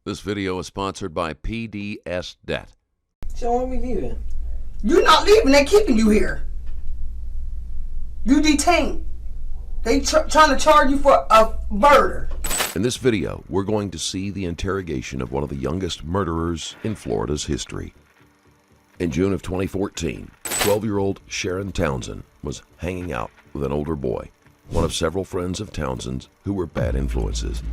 This video is sponsored by PDS Debt. So when we leaving? You're not leaving. They're keeping you here. You detained. They trying to charge you for a murder. In this video, we're going to see the interrogation of one of the youngest murderers in Florida's history. In June of 2014, 12-year-old Sharron Townsend was hanging out with an older boy, one of several friends of Townsend's who were bad influences.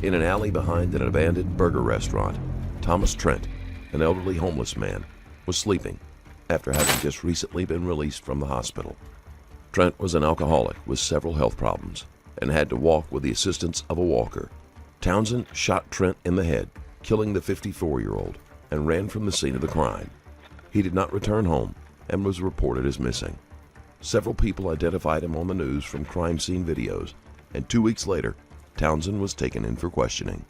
In an alley behind an abandoned burger restaurant, Thomas Trent, an elderly homeless man, was sleeping after having just recently been released from the hospital. Trent was an alcoholic with several health problems and had to walk with the assistance of a walker. Townsend shot Trent in the head, killing the 54-year-old, and ran from the scene of the crime. He did not return home and was reported as missing. Several people identified him on the news from crime scene videos, and 2 weeks later, Townsend was taken in for questioning.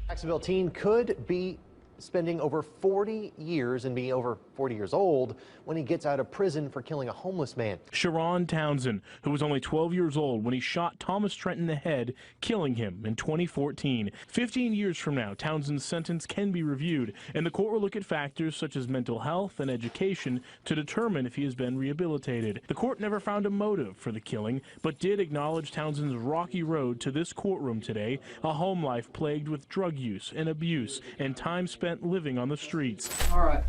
Jacksonville teen could be spending over 40 years and being over 40 years old when he gets out of prison for killing a homeless man. Sharron Townsend, who was only 12 years old when he shot Thomas Trent in the head, killing him in 2014. 15 years from now, Townsend's sentence can be reviewed, and the court will look at factors such as mental health and education to determine if he has been rehabilitated. The court never found a motive for the killing, but did acknowledge Townsend's rocky road to this courtroom today, a home life plagued with drug use and abuse and time spent living on the streets. All right,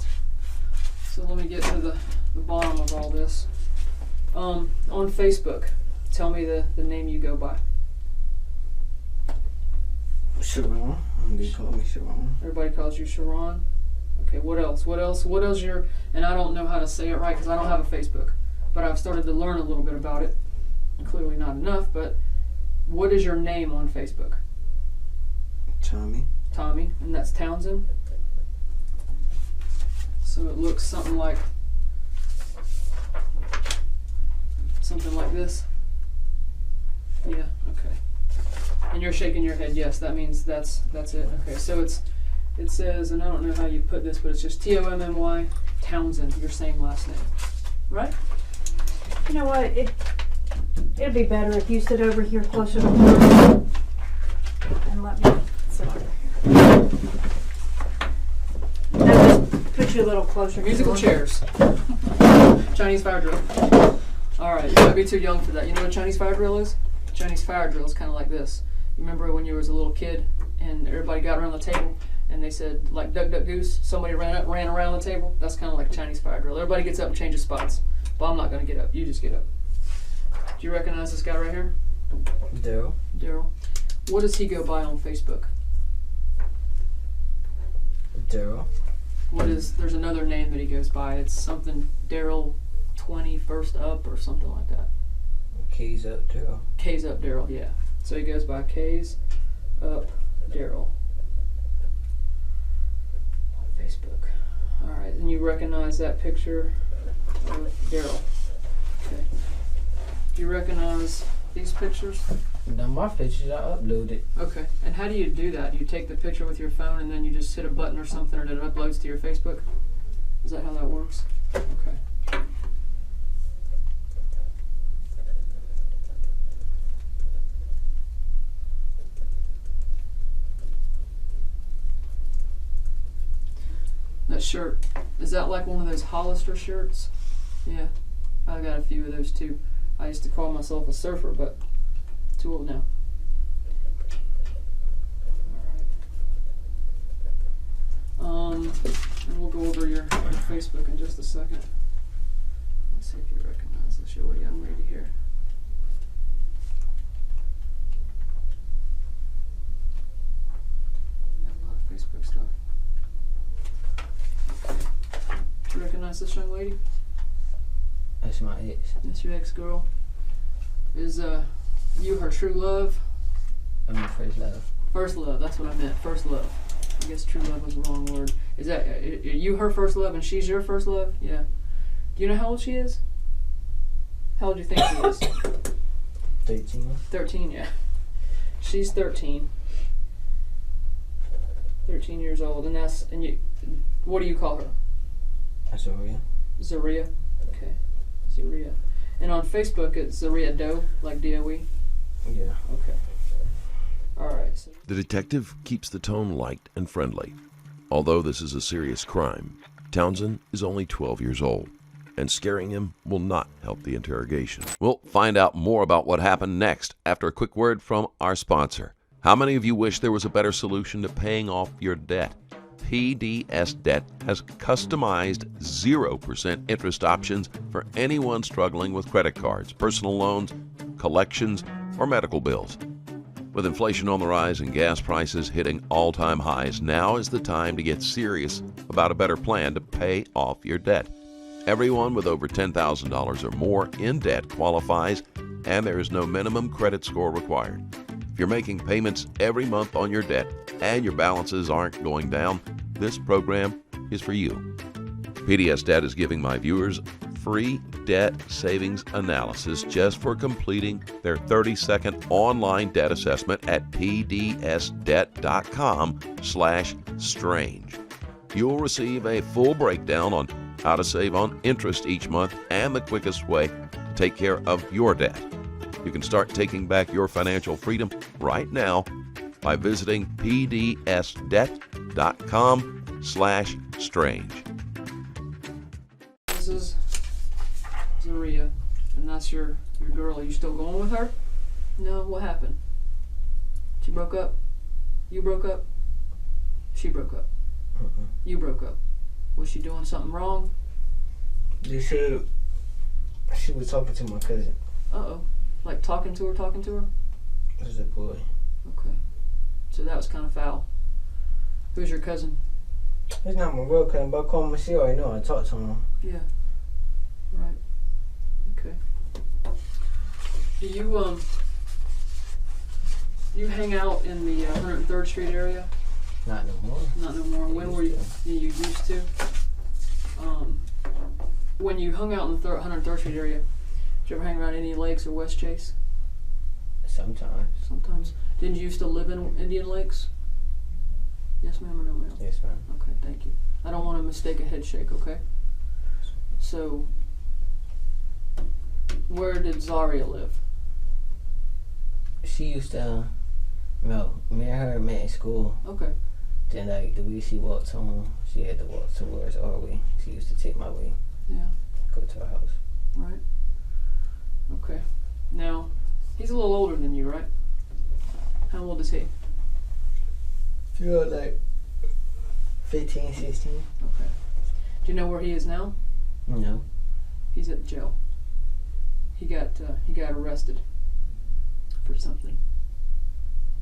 so let me get to the bottom of all this. On Facebook, tell me the name you go by. Sharron. They call me Sharron. Everybody calls you Sharron. Okay, what else? What else your, and I don't know how to say it right because I don't have a Facebook, but I've started to learn a little bit about it. Clearly not enough, but what is your name on Facebook? Tommy. Tommy, and that's Townsend. So it looks something like this. Yeah, okay. And you're shaking your head, yes, that means that's it. Okay, so it says, and I don't know how you put this, but it's just T-O-M-M-Y, Townsend, your same last name. Right? You know what, it'd be better if you sit over here closer to me and let me sit over here. Now just put you a little closer. Musical chairs. Chinese fire drill. Alright, you might be too young for that. You know what a Chinese fire drill is? Chinese fire drill is kind of like this. You remember when you was a little kid and everybody got around the table and they said, like duck, duck, goose, somebody ran around the table? That's kind of like a Chinese fire drill. Everybody gets up and changes spots. But I'm not going to get up. You just get up. Do you recognize this guy right here? Daryl. Daryl. What does he go by on Facebook? Daryl. There's another name that he goes by. It's something Daryl 20 first up or something like that. K's up Daryl. K's up Daryl, yeah. So he goes by K's up Daryl on Facebook. Alright, and you recognize that picture of Daryl. Okay. Do you recognize these pictures? Now my pictures I uploaded. Okay. And how do you do that? You take the picture with your phone and then you just hit a button or something and it uploads to your Facebook? Is that how that works? Okay. That shirt, is that like one of those Hollister shirts? Yeah. I got a few of those too. I used to call myself a surfer, but too old now. Alright. And we'll go over your Facebook in just a second. Let's see if you recognize this young lady here. Got a lot of Facebook stuff. Do you recognize this young lady? That's my ex. That's your ex-girl. Is you her true love? I'm your first love. First love, that's what I meant. First love. I guess true love was the wrong word. Is that are you her first love and she's your first love? Yeah. Do you know how old she is? How old do you think she is? 13. 13, yeah. She's 13. 13 years old, and you. What do you call her? Zaria. Zaria. Okay. Zaria. And on Facebook, it's Zaria Doe, like DOE. Yeah. Okay. All right. So The detective keeps the tone light and friendly. Although this is a serious crime, Townsend is only 12 years old, and scaring him will not help the interrogation. We'll find out more about what happened next after a quick word from our sponsor. How many of you wish there was a better solution to paying off your debt? PDS Debt has customized 0% interest options for anyone struggling with credit cards, personal loans, collections, or medical bills. With inflation on the rise and gas prices hitting all-time highs, now is the time to get serious about a better plan to pay off your debt. Everyone with over $10,000 or more in debt qualifies, and there is no minimum credit score required. If you're making payments every month on your debt and your balances aren't going down, this program is for you. PDS Debt is giving my viewers free debt savings analysis just for completing their 30-second online debt assessment at pdsdebt.com/strange. You'll receive a full breakdown on how to save on interest each month and the quickest way to take care of your debt. You can start taking back your financial freedom right now by visiting pdsdebt.com/strange. this is Maria, and that's your girl. Are you still going with her? No. What happened? She broke up. You broke up. She broke up. You broke up. Was she doing something wrong? They said she was talking to my cousin. Uh-oh. Like talking to her? There's a boy. Okay. So that was kind of foul. Who's your cousin? He's not my real cousin, but I call him a CEO. I know. I talked to him. Yeah. Right. Okay. Do you hang out in the 103rd Street area? Not no more. Not no more. When were you? You used to. When you hung out in the 103rd Street area, did you ever hang around Indian Lakes or West Chase? Sometimes. Sometimes. Didn't you used to live in Indian Lakes? Yes, ma'am, or no, ma'am? Yes, ma'am. Okay, thank you. I don't want to mistake a head shake, okay? So, where did Zaria live? She used to, me and her met in school. Okay. Then, like, the way she walked home, she had to walk towards our way. She used to take my way. Yeah. Go to her house. Right. Okay. Now, he's a little older than you, right? How old is he? She was like 15, 16. Okay. Do you know where he is now? No. He's at jail. He got arrested for something.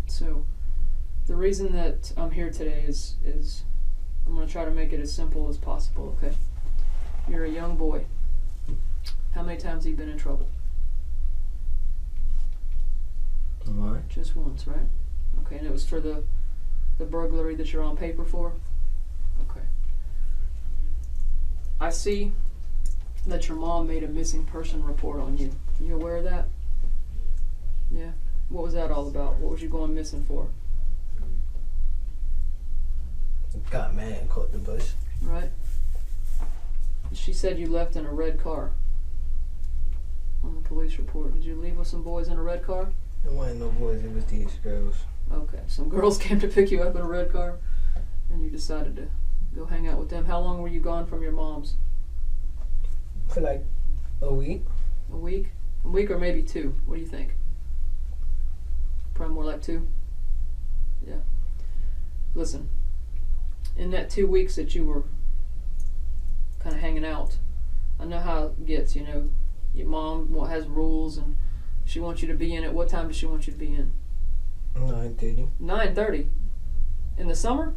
So, the reason that I'm here today is I'm going to try to make it as simple as possible, okay? You're a young boy. How many times have you been in trouble? One. Just once, right? Okay, and it was for the burglary that you're on paper for? Okay. I see that your mom made a missing person report on you. You aware of that? Yeah? What was that all about? What was you going missing for? Got mad and caught the bus. Right? She said you left in a red car on the police report. Did you leave with some boys in a red car? There wasn't no boys, it was these girls. Okay, some girls came to pick you up in a red car, and you decided to go hang out with them. How long were you gone from your mom's? For like a week. A week? A week or maybe 2. What do you think? Probably more like 2? Yeah. Listen, in that 2 weeks that you were kind of hanging out, I know how it gets, you know. Your mom has rules, and she wants you to be in at what time does she want you to be in? 9:30. 9:30? In the summer?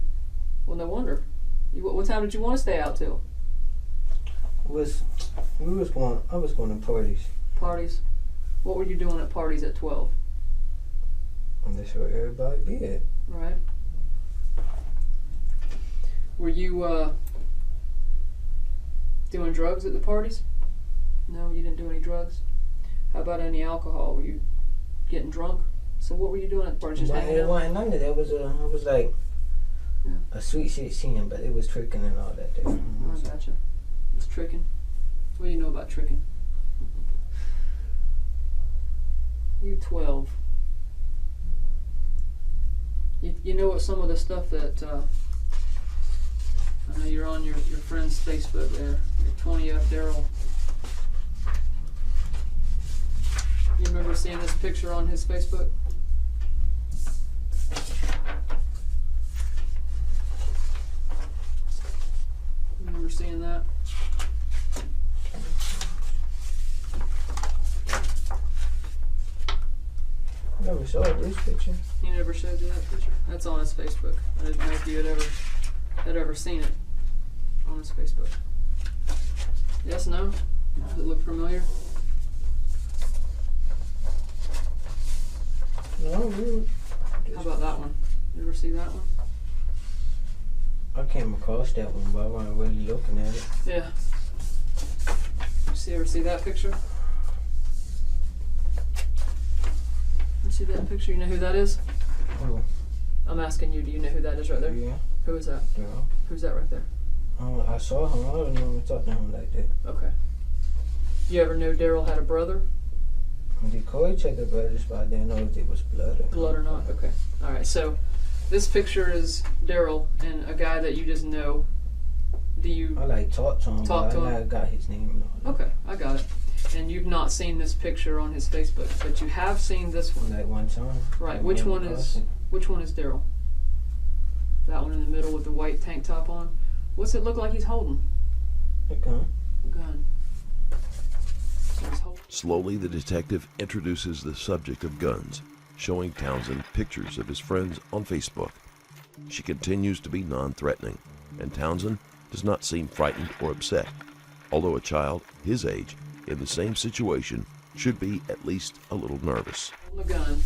Well, no wonder. What time did you want to stay out till? I was going to parties. Parties? What were you doing at parties at 12? And that's where everybody be at. Right. Were you doing drugs at the parties? No, you didn't do any drugs. How about any alcohol? Were you getting drunk? So what were you doing at the parties? Just hanging It out? wasn't none of that. It was like Yeah. a sweet 16, but it was tricking and all that. There. I gotcha. It's tricking. What do you know about tricking? You 12. You know what some of the stuff that I know you're on your friend's Facebook there, your 20F Daryl. You remember seeing this picture on his Facebook? You remember seeing that? Never saw this picture. He never showed you that picture? That's on his Facebook. I didn't know if you had ever seen it on his Facebook. Yes, no? Does it look familiar? No, really. How about that one? You ever see that one? I came across that one, but I wasn't really looking at it. Yeah. Ever see that picture? You see that picture? You know who that is? Oh, I'm asking you, do you know who that is right there? yeah. Who is that? Daryl. Who's that right there? I saw him. I don't know talk to him like that. Okay. You ever know Daryl had a brother? They call each other brothers, but I didn't know if it was blood or not? Okay. All right. So this picture is Daryl and a guy that you just know. Do you? I like talk to him, Talk but to I him? never got his name and all that. Okay, I got it. And you've not seen this picture on his Facebook, but you have seen this one. Like one time. Right. Like Which one one is Daryl? That one in the middle with the white tank top on. What's it look like he's holding? A gun. A gun. So he's holding. Slowly, the detective introduces the subject of guns, showing Townsend pictures of his friends on Facebook. She continues to be non-threatening, and Townsend does not seem frightened or upset, although a child his age in the same situation should be at least a little nervous. Holding a gun.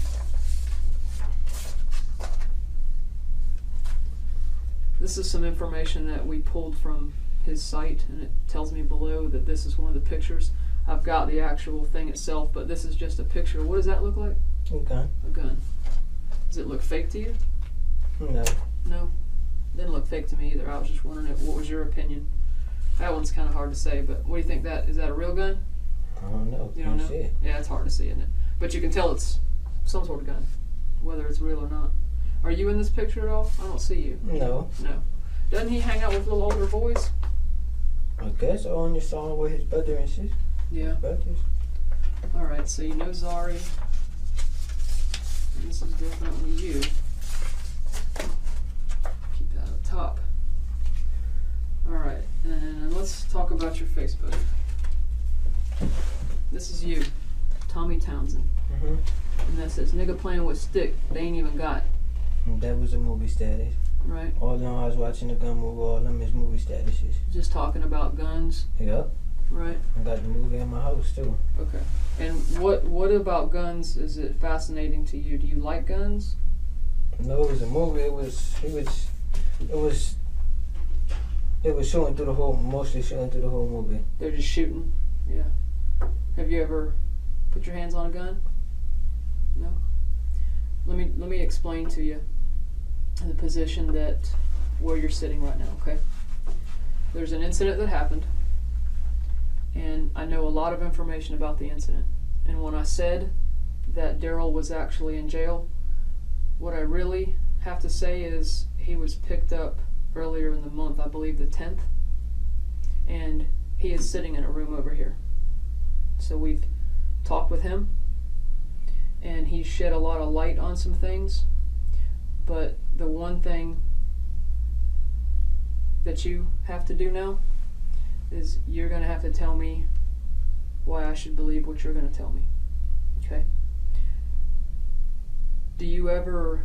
This is some information that we pulled from his site, and it tells me below that this is one of the pictures. I've got the actual thing itself, but this is just a picture. What does that look like? A gun. A gun. Does it look fake to you? No. No. Didn't look fake to me either. I was just wondering what was your opinion. That one's kind of hard to say, but what do you think is that a real gun? I don't know. You don't know? See it. Yeah, it's hard to see, isn't it? But you can tell it's some sort of gun, whether it's real or not. Are you in this picture at all? I don't see you. No. No. Doesn't he hang out with little older boys? I guess I only saw him with his brother and sister. Yeah. Brothers. All right, so you know Zari. And this is definitely you. Keep that up top. All right, and let's talk about your Facebook. This is you, Tommy Townsend. Mm-hmm. And that says, nigga playing with stick, they ain't even got. That was a movie status. Right? All in all, I was watching the gun movie. All of them is movie statuses. Just talking about guns, Yep. right? I got the movie in my house too. Okay. And what about guns is it fascinating to you? Do you like guns? No, it was a movie. It was showing through the whole, mostly showing through the whole movie. They're just shooting? Yeah. Have you ever put your hands on a gun? No? Let me explain to you the position where you're sitting right now, okay? There's an incident that happened, and I know a lot of information about the incident. And when I said that Daryl was actually in jail, what I really have to say is he was picked up earlier in the month, I believe the 10th, and he is sitting in a room over here. So we've talked with him, and he shed a lot of light on some things, but the one thing that you have to do now is you're going to have to tell me why I should believe what you're going to tell me. Okay? Do you ever,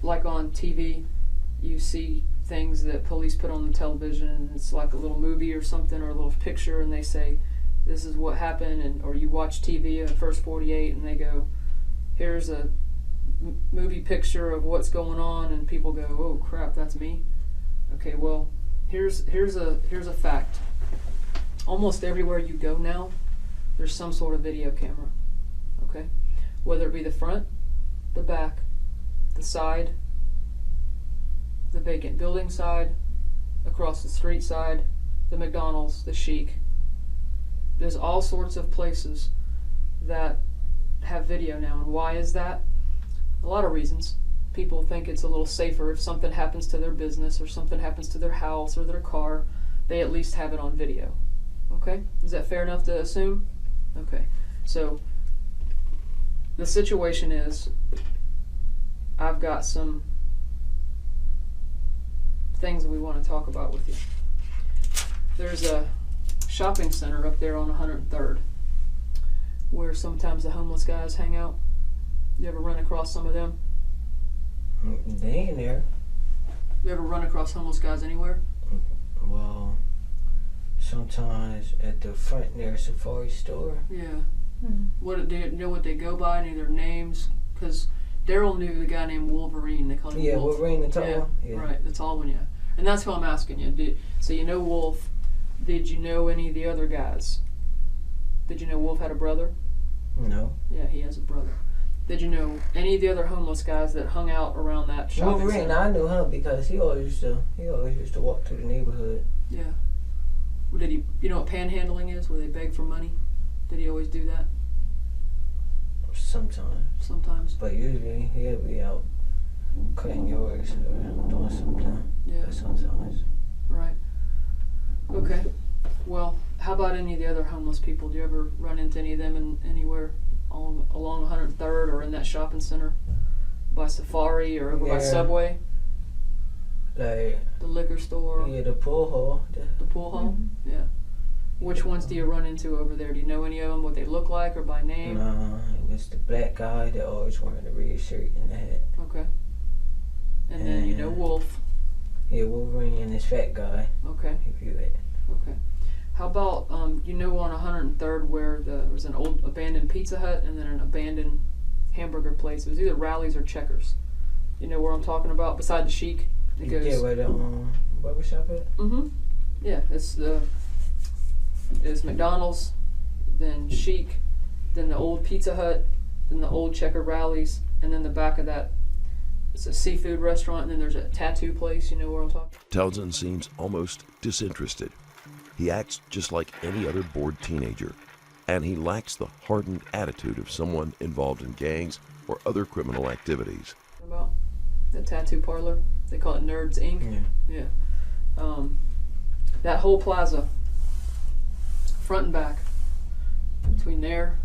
like on TV, you see things that police put on the television, and it's like a little movie or something, or a little picture, and they say, this is what happened, or you watch TV at First 48, and they go, here's a movie picture of what's going on, and people go, oh crap, that's me. Okay, well, here's a fact. Almost everywhere you go now, there's some sort of video camera. Okay, whether it be the front, the back, the side, the vacant building side, across the street side, the McDonald's, the Chic. There's all sorts of places that have video now. And why is that? A lot of reasons. People think it's a little safer if something happens to their business or something happens to their house or their car, they at least have it on video. Okay? Is that fair enough to assume? Okay. So the situation is, I've got some things that we want to talk about with you. There's a shopping center up there on 103rd where sometimes the homeless guys hang out. You ever run across some of them? They ain't there. You ever run across homeless guys anywhere? Well, sometimes at the front near Safari store. Yeah. What do you know what they go by? Any of their names? Because Daryl knew the guy named Wolverine. They called him Yeah, Wolf. Wolverine the tall one. Yeah. Right. The tall one. Yeah. And that's what I'm asking you. So you know Wolf. Did you know any of the other guys? Did you know Wolf had a brother? No. Yeah, he has a brother. Did you know any of the other homeless guys that hung out around that shopping Wolverine, center? I knew him because he always used to walk through the neighborhood. Yeah. Well, did he? You know what panhandling is? Where they beg for money? Did he always do that? Sometimes. Sometimes. But usually he'll be out cutting yards or doing something. Yeah. But sometimes. Right. Okay. Well, how about any of the other homeless people? Do you ever run into any of them anywhere along 103rd or in that shopping center by Safari or over by Subway? Like the liquor store? Yeah, the pool hall. The pool hall? Mm-hmm. Yeah. Which ones do you run into over there? Do you know any of them, what they look like or by name? No, it was the black guy that always wearing the red shirt and the hat. Okay. And then you know Wolf. Yeah, Wolverine and this fat guy. Okay. If you it. Okay. How about you know on 103rd where there was an old abandoned Pizza Hut and then an abandoned hamburger place? It was either Rallies or Checkers. You know where I'm talking about? Beside the Chic. It goes. Yeah, where the barbershop at? Mm-hmm. Yeah, it's McDonald's, then Chic, then the old Pizza Hut, then the old Checker Rallies, and then the back of that, it's a seafood restaurant, and then there's a tattoo place. You know where I'm talking? Townsend seems almost disinterested. He acts just like any other bored teenager, and he lacks the hardened attitude of someone involved in gangs or other criminal activities. About the tattoo parlor, they call it Nerds Inc. Yeah. That whole plaza, front and back, between there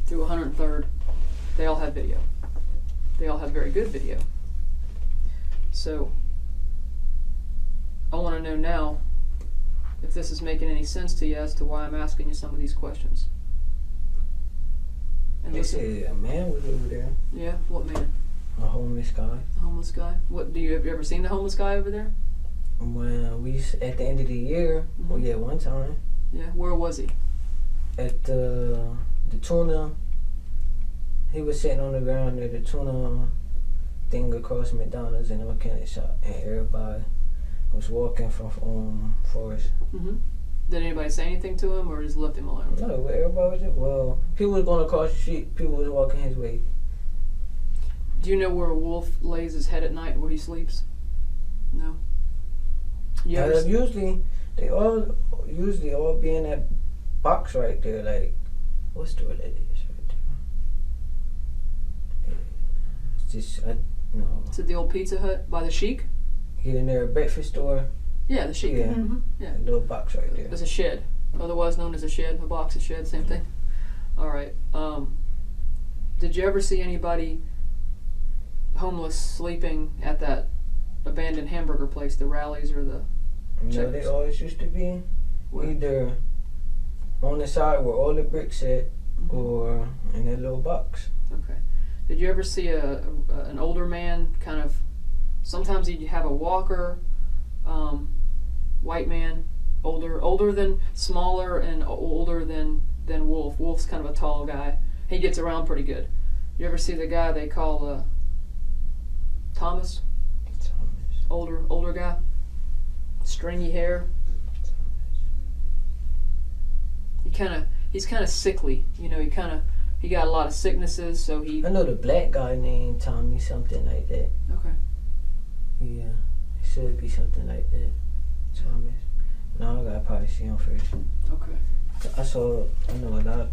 through 103rd, they all have video. They all have very good video. So I want to know now if this is making any sense to you as to why I'm asking you some of these questions. And They said a man was over there. Yeah, what man? A homeless guy. A homeless guy. What have you ever seen the homeless guy over there? Well, at the end of the year, well, yeah, one time. Yeah, where was he? At the tuna. He was sitting on the ground near the tuna thing across McDonald's in the mechanic shop, and everybody was walking from Forest. Mm-hmm. Did anybody say anything to him, or just left him alone? No, everybody was well. People was going across the street. People was walking his way. Do you know where a wolf lays his head at night, where he sleeps? No. You ever Usually they all be in that box right there. Like, what store that is right there? It's just no. Is it the old Pizza Hut by the Chic? Here and there, a breakfast store. Yeah, the Chic. Yeah. Mm-hmm. Yeah. A little box right there. There's a shed, otherwise known as a shed, a box, a shed, same thing. All right. Did you ever see anybody homeless sleeping at that abandoned hamburger place, the Rallies or the No, they always used to be Where? either on the side where all the bricks at, or in that little box. Okay. Did you ever see an older man kind of, sometimes he'd have a walker, white man, older than, smaller and older than Wolf. Wolf's kind of a tall guy. He gets around pretty good. You ever see the guy they call Thomas? Older guy, stringy hair. He's kind of sickly. You know, he got a lot of sicknesses, so he. I know the black guy named Tommy, something like that. Okay. Yeah, it should be something like that. Thomas. No, I gotta probably see him first. Okay. I know a lot.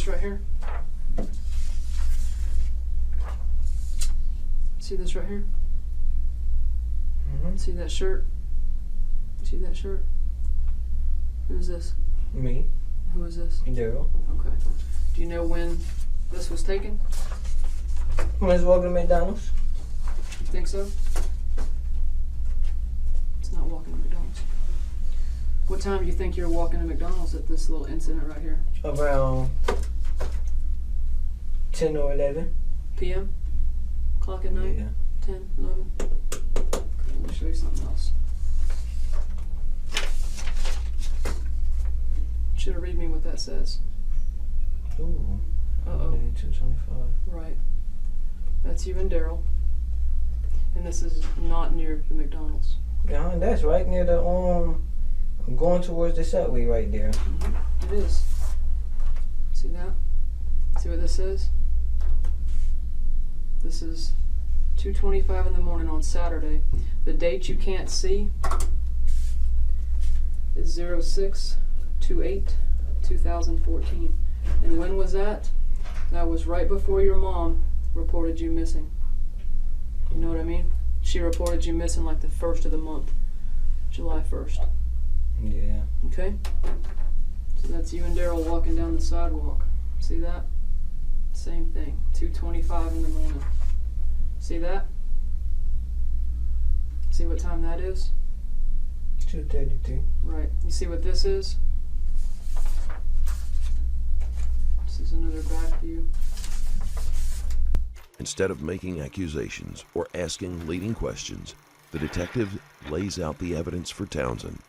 this right here? See this right here? Mm-hmm. See that shirt? See that shirt? Who's this? Me. Who is this? Daryl. Okay. Do you know when this was taken? When I was walking to McDonald's. You think so? It's not walking to McDonald's. What time do you think you're walking to McDonald's at this little incident right here? Around 10 or 11. PM? Clock at night? Yeah. 10, 11? Okay, let me show you something else. Should have read me what that says. Ooh. Uh-oh. 225. Right. That's you and Daryl. And this is not near the McDonald's. Yeah, that's right near the going towards the subway right there. Mm-hmm. It is. See that? See what this is? This is 2:25 in the morning on Saturday. The date you can't see is 06/28/2014. And when was that? That was right before your mom reported you missing. You know what I mean? She reported you missing like the first of the month, July 1st. Yeah. Okay? So that's you and Daryl walking down the sidewalk. See that? Same thing. 2:25 in the morning. See that? See what time that is? 2:33. Right. You see what this is? This is another back view. Instead of making accusations or asking leading questions, the detective lays out the evidence for Townsend.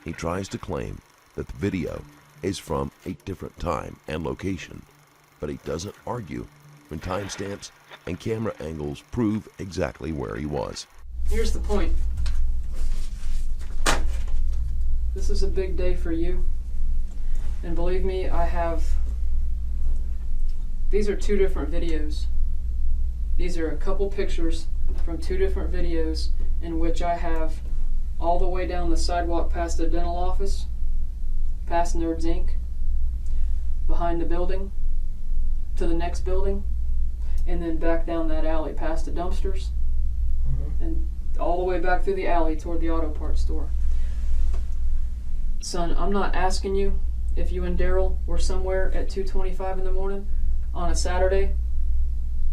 He tries to claim that the video is from a different time and location, but he doesn't argue when timestamps and camera angles prove exactly where he was. Here's the point. This is a big day for you. And believe me, these are two different videos. These are a couple pictures from two different videos in which I have all the way down the sidewalk past the dental office, past Nerds Inc., behind the building, to the next building, and then back down that alley past the dumpsters, and all the way back through the alley toward the auto parts store. Son, I'm not asking you if you and Daryl were somewhere at 2:25 in the morning on a Saturday,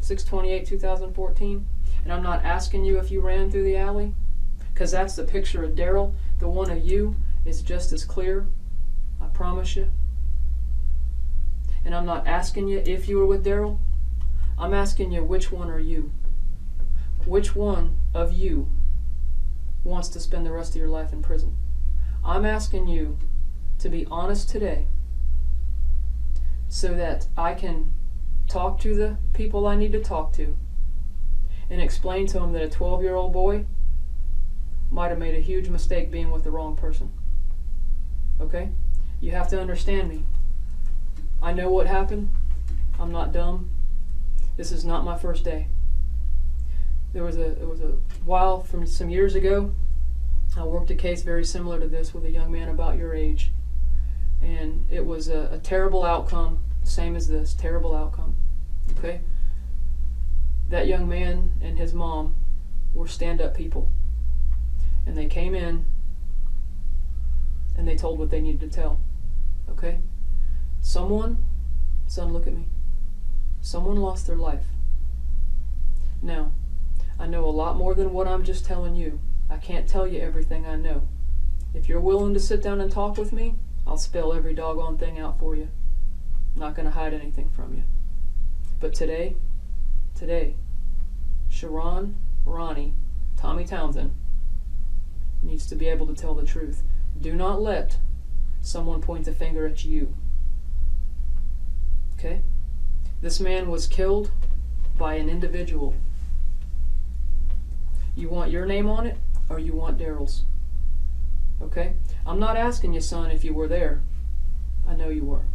6/28/2014, and I'm not asking you if you ran through the alley, because that's the picture of Daryl. The one of you is just as clear, I promise you. And I'm not asking you if you were with Daryl. I'm asking you, which one are you? Which one of you wants to spend the rest of your life in prison? I'm asking you to be honest today so that I can talk to the people I need to talk to and explain to them that a 12-year-old boy might have made a huge mistake being with the wrong person. Okay? You have to understand me. I know what happened. I'm not dumb. This is not my first day. It was a while from some years ago. I worked a case very similar to this with a young man about your age. And it was a terrible outcome, same as this, terrible outcome. Okay? That young man and his mom were stand-up people. And they came in and they told what they needed to tell. Okay? Son, look at me. Someone lost their life. Now, I know a lot more than what I'm just telling you. I can't tell you everything I know. If you're willing to sit down and talk with me, I'll spell every doggone thing out for you. I'm not going to hide anything from you. But today, Sharron, Ronnie, Tommy Townsend needs to be able to tell the truth. Do not let someone point a finger at you. Okay? This man was killed by an individual. You want your name on it, or you want Daryl's? Okay? I'm not asking you, son, if you were there. I know you were.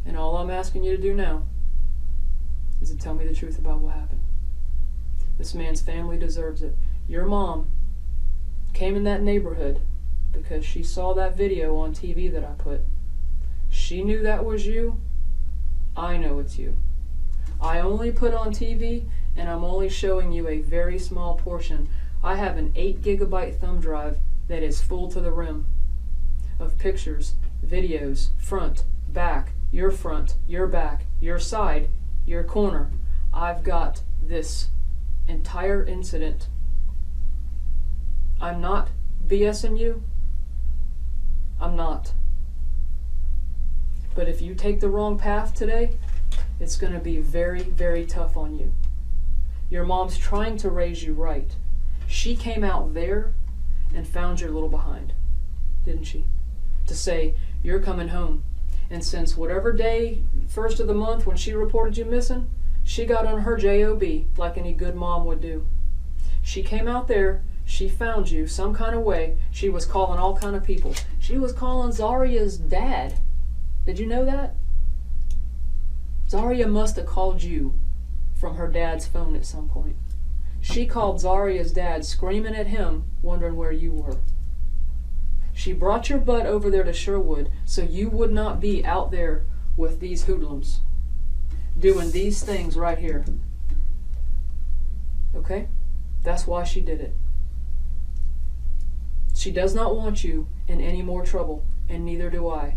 And all I'm asking you to do now is to tell me the truth about what happened. This man's family deserves it. Your mom came in that neighborhood because she saw that video on TV that I put. she knew that was you, I know it's you. I only put on TV, and I'm only showing you a very small portion. I have an 8 gigabyte thumb drive that is full to the rim of pictures, videos, front, back, your back, your side, your corner. I've got this entire incident. I'm not BSing you. I'm not. But if you take the wrong path today, it's going to be very, very tough on you. Your mom's trying to raise you right. She came out there and found your little behind, didn't she? To say, you're coming home. And since whatever day, first of the month, when she reported you missing, she got on her job like any good mom would do. She came out there, she found you some kind of way. She was calling all kind of people. She was calling Zaria's dad. Did you know that? Zaria must have called you from her dad's phone at some point. She called Zaria's dad, screaming at him, wondering where you were. She brought your butt over there to Sherwood so you would not be out there with these hoodlums doing these things right here. Okay? That's why she did it. She does not want you in any more trouble, and neither do I.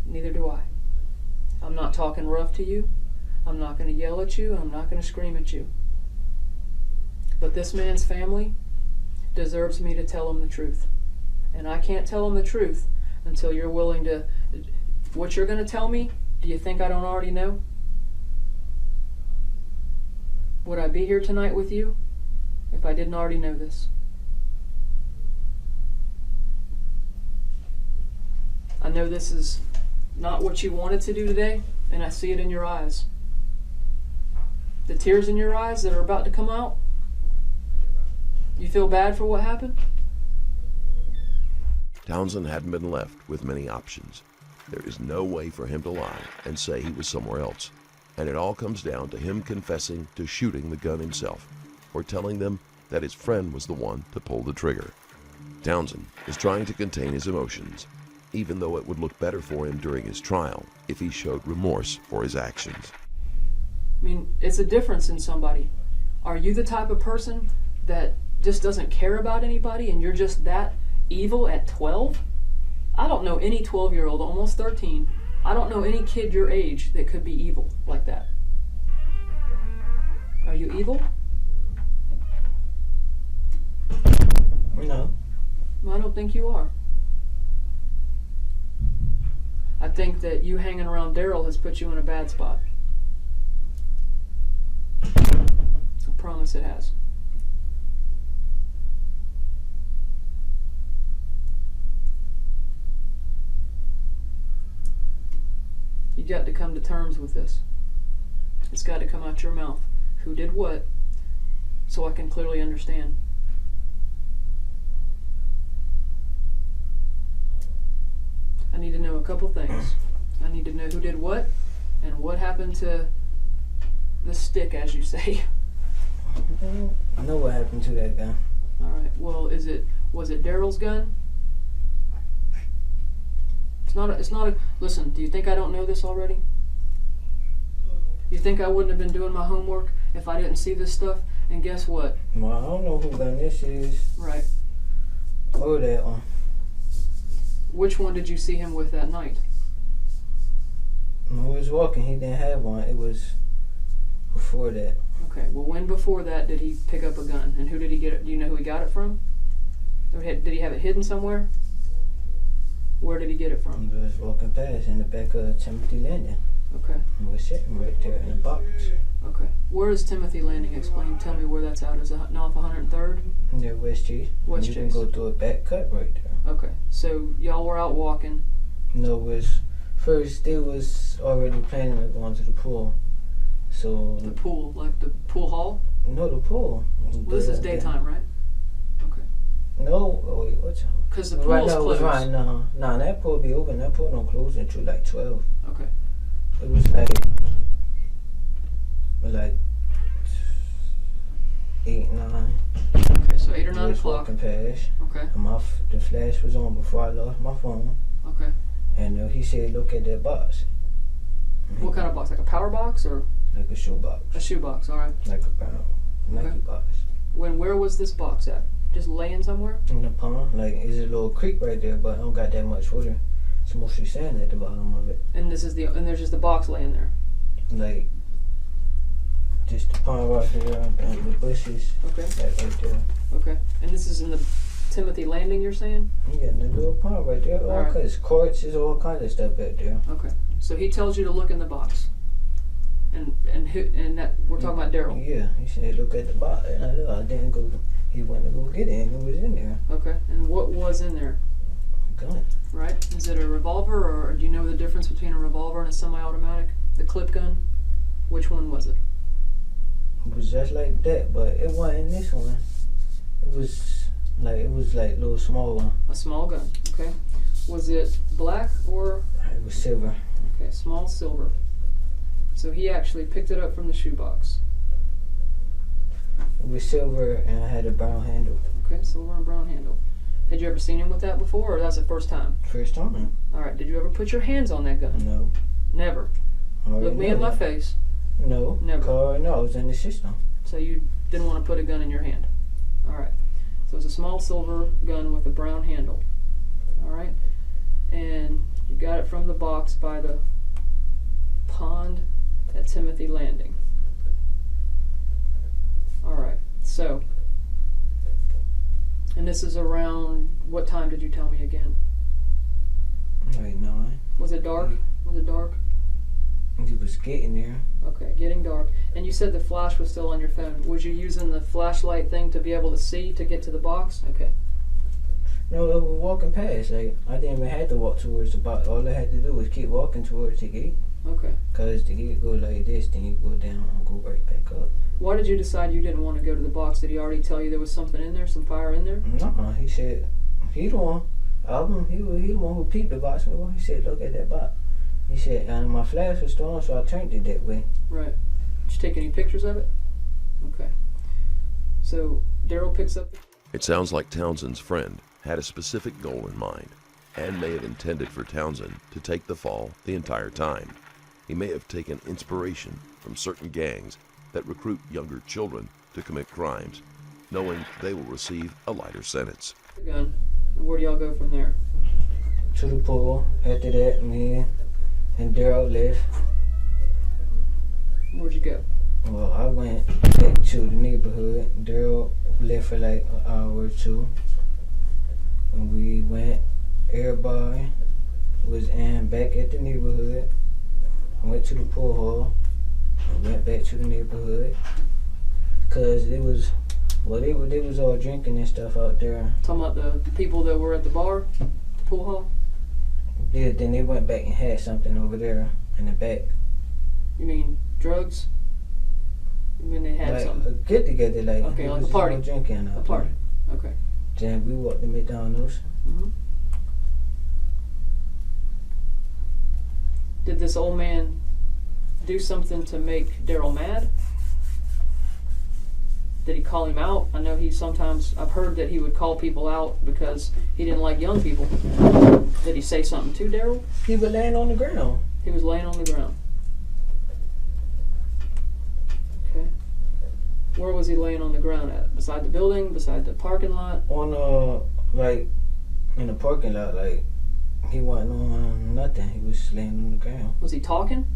Neither do I. I'm not talking rough to you. I'm not going to yell at you. I'm not going to scream at you. But this man's family deserves me to tell him the truth. And I can't tell him the truth until you're willing to... What you're going to tell me, do you think I don't already know? Would I be here tonight with you if I didn't already know this? I know this is not what you wanted to do today, and I see it in your eyes. The tears in your eyes that are about to come out, you feel bad for what happened? Townsend hadn't been left with many options. There is no way for him to lie and say he was somewhere else. And it all comes down to him confessing to shooting the gun himself, or telling them that his friend was the one to pull the trigger. Townsend is trying to contain his emotions, even though it would look better for him during his trial if he showed remorse for his actions. I mean, it's a difference in somebody. Are you the type of person that just doesn't care about anybody and you're just that evil at 12? I don't know any 12-year-old, almost 13. I don't know any kid your age that could be evil like that. Are you evil? No. Well, I don't think you are. I think that you hanging around Daryl has put you in a bad spot. I promise it has. You got to come to terms with this. It's got to come out your mouth. Who did what, so I can clearly understand. I need to know a couple things. I need to know who did what, and what happened to the stick, as you say. I know what happened to that gun. All right. Well, was it Daryl's gun? It's not a. Listen. Do you think I don't know this already? You think I wouldn't have been doing my homework if I didn't see this stuff? And guess what? Well, I don't know who gun this is. Right. Or that one. Which one did you see him with that night? When he was walking, he didn't have one. It was before that. Okay. Well, when before that did he pick up a gun? And who did he get it? Do you know who he got it from? Or did he have it hidden somewhere? Where did he get it from? He was walking past in the back of Timothy Landing. Okay. He was sitting right there in the box. Okay. Where is Timothy Landing? Tell me where that's at. Is it off 103rd? Near West Chase. West You Chase. can go through a back cut right there. Okay. So y'all were out walking. No, it was first they was already planning on going to the pool. So The pool, like the pool hall? no, the pool. Well, this is daytime, right? Okay. No, oh, wait, what's Because the right pool's now it was closed. right now. Nah, that pool be open. That pool don't close until like 12. Okay. It was like 8, 9. Okay, so 8 or 9 We was o'clock. walking past. Okay, And the flash was on before I lost my phone. okay. And he said, look at that box. What kind of box? Like a power box or Like a shoebox. a shoe box? All right. Like a brown Nike Okay. box. Where was this box at? Just laying somewhere? In the pond. Like, it's a little creek right there, but I don't got that much water. It's mostly sand at the bottom of it. And there's just the box laying there. Like, just the pond right here and the bushes. Okay. Like right there. Okay. And this is in the Timothy Landing, you're saying? You got the little pond right there. All Alright. kinds of quartz, there's all kinds of stuff back there. Okay. So he tells you to look in the box. And that we're talking about Daryl. Yeah, he said, look at the box. And I looked, I didn't go, he went to go get it, and it was in there. Okay. And what was in there? Gun. Right? Is it a revolver, or do you know the difference between a revolver and a semi-automatic? The clip gun? Which one was it? It was just like that, but it wasn't this one. It was like a little small one. A small gun. Okay. Was it black or? It was silver. Okay, small silver. So he actually picked it up from the shoebox. It was silver and I had a brown handle. Okay, silver and brown handle. Had you ever seen him with that before, or that's the first time? First time. All right. Did you ever put your hands on that gun? No. Never. Look me in my face. No. Never. No, I was in the system. So you didn't want to put a gun in your hand. All right. So it's a small silver gun with a brown handle. All right. And you got it from the box by the pond at Timothy Landing. All right. So, and this is around, what time did you tell me again? Like 9. Was it dark? Was it dark? He was getting there. Okay, getting dark. And you said the flash was still on your phone. Was you using the flashlight thing to be able to see to get to the box? Okay. No, I was walking past. Like, I didn't even have to walk towards the box. All I had to do was keep walking towards the gate. Okay. Because the gate go like this, then you go down and go right back up. Why did you decide you didn't want to go to the box? Did he already tell you there was something in there, some fire in there? No, he said, he the one. He the one who peeped the box. He said, look at that box. He said, and my flash was still on, so I turned it that way. Right. Did you take any pictures of it? Okay. So Daryl picks up. It sounds like Townsend's friend had a specific goal in mind and may have intended for Townsend to take the fall the entire time. He may have taken inspiration from certain gangs that recruit younger children to commit crimes, knowing they will receive a lighter sentence. The gun. And where do y'all go from there? To the pool. After that, me and Daryl left. Where'd you go? Well, I went back to the neighborhood. Daryl left for like an hour or two. And we went, everybody was back at the neighborhood. Went to the pool hall. And went back to the neighborhood. Cause they was all drinking and stuff out there. Talking about the people that were at the bar, the pool hall? Yeah, then they went back and had something over there in the back. You mean drugs? You mean they had Like something? a get together, like Okay, it like was a party. all drinking out A party. there. Okay. Then we walked to McDonald's. Mm-hmm. Did this old man do something to make Daryl mad? Did he call him out? I know I've heard that he would call people out because he didn't like young people. Did he say something to Daryl? He was laying on the ground. He was laying on the ground. Okay. Where was he laying on the ground at? Beside the building? Beside the parking lot? On like in the parking lot, like he wasn't on nothing. He was laying on the ground. Was he talking?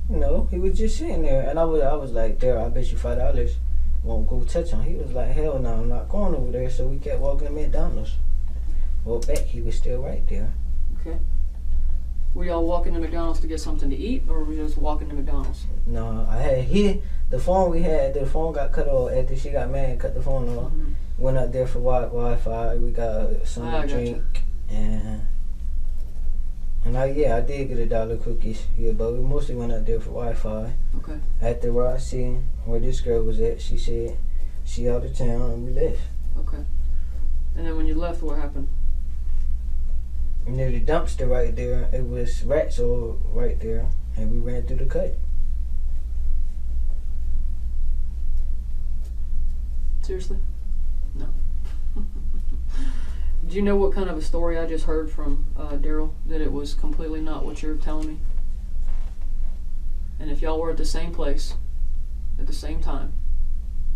No, he was just sitting there, and I was like, Daryl, I bet you $5 won't go touch him. He was like, hell no, I'm not going over there. So we kept walking to McDonald's. Well, back, he was still right there. Okay. Were y'all walking to McDonald's to get something to eat, or were you just walking to McDonald's? No, the phone we had, the phone got cut off after she got mad and cut the phone off. Mm-hmm. Went up there for Wi-Fi. We got some I drink gotcha. and I did get $1 cookies. Yeah, but we mostly went up there for Wi-Fi. Okay. At the Rossi, where this girl was at, she said she out of town, and we left. Okay. And then when you left, what happened? Near the dumpster right there, it was rats all right there, and we ran through the cut. Seriously? No. Do you know what kind of a story I just heard from Daryl? That it was completely not what you're telling me? And if y'all were at the same place, at the same time,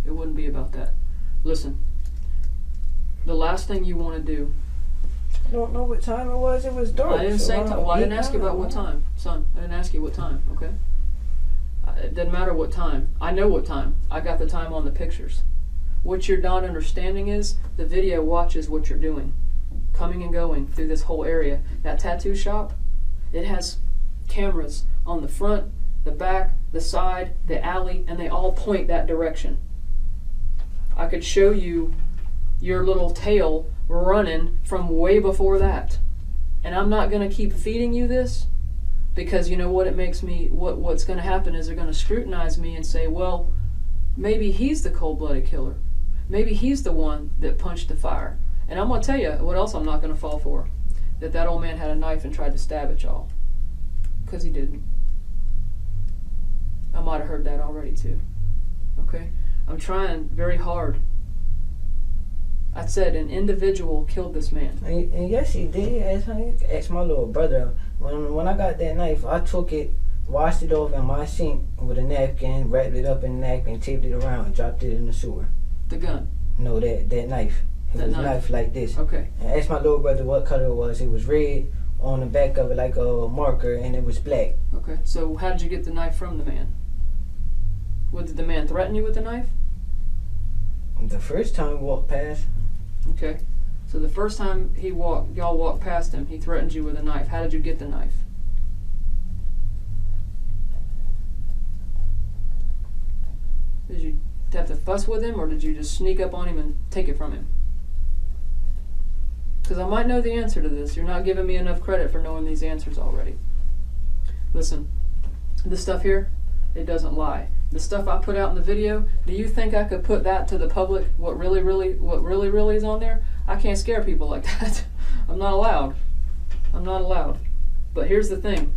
it wouldn't be about that. Listen, the last thing you want to do... I don't know what time it was. It was dark. I didn't say time. Well, I didn't ask you about what time, son. I didn't ask you what time, okay? It doesn't matter what time. I know what time. I got the time on the pictures. What you're not understanding is the video watches what you're doing. Coming and going through this whole area. That tattoo shop, it has cameras on the front, the back, the side, the alley, and they all point that direction. I could show you your little tail running from way before that. And I'm not going to keep feeding you this, because you know what it makes me, what's going to happen is they're going to scrutinize me and say, well, maybe he's the cold-blooded killer. Maybe he's the one that punched the fire. And I'm going to tell you what else I'm not going to fall for. That old man had a knife and tried to stab at y'all. Because he didn't. I might have heard that already too. Okay? I'm trying very hard. I said an individual killed this man. And yes, he did. Ask my little brother. When I got that knife, I took it, washed it off in my sink with a napkin, wrapped it up in a napkin, taped it around, and dropped it in the sewer. The gun? No, that knife. It was a knife like this. Okay. And I asked my little brother what color it was. It was red on the back of it like a marker, and it was black. Okay. So how did you get the knife from the man? Did the man threaten you with the knife? The first time we walked past. Okay. So the first time y'all walked past him, he threatened you with a knife. How did you get the knife? Did you have to fuss with him, or did you just sneak up on him and take it from him? Because I might know the answer to this. You're not giving me enough credit for knowing these answers already. Listen, this stuff here, it doesn't lie. The stuff I put out in the video, do you think I could put that to the public, what really is on there? I can't scare people like that. I'm not allowed. I'm not allowed. But here's the thing.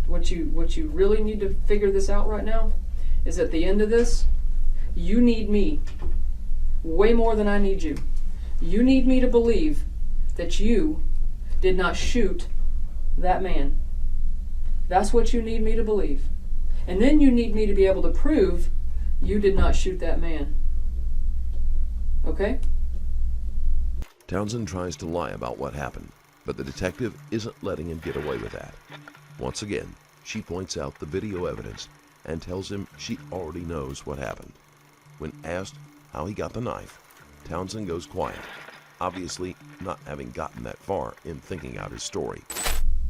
What you really need to figure this out right now is at the end of this, you need me way more than I need you. You need me to believe that you did not shoot that man. That's what you need me to believe. And then you need me to be able to prove you did not shoot that man. Okay? Townsend tries to lie about what happened, but the detective isn't letting him get away with that. Once again, she points out the video evidence and tells him she already knows what happened. When asked how he got the knife, Townsend goes quiet, obviously not having gotten that far in thinking out his story.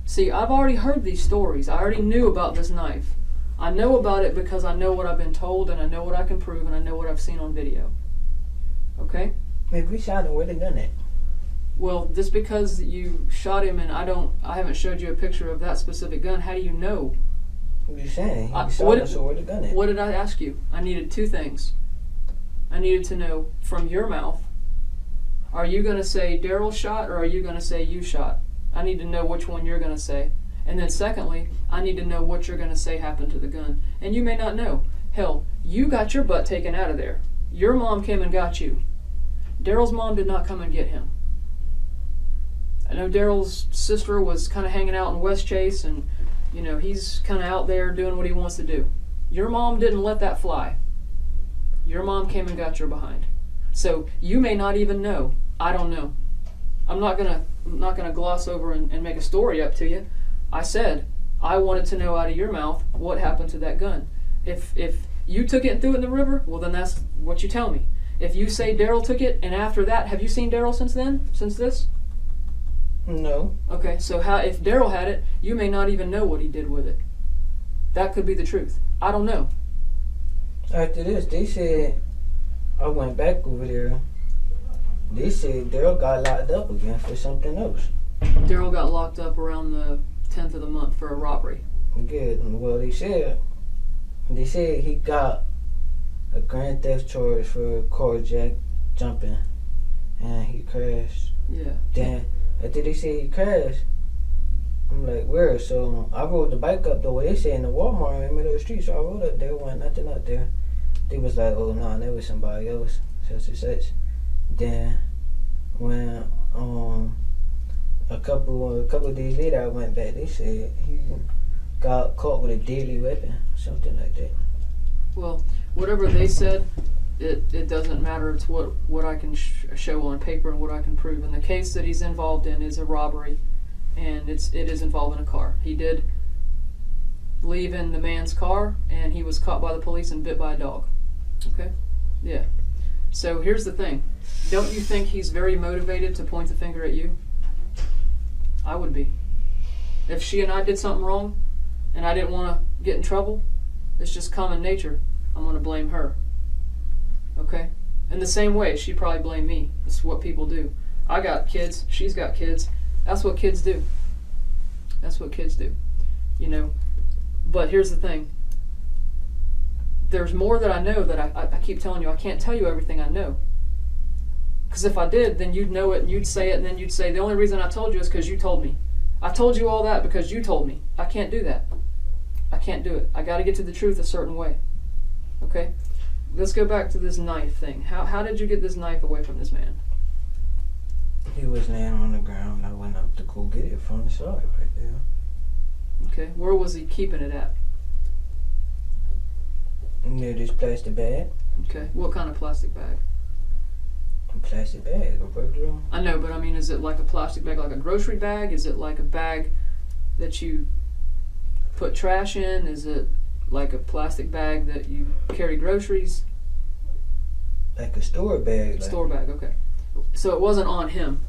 See, I've already heard these stories. I already knew about this knife. I know about it because I know what I've been told, and I know what I can prove, and I know what I've seen on video. Okay? If we shot him, where they done it? Well, just because you shot him and I haven't showed you a picture of that specific gun, how do you know? I'm just saying, he shot him, so where they done it? What did I ask you? I needed two things. I needed to know from your mouth, are you going to say Daryl shot, or are you going to say you shot? I need to know which one you're going to say. And then secondly, I need to know what you're going to say happened to the gun. And you may not know. Hell, you got your butt taken out of there. Your mom came and got you. Daryl's mom did not come and get him. I know Daryl's sister was kind of hanging out in West Chase, and you know, he's kind of out there doing what he wants to do. Your mom didn't let that fly. Your mom came and got your behind. So you may not even know. I don't know. I'm not gonna gloss over and make a story up to you. I said I wanted to know out of your mouth what happened to that gun. If you took it and threw it in the river, well then that's what you tell me. If you say Daryl took it, and after that, have you seen Daryl since then? Since this? No. Okay, so if Daryl had it, you may not even know what he did with it. That could be the truth. I don't know. After this, they said, I went back over there. They said Daryl got locked up again for something else. Daryl got locked up around the 10th of the month for a robbery. Good. Well, they said he got a grand theft charge for carjack jumping, and he crashed. Yeah. Then after they said he crashed, I'm like, where? So I rode the bike up the way they said in the Walmart in the middle of the street. So I rode up there, wasn't nothing up there. They was like, oh no, that was somebody else. such and such. Then when a couple of days later I went back, they said he got caught with a deadly weapon, something like that. Well, whatever they said, it doesn't matter. It's what I can show on paper and what I can prove. And the case that he's involved in is a robbery, and it is involving a car. He did leave in the man's car, and he was caught by the police and bit by a dog. Okay? Yeah. So here's the thing. Don't you think he's very motivated to point the finger at you? I would be. If she and I did something wrong, and I didn't want to get in trouble, it's just common nature. I'm going to blame her. Okay? In the same way, she'd probably blame me. It's what people do. I got kids. She's got kids. That's what kids do. That's what kids do. You know? But here's the thing. There's more that I know that I keep telling you. I can't tell you everything I know. Because if I did, then you'd know it and you'd say it, and then you'd say, the only reason I told you is because you told me. I told you all that because you told me. I can't do that. I can't do it. I got to get to the truth a certain way. Okay? Let's go back to this knife thing. How did you get this knife away from this man? He was laying on the ground. I went up to go get it from the side right there. Okay. Where was he keeping it at? Near this plastic bag. Okay. What kind of plastic bag? A plastic bag, a regular. I know, but I mean, is it like a plastic bag, like a grocery bag? Is it like a bag that you put trash in? Is it like a plastic bag that you carry groceries? Like a store bag. Store bag, okay. So it wasn't on him.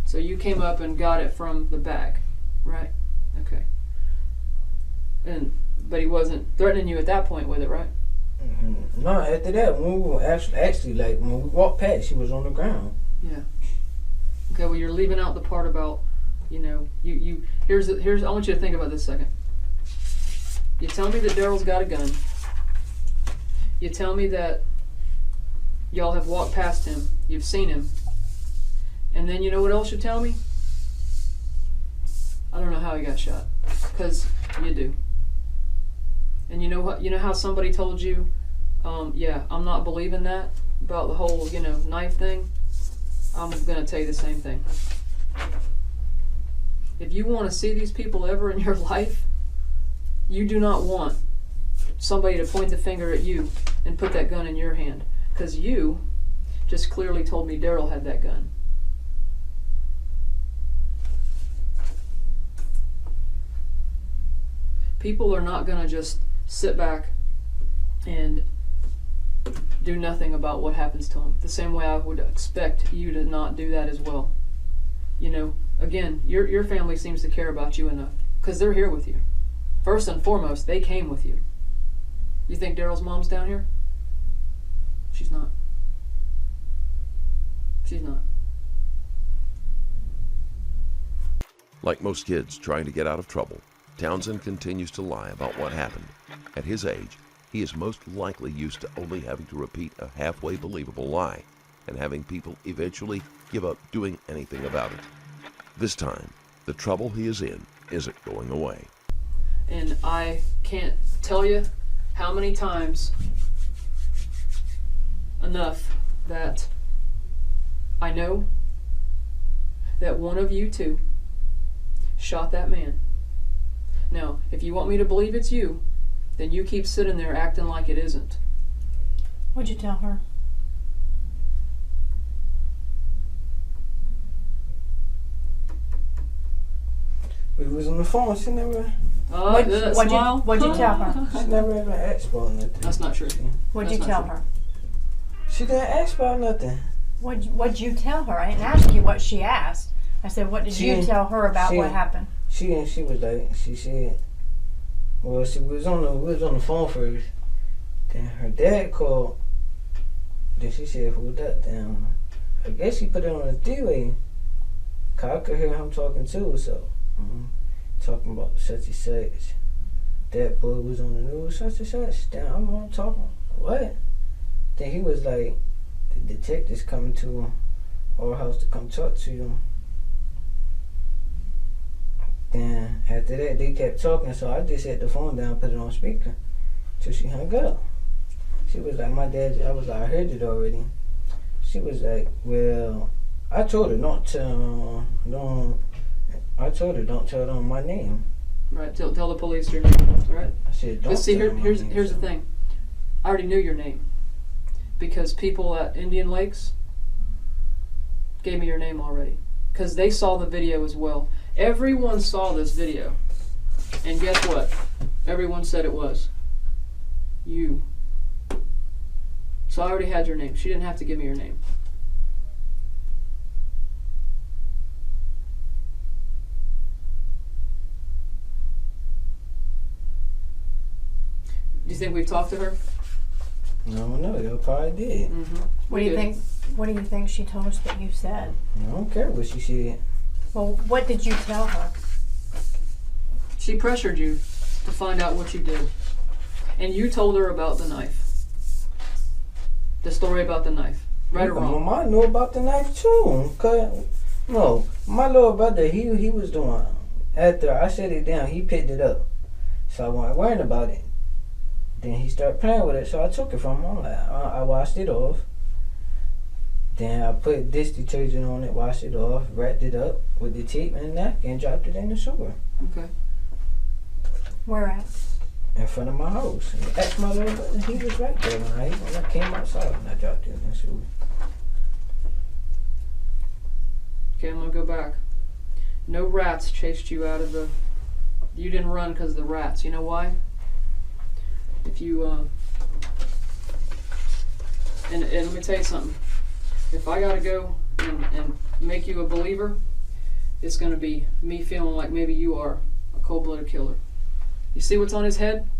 So you came up and got it from the bag, right? Okay. But he wasn't threatening you at that point with it, right? Mm-hmm. No, after that, when we were actually, like, when we walked past, she was on the ground. Yeah. Okay, well, you're leaving out the part about, you know, here's I want you to think about this a second. You tell me that Daryl's got a gun. You tell me that y'all have walked past him. You've seen him. And then you know what else you tell me? I don't know how he got shot. Because you do. And you know what? You know how somebody told you, yeah, I'm not believing that about the whole, you know, knife thing? I'm going to tell you the same thing. If you want to see these people ever in your life, you do not want somebody to point the finger at you and put that gun in your hand. Because you just clearly told me Daryl had that gun. People are not going to just sit back and do nothing about what happens to them. The same way I would expect you to not do that as well. You know, again, your family seems to care about you enough because they're here with you. First and foremost, they came with you. You think Daryl's mom's down here? She's not. She's not. Like most kids trying to get out of trouble, Townsend continues to lie about what happened. At his age, he is most likely used to only having to repeat a halfway believable lie and having people eventually give up doing anything about it. This time, the trouble he is in isn't going away. And I can't tell you how many times enough that I know that one of you two shot that man. Now, if you want me to believe it's you, then you keep sitting there acting like it isn't. What'd you tell her? We was on the phone, she never... What'd you tell her? She never even asked about nothing. That's not true. What'd you tell her? She didn't ask about nothing. What'd you tell her? I didn't ask you what she asked. I said, what did you tell her about what happened? She was like, she said, well, we was on the phone first. Then her dad called. Then she said, who that? Then I guess she put it on the three-way. Cause I could hear him talking too, so talking about such and such. That boy was on the news, such and such. Then I'm on talking. What? Then he was like, the detective's coming to our house to come talk to you. Then after that, they kept talking, so I just set the phone down, put it on speaker, till she hung up. She was like, my dad, I was like, I heard it already. She was like, well, I told her don't tell them my name. Right, tell the police your name, right? I said, don't But see, tell them my here's name, the so. thing. I already knew your name because people at Indian Lakes gave me your name already because they saw the video as well. Everyone saw this video, and guess what? Everyone said it was you. So I already had your name. She didn't have to give me your name. Do you think we've talked to her? No, they probably did. Mm-hmm. What do you think? What do you think she told us that you said? I don't care what she said. Well, what did you tell her? She pressured you to find out what you did. And you told her about the knife. The story about the knife. Right or wrong? My mom knew about the knife too. My little brother, he was doing, after I set it down, he picked it up. So I wasn't worrying about it. Then he started playing with it, so I took it from him. I washed it off. Then I put dish detergent on it, washed it off, wrapped it up with the tape and the napkin, and dropped it in the sewer. Okay. Where at? In front of my house. And asked my little brother, he was right there when I came outside and I dropped it in the sewer. Okay, I'm gonna go back. No rats chased you out of the... You didn't run because of the rats. You know why? If you, and let me tell you something. If I gotta go and make you a believer, it's gonna be me feeling like maybe you are a cold-blooded killer. You see what's on his head?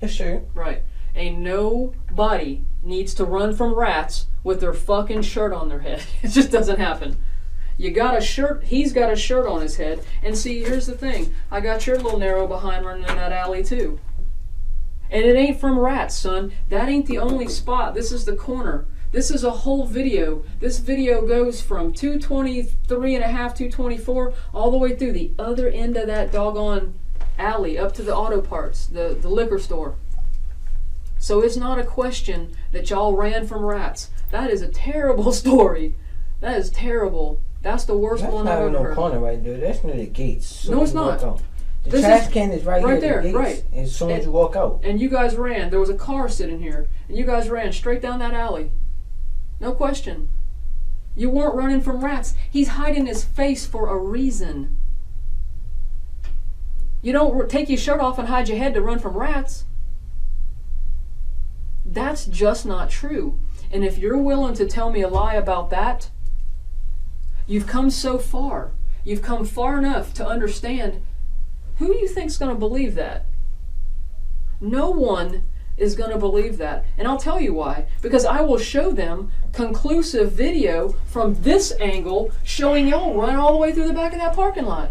Yes, sure. Right. Ain't nobody needs to run from rats with their fucking shirt on their head. It just doesn't happen. You got a shirt, he's got a shirt on his head, and see, here's the thing. I got your little narrow behind running in that alley too. And it ain't from rats, son. That ain't the only spot. This is the corner. This is a whole video. This video goes from 223 and a half, 224, all the way through the other end of that doggone alley, up to the auto parts, the liquor store. So it's not a question that y'all ran from rats. That is a terrible story. That is terrible. That's the worst one I've ever heard. That's not no corner right there. That's near the gates. No, it's not. The trash can is right here. There, the gates, right. As soon as you walk out. And you guys ran. There was a car sitting here, and you guys ran straight down that alley. No question. You weren't running from rats. He's hiding his face for a reason. You don't take your shirt off and hide your head to run from rats. That's just not true. And if you're willing to tell me a lie about that, you've come so far. You've come far enough to understand who you think's going to believe that. No one is going to believe that. And I'll tell you why. Because I will show them conclusive video from this angle showing y'all run all the way through the back of that parking lot.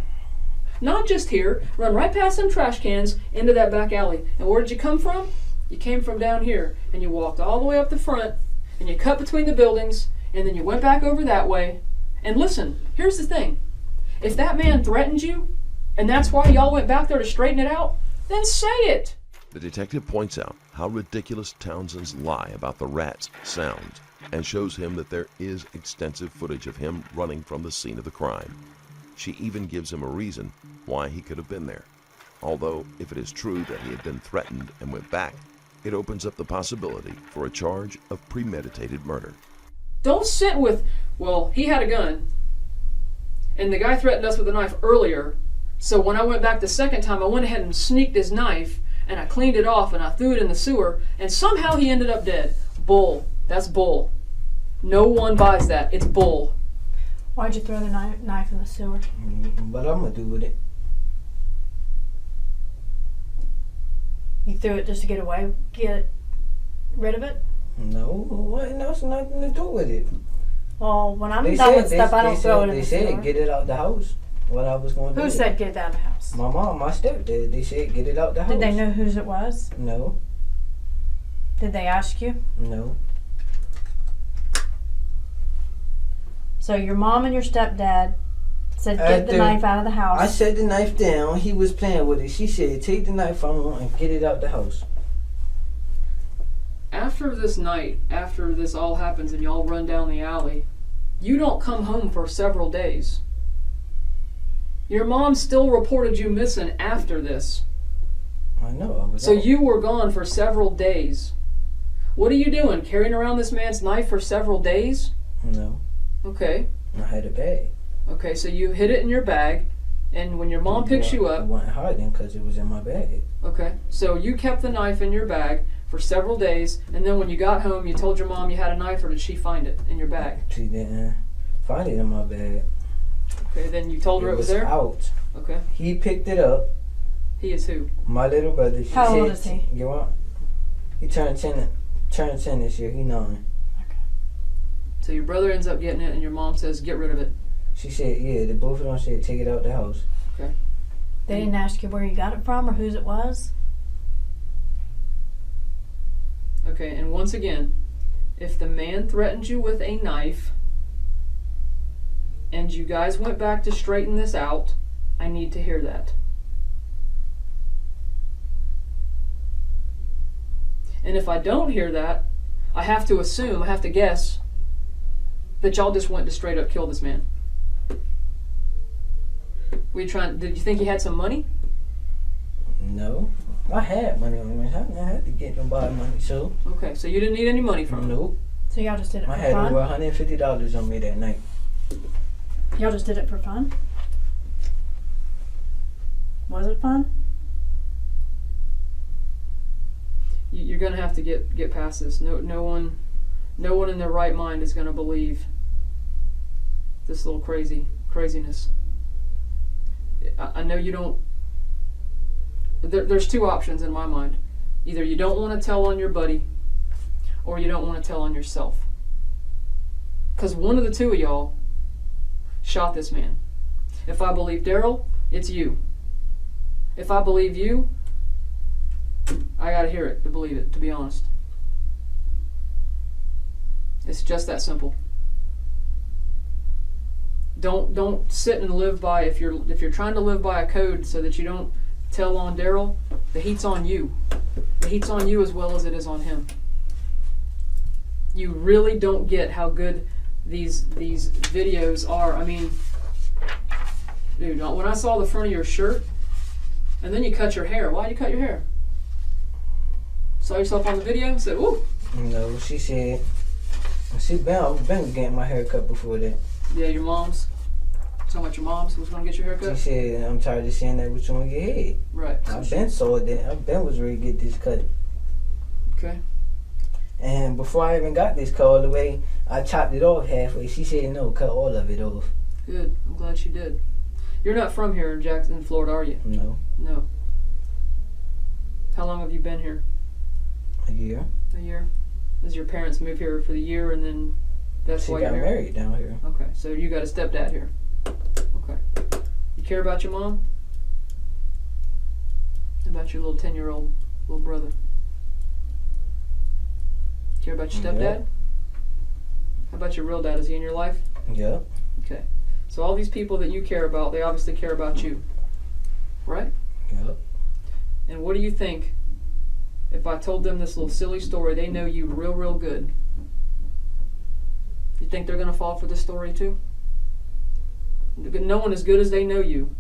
Not just here, run right past them trash cans into that back alley. And where did you come from? You came from down here, and you walked all the way up the front, and you cut between the buildings, and then you went back over that way. And listen, here's the thing. If that man threatened you, and that's why y'all went back there to straighten it out, then say it. The detective points out how ridiculous Townsend's lie about the rats sounds and shows him that there is extensive footage of him running from the scene of the crime. She even gives him a reason why he could have been there. Although, if it is true that he had been threatened and went back, it opens up the possibility for a charge of premeditated murder. Don't sit with, well, he had a gun, and the guy threatened us with a knife earlier, so when I went back the second time, I went ahead and sneaked his knife, and I cleaned it off, and I threw it in the sewer, and somehow he ended up dead. Bull. That's bull. No one buys that. It's bull. Why'd you throw the knife in the sewer? What I'm going to do with it? You threw it just to get rid of it? No, what? That's nothing to do with it. Well, when I'm done with stuff, I don't throw it in the They sewer. said get it out the house. What I was going to do. Who said get it out of the house? My mom, my stepdad. They said get it out the house. Did they know whose it was? No. Did they ask you? No. So your mom and your stepdad said get the knife out of the house. I set the knife down. He was playing with it. She said take the knife on and get it out the house. after this night, after this all happens and y'all run down the alley, you don't come home for several days. Your mom still reported you missing after this. I know. I was So out. you were gone for several days. What are you doing? Carrying around this man's knife for several days? No. Okay. I had a bag. Okay, so you hid it in your bag, and when your mom picks you I up, wasn't hiding because it was in my bag. okay, so you kept the knife in your bag for several days, and then when you got home, you told your mom you had a knife, or did she find it in your bag? She didn't find it in my bag. Okay, then you told her it was there? Out. Okay. He picked it up. He is who? My little brother. She How said, old is he? You want? He turned 10 this year. He 9. So your brother ends up getting it, and your mom says, get rid of it. She said, yeah, the both of them said, take it out the house. They didn't ask you where you got it from or whose it was? Okay, and once again, if the man threatened you with a knife, and you guys went back to straighten this out, I need to hear that. And if I don't hear that, I have to assume, I have to guess, that y'all just went to straight up kill this man. Were you trying? Did you think he had some money? No. I had money on me. I had to get nobody money, so. Okay, so you didn't need any money from him. Nope. So y'all just did it for I had fun? over $150 on me that night. Y'all just did it for fun? Was it fun? You're gonna have to get past this. No one in their right mind is gonna believe this little craziness. I know you don't. There's two options in my mind. Either you don't want to tell on your buddy, or you don't want to tell on yourself. Because one of the two of y'all shot this man. If I believe Daryl, it's you. If I believe you, I gotta hear it to believe it, to be honest. It's just that simple. Don't sit and live by, if you're trying to live by a code so that you don't tell on Daryl, the heat's on you. The heat's on you as well as it is on him. You really don't get how good these videos are. I mean, dude, when I saw the front of your shirt, and then you cut your hair. Why'd you cut your hair? Saw yourself on the video and said, "Ooh." No, she said, I've been getting my hair cut before that. Yeah, your mom's. Talking about your mom's was gonna get your hair cut? She said, I'm tired of seeing that with you on your head. Right. I've been saw that. I've been was ready to get this cut. Okay. And before I even got this cut all the way, I chopped it off halfway. She said, no, cut all of it off. Good. I'm glad she did. You're not from here in Jackson, Florida, are you? No. No. How long have you been here? A year. A year? Does your parents move here for the year and then that's She why got you're here? married down here. Okay, so you got a stepdad here. Okay. You care about your mom? How about your little 10-year-old little brother? Care about your stepdad? Yeah. How about your real dad? Is he in your life? Yep. Okay. So all these people that you care about, they obviously care about you. Right? Yep. And what do you think if I told them this little silly story? They know you real, real good. You think they're going to fall for this story too? No one as good as they know you.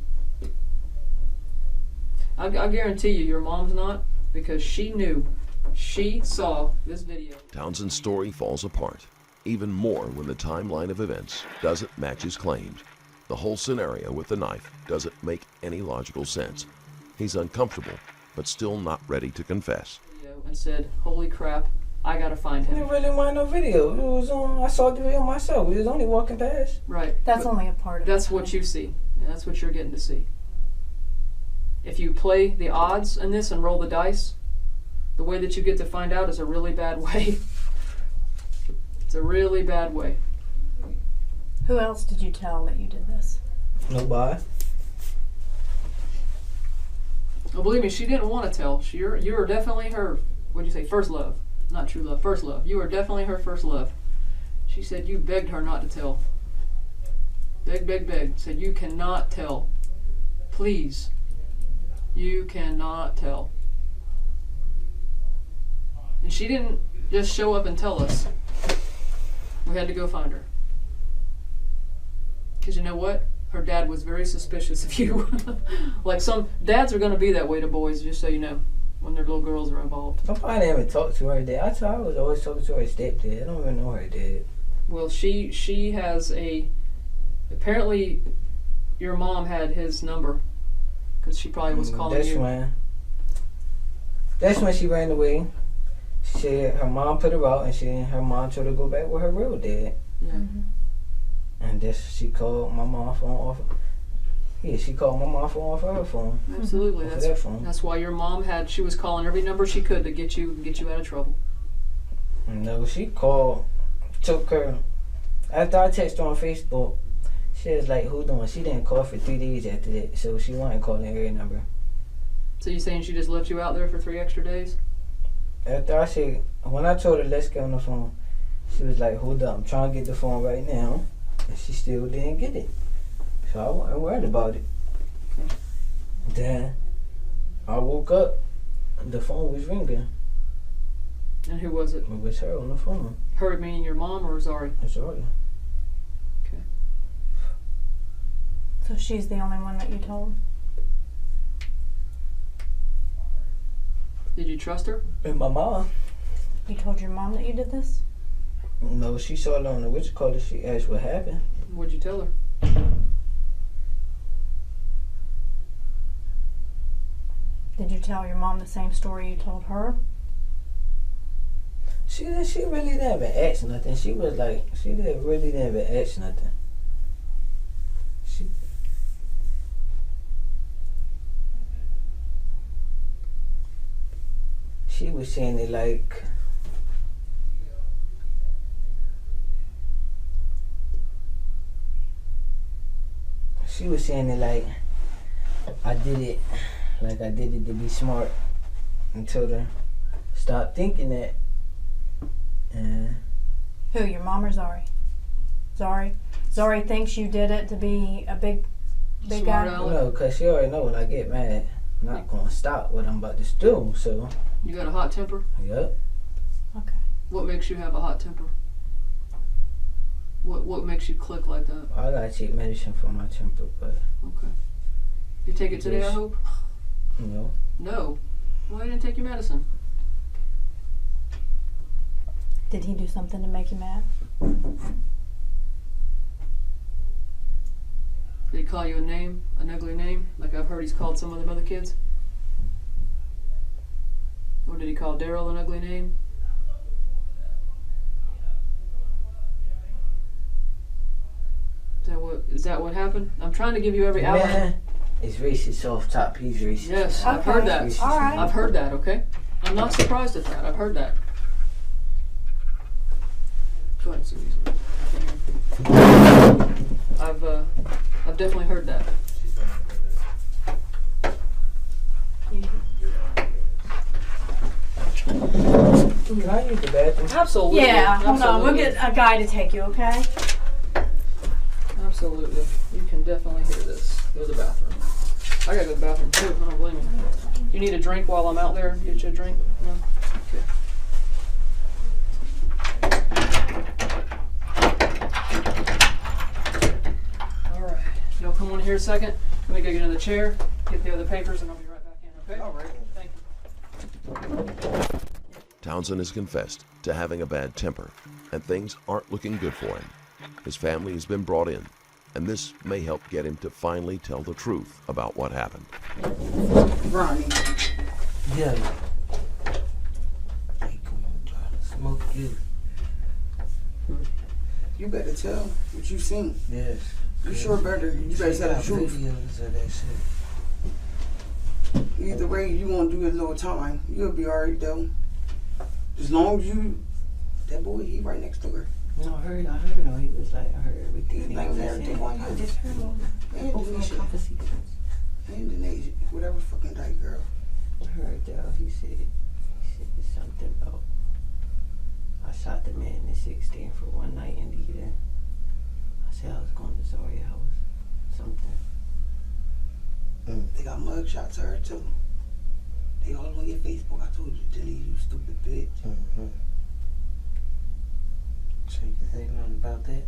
I guarantee you your mom's not, because she knew. She saw this video. Townsend's story falls apart, even more when the timeline of events doesn't match his claims. The whole scenario with the knife doesn't make any logical sense. He's uncomfortable, but still not ready to confess. And said, holy crap, I gotta find It him. really wasn't no video. It was I saw the video myself. We was only walking past. Right. That's But only a part of it. that's what you see. Yeah, that's what you're getting to see. If you play the odds in this and roll the dice, the way that you get to find out is a really bad way. It's a really bad way. Who else did you tell that you did this? Nobody. Well, believe me, she didn't want to tell. You were definitely her, what'd you say, first love. Not true love, first love. You were definitely her first love. She said you begged her not to tell. Begged. Said you cannot tell. Please. You cannot tell. And she didn't Just show up and tell us. We had to go find her. Because you know what? Her dad was very suspicious of you. Like some dads are going to be that way to boys, just so you know, when their little girls are involved. I probably never talked to her dad. I was always talking to her stepdad. I don't even know her dad. Well, she has a... Apparently, your mom had his number. Because she probably was calling you. That's when she ran away. Her mom put her out, and her mom told her to go back with her real dad. Yeah. Mm-hmm. And she called my mom's phone off. Yeah, she called my mom's phone off of her phone. Absolutely. Off of that phone. That's why your mom she was calling every number she could to get you out of trouble. No, she called, took her. After I texted her on Facebook, she was like, hold on. She didn't call for 3 days after that, so she wasn't calling every number. So you saying she just left you out there for 3 extra days? After I said, when I told her, let's get on the phone, she was like, hold up, I'm trying to get the phone right now. And she still didn't get it. So I wasn't worried about it. Okay. Then I woke up, and the phone was ringing. And who was it? It was her on the phone. Her meaning your mom or Zari? Sorry. Okay. So she's the only one that you told? Did you trust her? And my mom. You told your mom that you did this? No, she saw it on the witch caller. She asked what happened. What'd you tell her? Did you tell your mom the same story you told her? She really didn't even ask nothing. She was like, really didn't even ask nothing. She was saying it like, I did it to be smart, and told her, stop thinking that. And Who, your mom or Zari? Zari? Zari thinks you did it to be a big Smart guy? aleck. no, because she already know when I get mad, I'm not going to stop what I'm about to do, so, You got a hot temper? yep. Okay. What makes you have a hot temper? What makes you click like that? I got to take medicine for my temper, but, Okay. You take it today, I Yes. hope? you know. No. Why you didn't take your medicine? Did he do something to make you mad? Did he call you a name? An ugly name? Like I've heard he's called some of them other kids? Or did he call Daryl an ugly name? Is that what happened? I'm trying to give you every outlet. Man, it's racist off top. He's racist. Yes, I've Okay. heard that. All right. I've heard that, okay? I'm not surprised at that. I've heard that. Go ahead, Susie. I've definitely heard that. Can I use the bathroom? Absolutely. Yeah, hold on. Absolutely. We'll get a guy to take you, okay? Absolutely. You can definitely hear this. Go to the bathroom. I gotta go to the bathroom too. I don't blame you. You need a drink while I'm out there? Get you a drink? No? Okay. Alright. Y'all come on here a second. Let me go get in the chair, get the other papers, and I'll be right back in, okay? Alright. Thank you. Townsend has confessed to having a bad temper, and things aren't looking good for him. His family has been brought in, and this may help get him to finally tell the truth about what happened. Ronnie. Yeah. Hey, come on, try to smoke you. You better tell what you seen. Yes. You sure better. You better tell the truth. Videos of that shit. Either way, you won't do a little time. You'll be alright though. As long as you, that boy, he right next to her. No, I heard him. He was like, I heard everything. He's like everything on you. I just heard him. Indonesia. Indonesia. Whatever fucking day, girl. I heard Daryl. He said something about I shot the man in the 16 for one night in Eden. I said I was going to Zori's house. Something. They got mug shots of her too. They all on your Facebook. I told you, delete, you stupid bitch. So you can say nothing about that.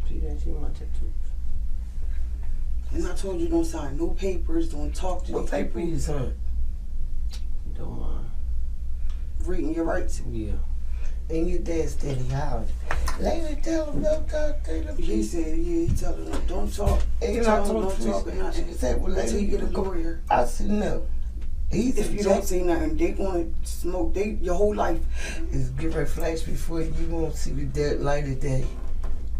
She didn't see my tattoos. And I told you don't sign no papers, don't talk to What these paper people. you signed? Don't mind. Reading your rights. Yeah. And your dad steady howling. Lady, tell him don't talk to them. He said, yeah, he told them don't talk. And Tell I them told don't him, talk and not she said, well, until lady, you get a lawyer. I said, no. He's If you don't say nothing, they gonna smoke your whole life. It's get red flash before you won't see the dead light of day.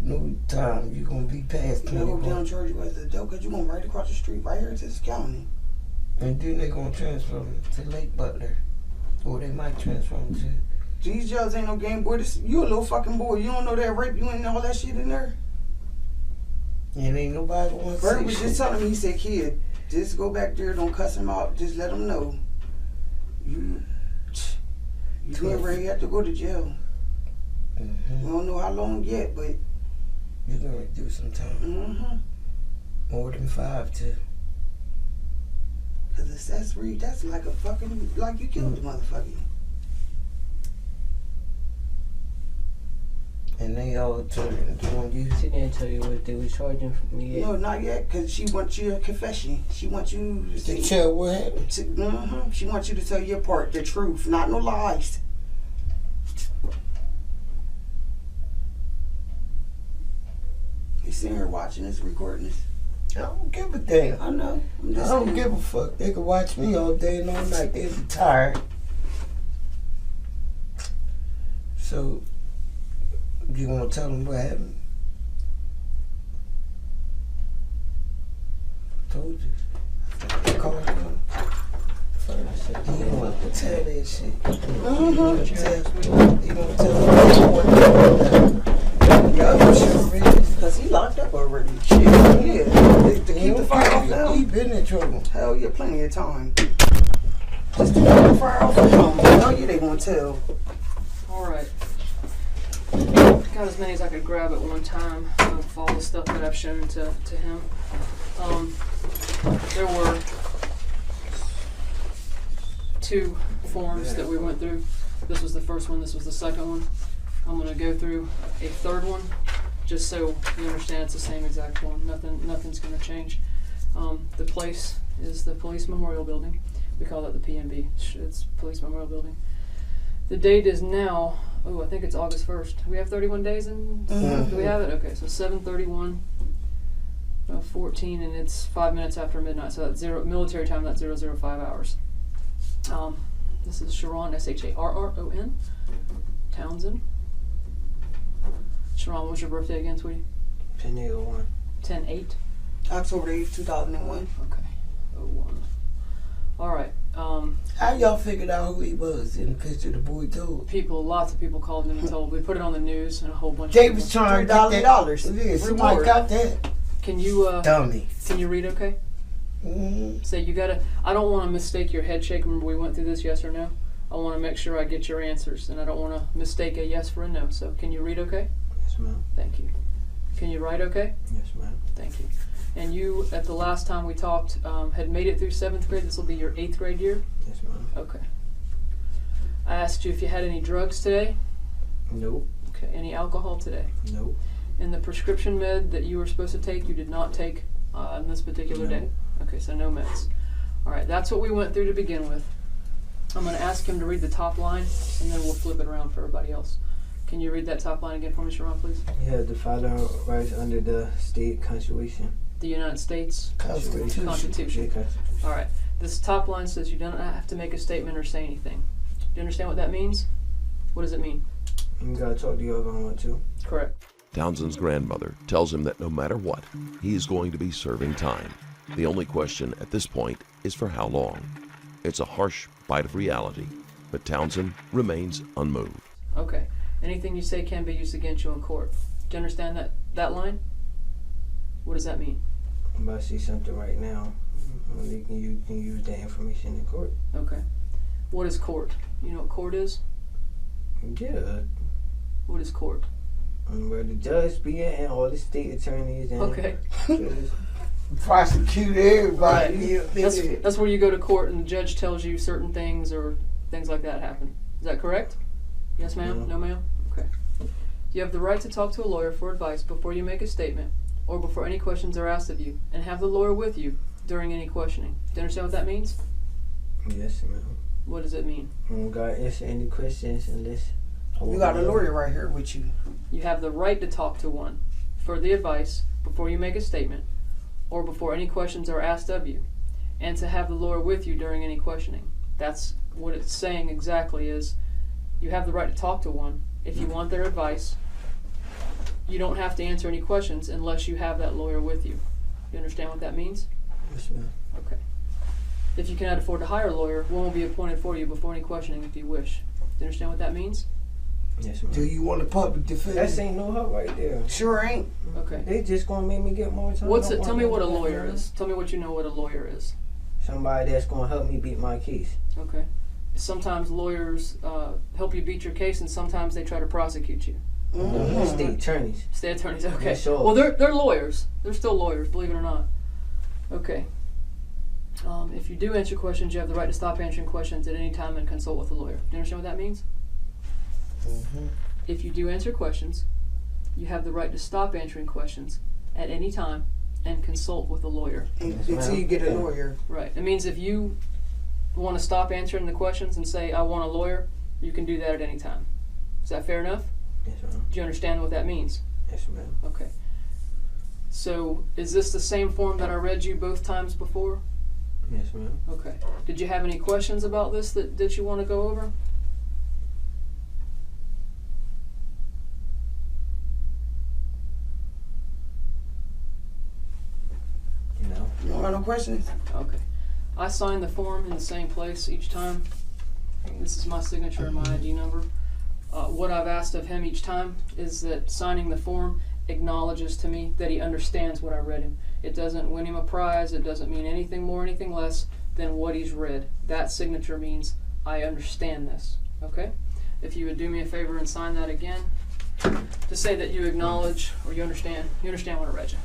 No time. You gonna be past You know, 21. down charge you as a dope because you going right across the street, right here to this county. And then they gonna transfer him to Lake Butler. Or they might transfer him to. These jails ain't no game, boy. You a little fucking boy. You don't know that rape you and all that shit in there. And ain't nobody gonna Bird say was shit. just telling me, he said, kid, just go back there, don't cuss him out, just let him know. You getting ready to have to go to jail. We don't know how long yet, but You're gonna do some time. More than 5 too. Cause accessory, that's like a fucking, like you killed the motherfucker. And they all turned on you. She didn't tell you what they was charging for me yet. No, not yet, cause she wants your confession. She wants you To tell what happened. She wants you to tell your part, the truth, not no lies. He's sitting here watching this, recording this. I don't give a damn. I know. I'm I just don't saying. give a fuck. They can watch me all day and all night. They'll be tired. So, you want to tell them what happened? I told you. I called him first. He want to tell that shit. He want to tell what Yeah, sure. Cause he locked up already. Shit, yeah. To keep the fire off now. He been in trouble. Hell yeah, plenty of time. Just to keep the fire off of him. Hell yeah, they gonna tell. Alright. Got as many as I could grab at one time of all the stuff that I've shown to him. There were 2 forms that we went through. This was the first one, this was the second one. I'm gonna go through a third one, just so you understand it's the same exact one. Nothing's gonna change. The place is the Police Memorial Building. We call that the PMB. It's Police Memorial Building. The date is now, I think it's August 1st. Do we have 31 days in? Do we have it? Okay, so 7/31, 14, and it's 5 minutes after midnight. So that's military time, that's 005 hours. This is Sharron, Sharron Townsend. Sharron, what was your birthday again, sweetie? 10/01. 10/8? October 8th, 2001. Okay. 01. Alright. How y'all figured out who he was in the picture the boy told? Lots of people called him and told. We put it on the news and a whole bunch They of was people. trying to get that. $3,000. Yeah, somebody Reward. got that. Can you Dummy. can you read okay? So you gotta, I don't want to mistake your head shake. Remember we went through this, yes or no? I want to make sure I get your answers, and I don't want to mistake a yes for a no. So can you read okay? Yes, ma'am. Thank you. Can you write okay? Yes, ma'am. Thank you. And you, at the last time we talked, had made it through 7th grade. This will be your 8th grade year? Yes, ma'am. Okay. I asked you if you had any drugs today. Nope. Okay. Any alcohol today? Nope. And the prescription med that you were supposed to take, you did not take on this particular day? Okay, so no meds. All right, that's what we went through to begin with. I'm going to ask him to read the top line, and then we'll flip it around for everybody else. Can you read that top line again for me, Sharron, please? Yeah, the father rights under the state constitution. The United States Constitution. Constitution. Yeah, Constitution. All right. This top line says you don't have to make a statement or say anything. Do you understand what that means? What does it mean? You gotta talk to you if I want to. Correct. Townsend's grandmother tells him that no matter what, he is going to be serving time. The only question at this point is for how long. It's a harsh bite of reality, but Townsend remains unmoved. Okay. Anything you say can be used against you in court. Do you understand that line? What does that mean? I'm about to see something right now. You can use that information in court. Okay. What is court? You know what court is? Yeah. What is court? Where the judge be at and all the state attorneys and Okay. prosecute everybody. Right. That's where you go to court and the judge tells you certain things or things like that happen. Is that correct? Yes, ma'am? No. No, ma'am? Okay. You have the right to talk to a lawyer for advice before you make a statement or before any questions are asked of you, and have the lawyer with you during any questioning. Do you understand what that means? Yes, ma'am. What does it mean? I'm gonna answer any questions unless You got a lawyer right here with you. You have the right to talk to one for the advice before you make a statement or before any questions are asked of you, and to have the lawyer with you during any questioning. That's what it's saying exactly, is you have the right to talk to one if you want their advice. You don't have to answer any questions unless you have that lawyer with you. You understand what that means? Yes, ma'am. Okay. If you cannot afford to hire a lawyer, one will be appointed for you before any questioning if you wish. Do you understand what that means? Yes, ma'am. Do you want a public defender? That ain't no help right there. Sure ain't. Okay. They just gonna make me get more time. What's I it? want Tell me what a that lawyer man. is. Tell me what you know what a lawyer is. Somebody that's gonna help me beat my case. Okay. Sometimes lawyers help you beat your case, and sometimes they try to prosecute you. State attorneys. State attorneys. Okay. Yeah, sure. Well, they're lawyers. They're still lawyers, believe it or not. Okay. If you do answer questions, you have the right to stop answering questions at any time and consult with a lawyer. Do you understand what that means? If you do answer questions, you have the right to stop answering questions at any time and consult with a lawyer. Until you get a lawyer. Right. It means if you want to stop answering the questions and say, I want a lawyer, you can do that at any time. Is that fair enough? Yes, ma'am. Do you understand what that means? Yes, ma'am. Okay. So, is this the same form that I read you both times before? Yes, ma'am. Okay. Did you have any questions about this that you want to go over? No. You don't got no questions? Okay. I sign the form in the same place each time. This is my signature and my ID number. What I've asked of him each time is that signing the form acknowledges to me that he understands what I read him. It doesn't win him a prize. It doesn't mean anything more, anything less than what he's read. That signature means I understand this. Okay? If you would do me a favor and sign that again, to say that you acknowledge or you understand what I read you.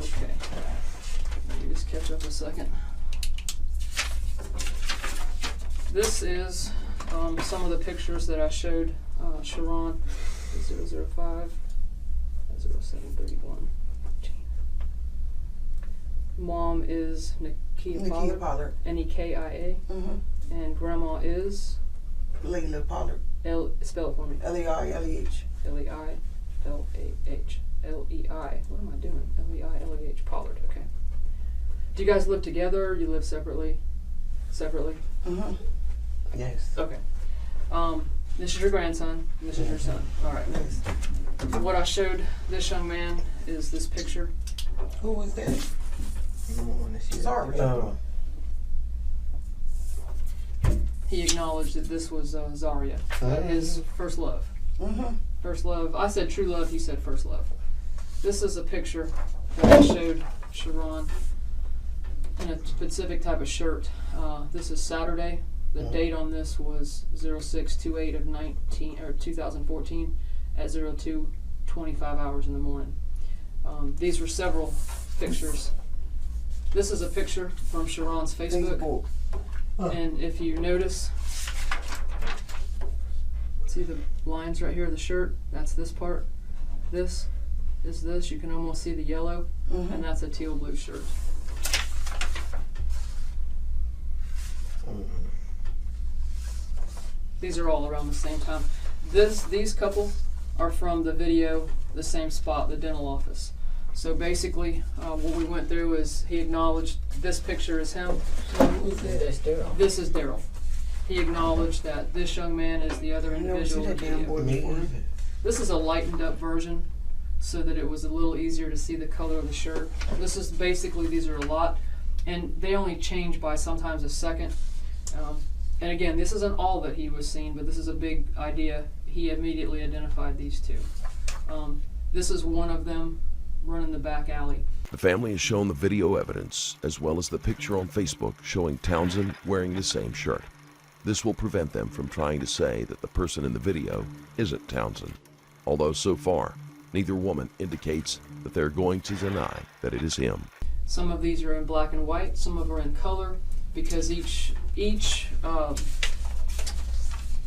Okay. Let me just catch up a second. This is some of the pictures that I showed Sharron, 005, 0731. Mom is Nikia Pollard. N-E-K-I-A, and Grandma is Layla Pollard. Spell it for me. L-E-I-L-E-H. L-E-I-L-A-H. L-E-I. What am I doing? L-E-I-L-A-H. Pollard. Okay. Do you guys live together? Or you live separately? Separately? Yes. Okay. This is your grandson, and this is your son. All right. Yes. What I showed this young man is this picture. Who was that? You don't want to see that. Sorry. He acknowledged that this was Zaria, his first love. First love. I said true love. He said first love. This is a picture that I showed Sharron in a specific type of shirt. This is Saturday. The date on this was 06/28 of 2014 at 02:25 hours in the morning. These were several pictures. This is a picture from Sharron's Facebook. And if you notice, see the lines right here of the shirt? That's this part. This is this. You can almost see the yellow. And that's a teal blue shirt. These are all around the same time. These couple are from the video, the same spot, the dental office. So basically, what we went through is he acknowledged this picture is him. That's Daryl. This is Daryl. He acknowledged that this young man is the other individual. in the video. This is a lightened up version so that it was a little easier to see the color of the shirt. This is basically, these are a lot, and they only change by sometimes a second. And again, this isn't all that he was seeing, but this is a big idea. He immediately identified these two. This is one of them running the back alley. The family has shown the video evidence as well as the picture on Facebook showing Townsend wearing the same shirt. This will prevent them from trying to say that the person in the video isn't Townsend. Although so far, Neither woman indicates that they're going to deny that it is him. Some of these are in black and white, some of them are in color, because each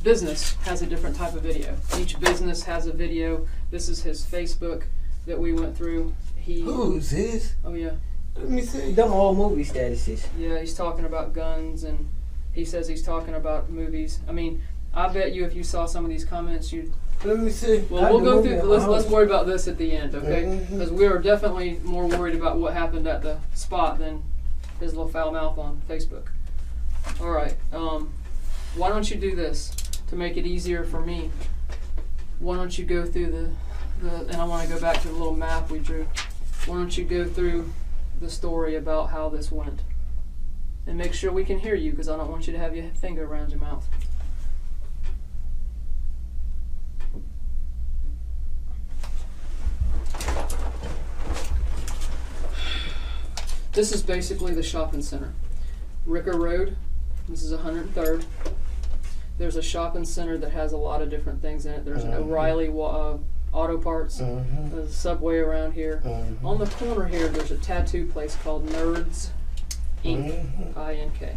business has a different type of video. Each business has a video. This is his Facebook that we went through. Who's this? Oh yeah. Let me see. Them all movie statuses. Yeah, he's talking about guns, and he says he's talking about movies. I mean, I bet you if you saw some of these comments, you'd... Let me see. Well, we'll go through. Let's worry about this at the end, okay? Because we are definitely more worried about what happened at the spot than his little foul mouth on Facebook. All right. Why don't you do this to make it easier for me? Why don't you go through and I want to go back to the little map we drew. Why don't you go through the story about how this went, and make sure we can hear you, because I don't want you to have your finger around your mouth. This is basically the shopping center. Ricker Road, this is 103rd. There's a shopping center that has a lot of different things in it. There's an O'Reilly Auto Parts, there's a Subway around here. On the corner here, there's a tattoo place called Nerds Inc. I-N-K.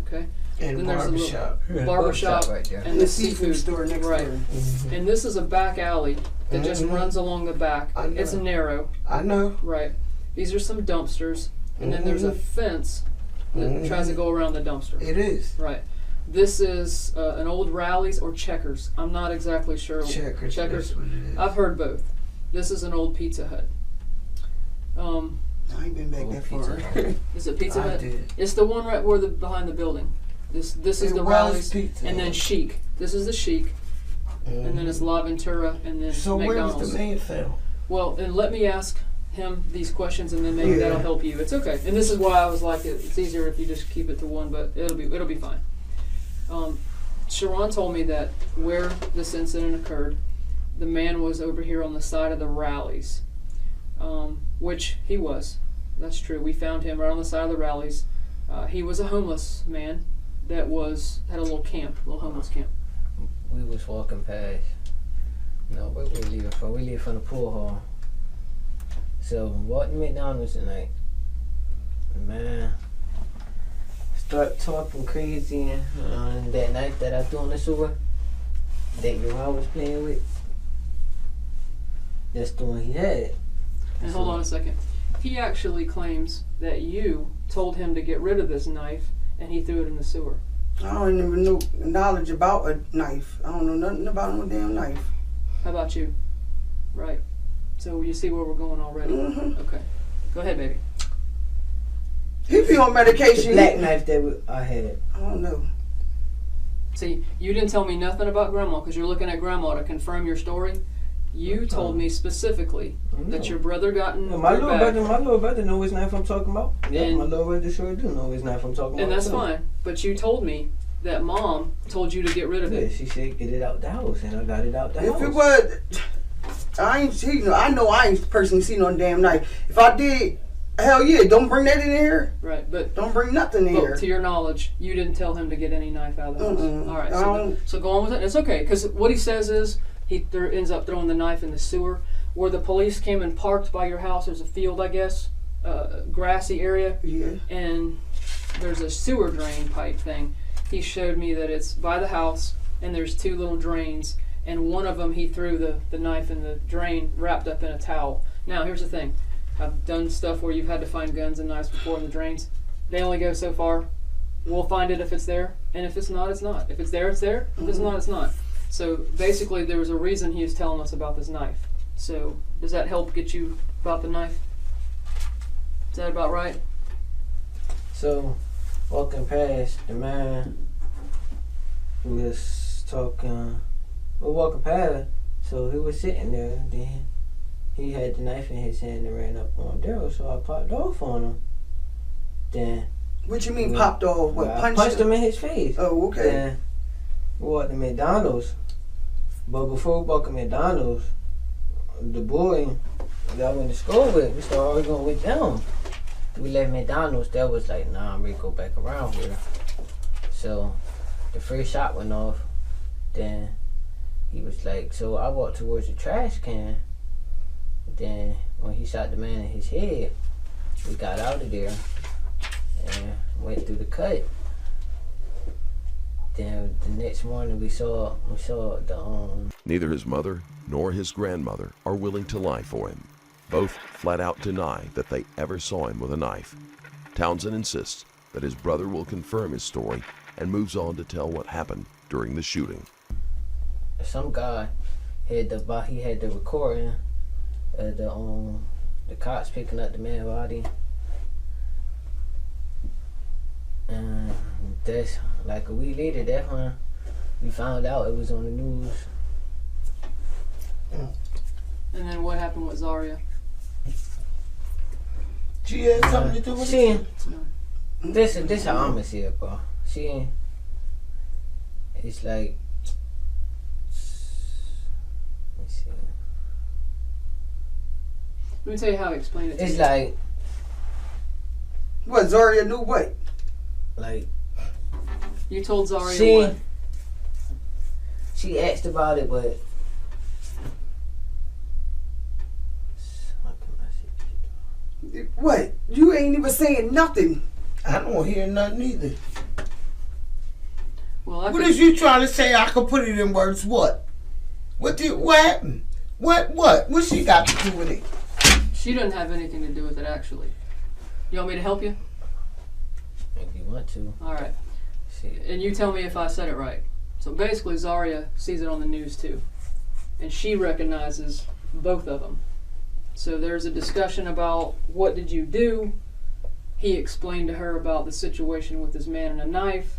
Okay? And then there's a barbershop. little barbershop right there. and the seafood store next door. And this is a back alley that just runs along the back. I know. It's narrow. I know. Right. These are some dumpsters, and then there's a fence that tries to go around the dumpster. It is. Right. This is an old Rallies or Checkers. I'm not exactly sure. Checkers. That's what it is. I've heard both. This is an old Pizza Hut. I ain't been back that far. Is it Pizza I Hut? did. It's the one right where behind the building. This is It the was Rallies, Pizza and then Hut. Chic. This is the Chic, and then it's La Ventura, and then So where McDonald's. was the man found? Well, and let me ask him these questions, and then maybe that'll help you. It's okay. And this is why I was like, it's easier if you just keep it to one, but it'll be fine. Sharron told me that where this incident occurred, the man was over here on the side of the Rallies, which he was. That's true. We found him right on the side of the Rallies. He was a homeless man that had a little homeless camp. We was walking past. No, where we leaving from? We leaving from the pool hall. So walked to McDonald's tonight. Man, start talking crazy on that night that I threw on the sewer. That your mom was playing with. That's the one he had. And hold on a second. He actually claims that you told him to get rid of this knife, and he threw it in the sewer. I don't even know knowledge about a knife. I don't know nothing about no damn knife. How about you? Right. So you see where we're going already? Okay. Go ahead, baby. He be on medication. The black knife that I had. I don't know. See, you didn't tell me nothing about Grandma because you're looking at Grandma to confirm your story. You told me specifically that your brother got in My your back. little brother know which knife I'm talking about. Yeah, And- my little brother sure do know which knife I'm talking about. And that's too. fine. But you told me that Mom told you to get rid of Yeah, it. she said get it out the house, and I got it out the house. If it was, I know I ain't personally seen no damn knife. If I did, hell yeah, don't bring that in here. Right, but Don't bring nothing in here. to your knowledge, you didn't tell him to get any knife out of the house. All right, I don't- so go on with it. It's okay, because what he says is he ends up throwing the knife in the sewer. Where the police came and parked by your house, there's a field, I guess, grassy area, Yeah. and there's a sewer drain pipe thing. He showed me that it's by the house, and there's two little drains, and one of them he threw the knife in the drain wrapped up in a towel. Now, here's the thing. I've done stuff where you've had to find guns and knives before in the drains. They only go so far. We'll find it if it's there, and if it's not, it's not. If it's there, it's there. If it's not, it's not. So basically, there was a reason he was telling us about this knife. So does that help get you about the knife? Is that about right? So, walking past, the man was talking, we're walking past, so he was sitting there, then he had the knife in his hand and ran up on Daryl, so I popped off on him. Then, What you mean popped off? What, I punched him in his face. Oh, okay. Then, we walked to McDonald's, but before we walked to McDonald's, the boy that I went to school with, we started arguing with them. We left McDonald's, that was like, nah, I'm ready to go back around here. So the first shot went off, then he was like, so I walked towards the trash can, Then when he shot the man in his head, we got out of there and went through the cut. Then the next morning we saw the Neither his mother nor his grandmother are willing to lie for him. Both flat out deny that they ever saw him with a knife. Townsend insists that his brother will confirm his story and moves on to tell what happened during the shooting. some guy had the recording of the cops picking up the man's body. And that's like a week later, that's when we found out it was on the news. And then what happened with Zaria? She had something to do with it? This how I'ma see it, bro. It's like, let's see. Let me tell you how I explain it to It's you. like, What, Zaria knew what? like You told Zaria what? she asked about it, but What? You ain't even saying nothing. I don't hear nothing either. Well, What is you trying to say? I could put it in words. What? What happened? What she got to do with it? She doesn't have anything to do with it, actually. You want me to help you? if you want to, All right. see. And you tell me if I said it right. So basically, Zaria sees it on the news too, and she recognizes both of them. So there's a discussion about what did you do. He explained to her about the situation with his man and a knife.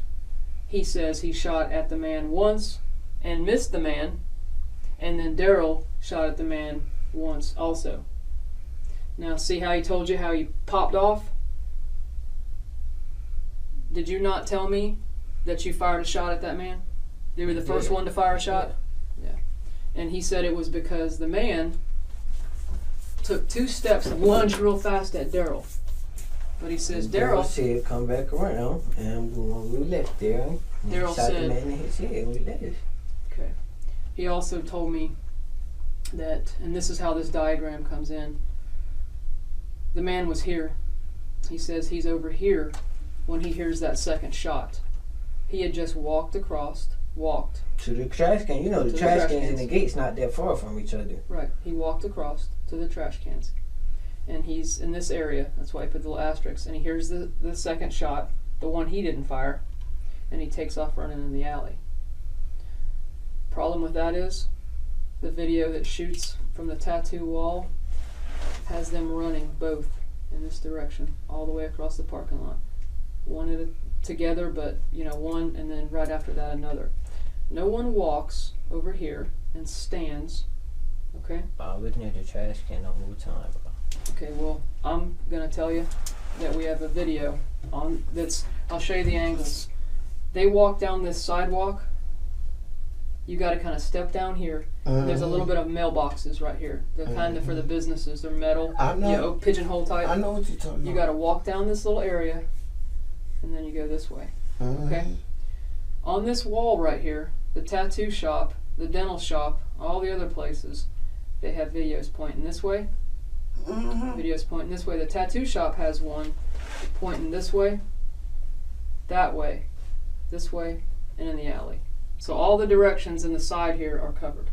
He says he shot at the man once and missed the man, and then Daryl shot at the man once also. Now see how he told you how he popped off? Did you not tell me that you fired a shot at that man? You were the first one to fire a shot? Yeah. And he said it was because the man took 2 steps and lunged real fast at Daryl. But he says Daryl said come back around, and when we left there, Daryl shot said, the man in his head. We left. okay. He also told me that, and this is how this diagram comes in, the man was here. He says he's over here when he hears that second shot. He had just walked To the trash can. You know, To the the trash trash cans and cans. the gate's not that far from each other. Right. He walked across to the trash cans. And he's in this area. That's why I put the little asterisk. And he hears the second shot, the one he didn't fire, and he takes off running in the alley. Problem with that is the video that shoots from the tattoo wall has them running both in this direction all the way across the parking lot. One at a together, but one, and then right after that another. No one walks over here and stands. Okay. I was near the trash can the whole time, bro. Okay, well, I'm gonna tell you that we have a video on that's. I'll show you the angles. They walk down this sidewalk. You got to kind of step down here. There's a little bit of mailboxes right here. They're kind of for the businesses. They're metal. I know. Pigeonhole type. I know what you're talking about. You got to walk down this little area, and then you go this way. Okay. On this wall right here, the tattoo shop, the dental shop, all the other places, they have videos pointing this way. Videos pointing this way. The tattoo shop has one pointing this way, that way, this way, and in the alley. So all the directions in the side here are covered.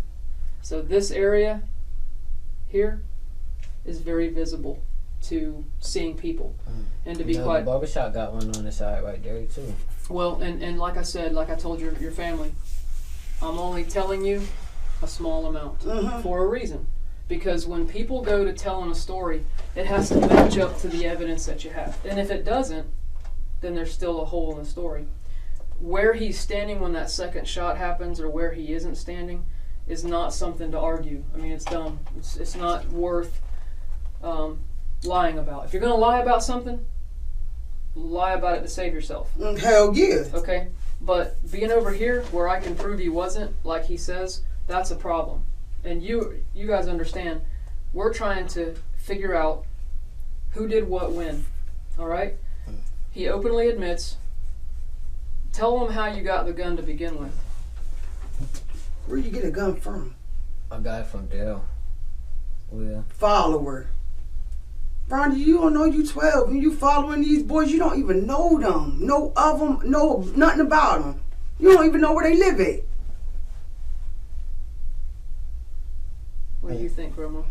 So this area here is very visible to seeing people. And to be quite... The barbershop got one on the side right there too. Well, and like I said, like I told your family, I'm only telling you a small amount for a reason. Because when people go to telling a story, it has to match up to the evidence that you have. And if it doesn't, then there's still a hole in the story. Where he's standing when that second shot happens or where he isn't standing is not something to argue. I mean, it's dumb. It's not worth lying about. If you're going to lie about something, lie about it to save yourself. Hell yeah. Okay? But being over here where I can prove he wasn't, like he says, that's a problem. And you guys understand, we're trying to figure out who did what when. All right? He openly admits. Tell them how you got the gun to begin with. Where you get a gun from? I got it from Daryl. Well, follower. Ronnie, you don't know you 12 and you following these boys. You don't even know them. Know of them. Know nothing about them. You don't even know where they live at. What do you think, Grandma?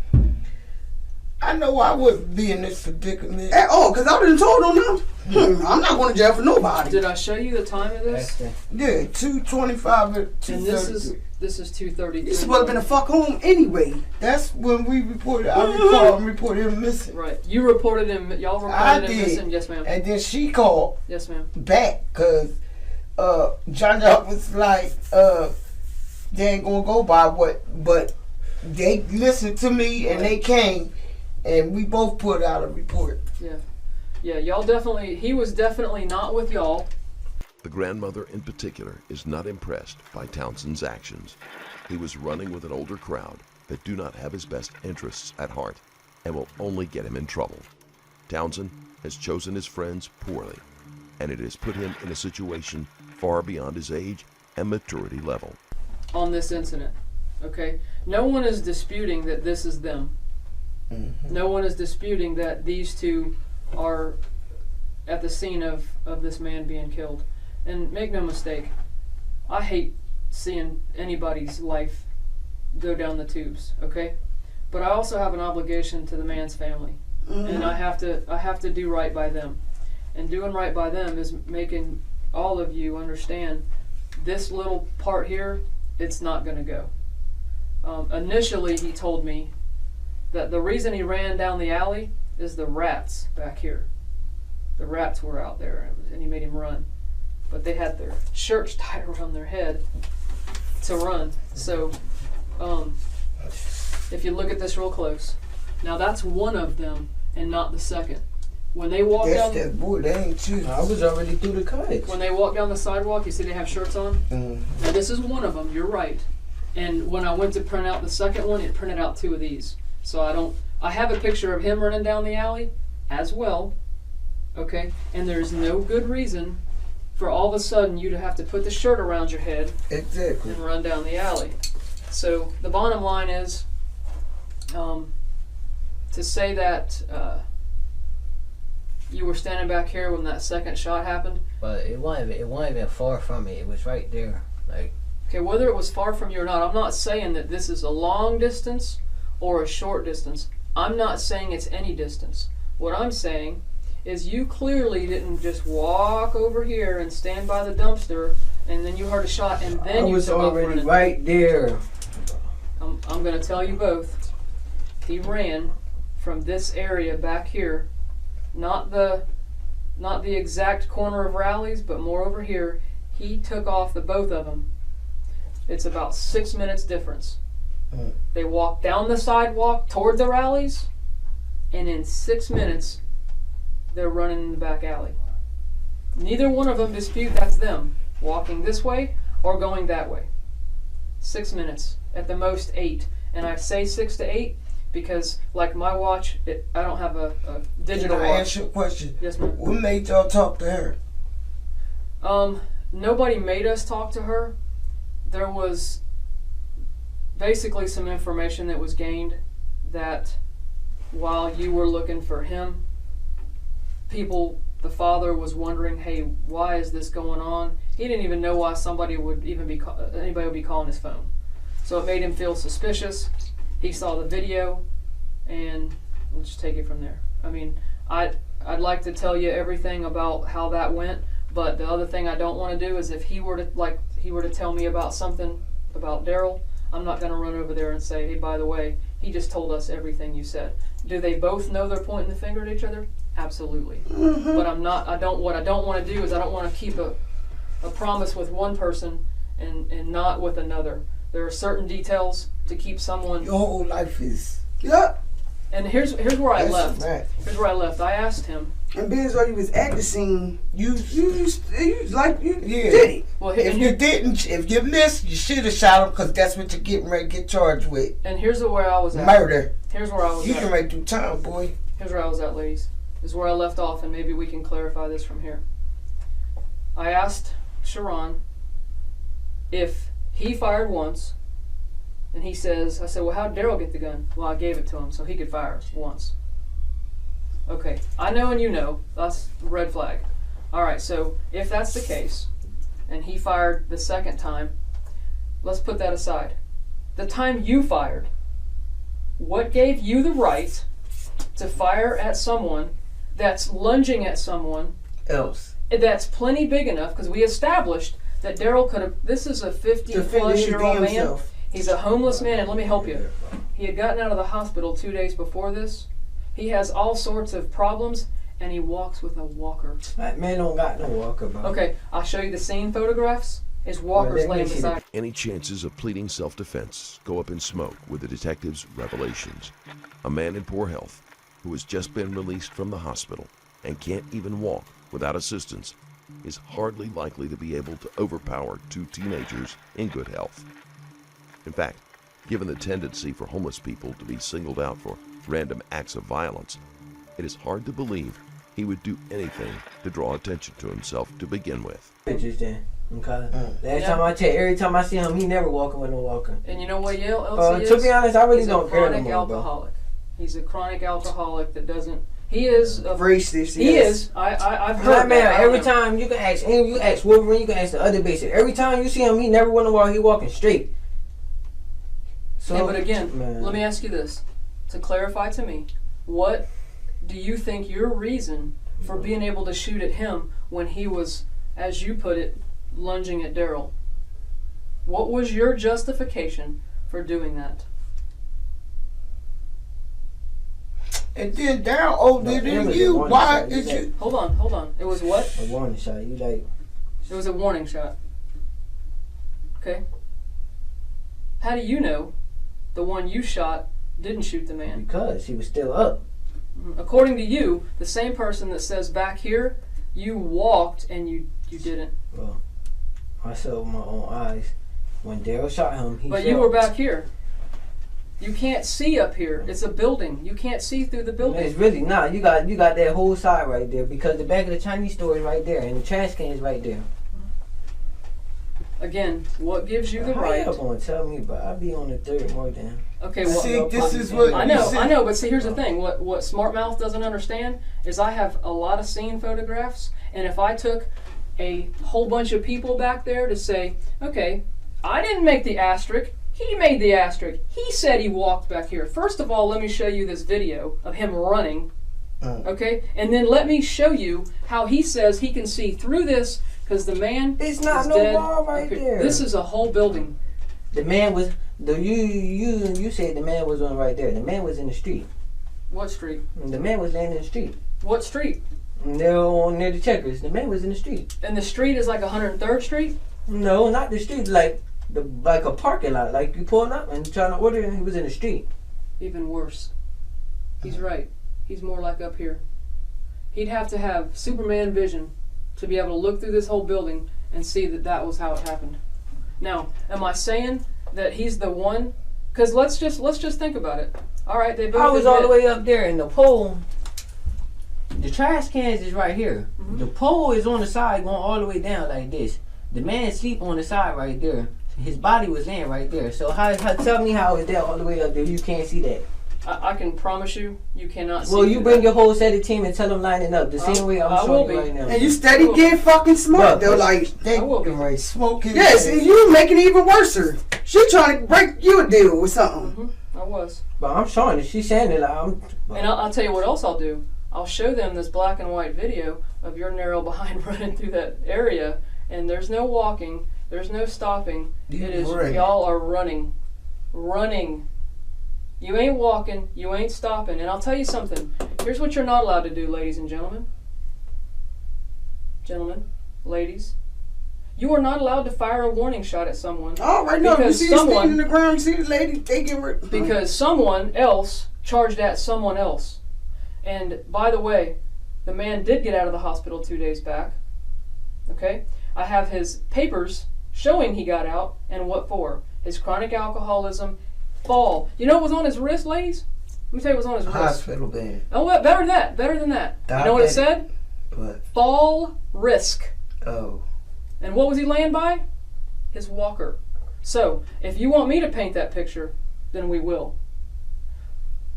I know I wouldn't be in this predicament. At all, because I done told on them. I'm not going to jail for nobody. Did I show you the time of this? Yeah, 2:25 and And this is 2:30. You supposed to been a fuck home anyway. That's when we reported. I recall and reported him missing. Right. You reported him. Y'all reported him missing. Yes, ma'am. And then she called Yes, ma'am. back because John was like, they ain't gonna go by what, but they listened to me and they came, and we both put out a report. Yeah. Yeah, y'all definitely, he was definitely not with y'all. The grandmother in particular is not impressed by Townsend's actions. He was running with an older crowd that do not have his best interests at heart and will only get him in trouble. Townsend has chosen his friends poorly, and it has put him in a situation far beyond his age and maturity level. On this incident, okay? No one is disputing that this is them. Mm-hmm. No one is disputing that these two are at the scene of this man being killed. And make no mistake, I hate seeing anybody's life go down the tubes, okay? But I also have an obligation to the man's family. And I have to do right by them. And doing right by them is making all of you understand this little part here, it's not going to go. Initially, he told me that the reason he ran down the alley is the rats back here. The rats were out there, and he made him run. But they had their shirts tied around their head to run. So, if you look at this real close, now that's one of them, and not the second. When they walk down, that boy. They ain't you. I was already through the kites. when they walk down the sidewalk, you see they have shirts on. Mm-hmm. Now this is one of them. You're right. And when I went to print out the second one, it printed out two of these. So I have a picture of him running down the alley as well. Okay, and there's no good reason for all of a sudden you to have to put the shirt around your head Exactly. and run down the alley. So the bottom line is, to say that you were standing back here when that second shot happened. But it wasn't even far from me. It was right there. Like, okay, whether it was far from you or not, I'm not saying that this is a long distance or a short distance. I'm not saying it's any distance. What I'm saying is you clearly didn't just walk over here and stand by the dumpster and then you heard a shot and then I you was took off already running. right there. I'm going to tell you both. He ran from this area back here, not the exact corner of Rallies, but more over here. He took off the both of them. It's about 6 minutes difference. They walked down the sidewalk toward the Rallies, and in 6 minutes, they're running in the back alley. Neither one of them dispute that's them walking this way or going that way. 6 minutes, at the most 8. And I say 6 to 8 because, like my watch, I don't have a digital Can I watch. ask you a question? Yes, ma'am. What made y'all talk to her? Nobody made us talk to her. There was basically some information that was gained that while you were looking for him, the father was wondering, hey, why is this going on? He didn't even know why anybody would be calling his phone. So it made him feel suspicious. He saw the video, and we'll just take it from there. I mean, I'd like to tell you everything about how that went, but the other thing I don't want to do is if he were to tell me about something about Daryl, I'm not going to run over there and say, hey, by the way, he just told us everything you said. Do they both know they're pointing the finger at each other? Absolutely. But what I don't want to do is I don't want to keep a promise with one person and not with another. There are certain details to keep someone. Your whole life is. Yeah. And here's where I left. Right. Here's where I left. I asked him. And being as you was at the scene, you Yeah. did it. Well, If you missed, you should have shot him because that's what you're getting ready to get charged with. and here's where I was at. Murder. Here's where I was You at. can make do time, boy. Here's where I was at, ladies. This is where I left off, and maybe we can clarify this from here. I asked Sharron if he fired once And he says, I said, well, how'd Daryl get the gun? Well, I gave it to him so he could fire once. Okay, I know and you know, that's a red flag. All right, so if that's the case, and he fired the second time, let's put that aside. The time you fired, what gave you the right to fire at someone that's lunging at someone else? That's plenty big enough, because we established that Daryl could have, this is a 50-plus-year-old man. Self. He's a homeless man, and let me help you. He had gotten out of the hospital 2 days before this. He has all sorts of problems, and he walks with a walker. That man don't got no walker, bro. Okay, I'll show you the scene photographs. His walker's laying beside. Any chances of pleading self-defense go up in smoke with the detective's revelations. A man in poor health who has just been released from the hospital and can't even walk without assistance is hardly likely to be able to overpower two teenagers in good health. In fact, given the tendency for homeless people to be singled out for random acts of violence, it is hard to believe he would do anything to draw attention to himself to begin with. Pictures then. Okay. Last time I checked, every time I see him, he never walking with no walker. And you know what else he is? To be honest, I really don't care He's a chronic alcoholic. He's a chronic alcoholic that doesn't. He is a racist. He is. I've heard that man. that. Every time you can ask, and you ask Wolverine, you can ask the other basic. Every time you see him, he never went while he walking straight. So, yeah, but again, man, let me ask you this to clarify to me: what do you think your reason for being able to shoot at him when he was, as you put it, lunging at Daryl? What was your justification for doing that? And then Daryl older than you. Why is you? Hold on. It was what? A warning shot. You like? It was a warning shot. Okay. How do you know the one you shot didn't shoot the man? Because he was still up. According to you, the same person that says back here, you walked and you didn't. Well, I saw with my own eyes. When Daryl shot him, he But fell. you were back here. You can't see up here. It's a building. You can't see through the building. It's really not. You got that whole side right there because the back of the Chinese store is right there and the trash can is right there. Again, what gives you the How right? y'all gonna tell me, but I be on the third more than. Okay, well, See, this is what I you know, said. I know, but see, here's the thing. What Smart Mouth doesn't understand is I have a lot of scene photographs, and if I took a whole bunch of people back there to say, okay, I didn't make the asterisk, he made the asterisk, he said he walked back here. First of all, let me show you this video of him running, okay? And then let me show you how he says he can see through this because the man It's not is no dead. wall right there. This is a whole building. The man was you said the man was on right there. The man was in the street. What street? And the man was laying in the street. What street? Near the Checkers. The man was in the street. And the street is like 103rd Street? No, not the street. Like a parking lot. Like you pulling up and trying to order, and he was in the street. Even worse. He's right. He's more like up here. He'd have to have Superman vision to be able to look through this whole building and see that that was how it happened. Now, am I saying that he's the one? Because let's just think about it. All right, they both. I was all admit- the way up there, and the pole. The trash cans is right here. The pole is on the side, going all the way down like this. The man sleep on the side right there. His body was laying right there. So how tell me how is that all the way up there? You can't see that. I can promise you cannot see. Well, you through bring that. your whole set of team and tell them lining up the same way I'm I will showing be. you right now. And you steady getting fucking smart though, like they I will be. right smoking. Yes, and you making it even worse. She trying to break you a deal with something. I was. But I'm showing it. She's saying it like I'm. And I'll tell you what else I'll do. I'll show them this black and white video of your narrow behind running through that area, and there's no walking, there's no stopping. It is Right. y'all are running. You ain't walking, you ain't stopping. And I'll tell you something. Here's what you're not allowed to do, ladies and gentlemen. Ladies. You are not allowed to fire a warning shot at someone. Oh, right now, you Because see you someone- standing in the ground, you see the lady, they get rid. Because someone else charged at someone else. And by the way, the man did get out of the hospital 2 days back. Okay? I have his papers showing he got out and what for. His chronic alcoholism, fall. You know what was on his wrist, ladies? Let me tell you what was on his wrist. Hospital bed. Oh, what? Better than that. You know what it said? What? Fall risk. Oh. And what was he laying by? His walker. So, if you want me to paint that picture, then we will.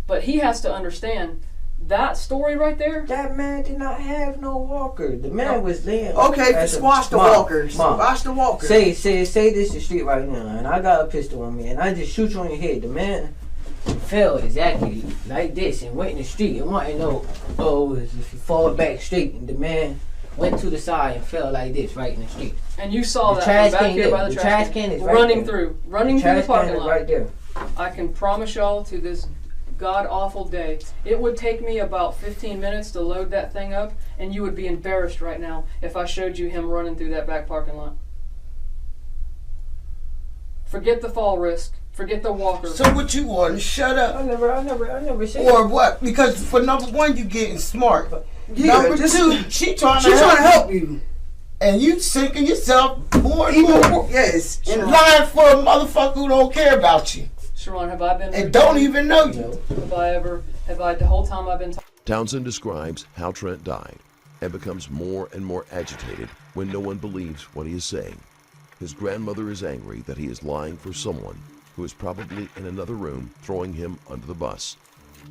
But he has to understand that story right there. That man did not have no walker. The man was there. Okay, squash the walkers. Squash the walkers. Say this is the street right now, and I got a pistol on me, and I just shoot you on your head. The man fell exactly like this and went in the street and wanted to know, if you fall back straight, and the man went to the side and fell like this right in the street. And you saw that from back here by the trash can is running through the parking lot. Right there. I can promise y'all to this god-awful day, it would take me about 15 minutes to load that thing up, and you would be embarrassed right now if I showed you him running through that back parking lot. Forget the fall risk. Forget the walker. So what you want? Shut up. I never said Or what? Because for number one, you getting smart. Yeah, Number two, she trying to help you. And you sinking yourself more and Even more. more. Yes. And lying for a motherfucker who don't care about you. Sharron, have I been... And don't even know you. Have I the whole time I've been... Townsend describes how Trent died and becomes more and more agitated when no one believes what he is saying. His grandmother is angry that he is lying for someone who is probably in another room throwing him under the bus.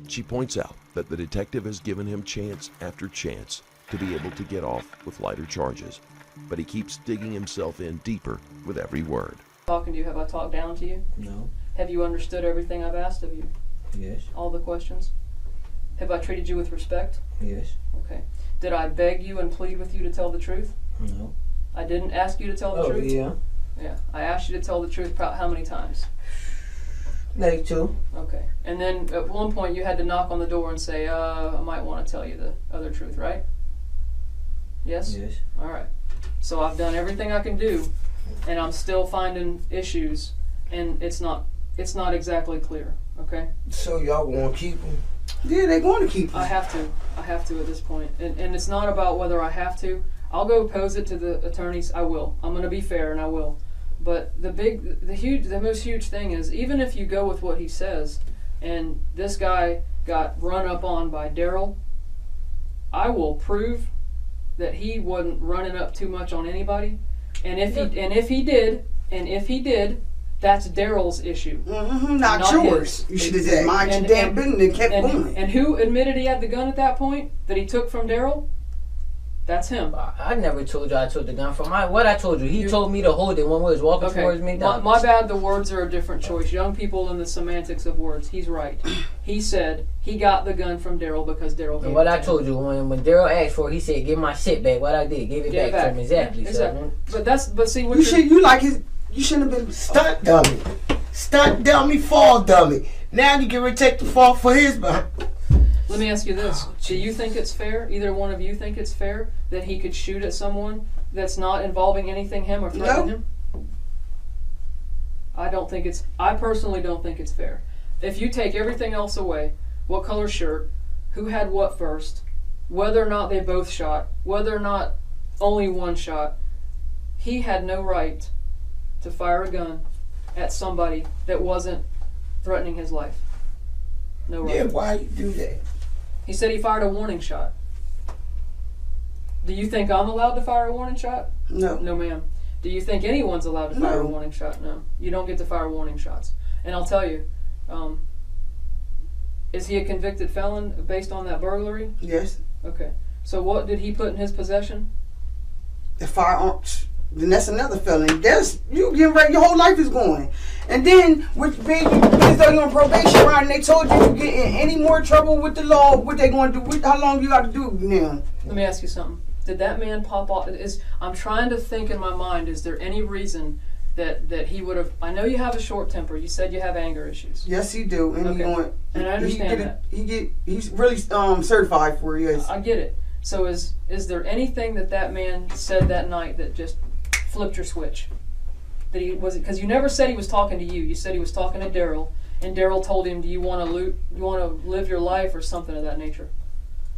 She points out that the detective has given him chance after chance to be able to get off with lighter charges, but he keeps digging himself in deeper with every word. Talking to you, have I talked down to you? No. Have you understood everything I've asked of you? Yes. All the questions? Have I treated you with respect? Yes. Okay. Did I beg you and plead with you to tell the truth? No. I didn't ask you to tell the truth? Yeah. Yeah. I asked you to tell the truth about how many times? Like 2. Okay. And then at one point you had to knock on the door and say, I might want to tell you the other truth, right? Yes? Yes. All right. So I've done everything I can do, and I'm still finding issues, and it's not exactly clear, okay? So y'all want to keep him? Yeah, they're going to keep him. I have to at this point. And it's not about whether I have to. I'll go pose it to the attorneys. I will. I'm going to be fair, and I will. But the most huge thing is, even if you go with what he says, and this guy got run up on by Daryl, I will prove that he wasn't running up too much on anybody. And if he did, that's Daryl's issue. Mm-hmm, not yours. His. You should have just mind your damn business and kept going. And who admitted he had the gun at that point that he took from Daryl? That's him. I never told you I took the gun from what I told you. He told me to hold it when we was walking towards me. My bad, the words are a different choice. Young people and the semantics of words. He's right. He said he got the gun from Daryl because Daryl gave it to him. What I told you, when Daryl asked for it, he said, give my shit back. What I did, gave it back to him. Exactly. Yeah, exactly. So, but see what you shouldn't have been stunt dummy. Stunt dummy, fall dummy. Now you get ready to take the fall for his behind. Let me ask you this. Do you think it's fair, either one of you think it's fair, that he could shoot at someone that's not involving anything him or threatening him? I personally don't think it's fair. If you take everything else away, what color shirt, who had what first, whether or not they both shot, whether or not only one shot, he had no right to fire a gun at somebody that wasn't threatening his life. No right. Yeah, why you do that? He said he fired a warning shot. Do you think I'm allowed to fire a warning shot? No. No, ma'am. Do you think anyone's allowed to fire a warning shot? No. You don't get to fire warning shots. And I'll tell you, is he a convicted felon based on that burglary? Yes. Okay. So what did he put in his possession? The firearms. Then that's another felony. You getting ready. Your whole life is going. And then with being as though you're on probation, right? And they told you to get in any more trouble with the law. What they going to do? How long you got to do now? Let me ask you something. Did that man pop off? I'm trying to think in my mind. Is there any reason that he would have? I know you have a short temper. You said you have anger issues. Yes, he do. And okay. And I understand that. He's really certified for it. Yes. I get it. So is there anything that man said that night that just flipped your switch? That he was, because you never said he was talking to you. You said he was talking to Daryl, and Daryl told him, "Do you want to live your life," or something of that nature?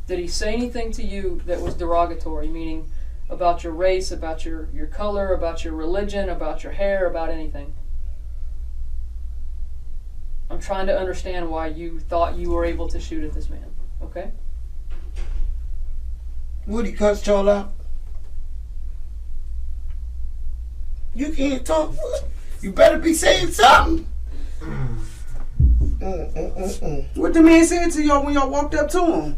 Did he say anything to you that was derogatory, meaning about your race, about your color, about your religion, about your hair, about anything? I'm trying to understand why you thought you were able to shoot at this man. Okay? Would he cuss y'all out? You can't talk. You better be saying something. What the man said to y'all when y'all walked up to him?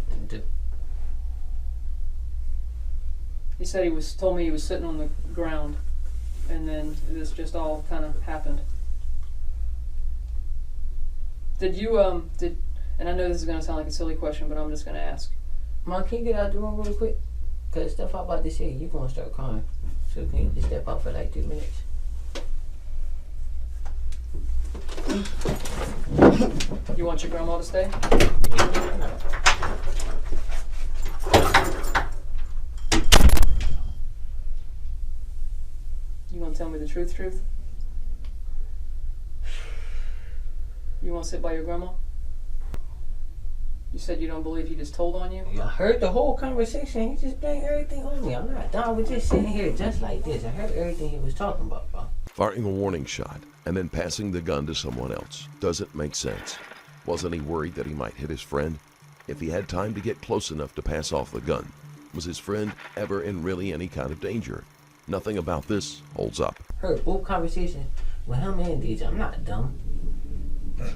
He said told me he was sitting on the ground, and then this just all kind of happened. Did you and I know this is gonna sound like a silly question, but I'm just gonna ask. Mom, can you get out the room real quick? Cause stuff I'm about to say, you gonna start crying. So can you just step out for like 2 minutes? You want your grandma to stay? You want to tell me the truth? You want to sit by your grandma? You said you don't believe he just told on you? I heard the whole conversation. He just blamed everything on me. I'm not done with just sitting here just like this. I heard everything he was talking about, bro. Firing a warning shot and then passing the gun to someone else doesn't make sense. Wasn't he worried that he might hit his friend? If he had time to get close enough to pass off the gun, was his friend ever in really any kind of danger? Nothing about this holds up. Heard both conversations with him and DJ. I'm not dumb.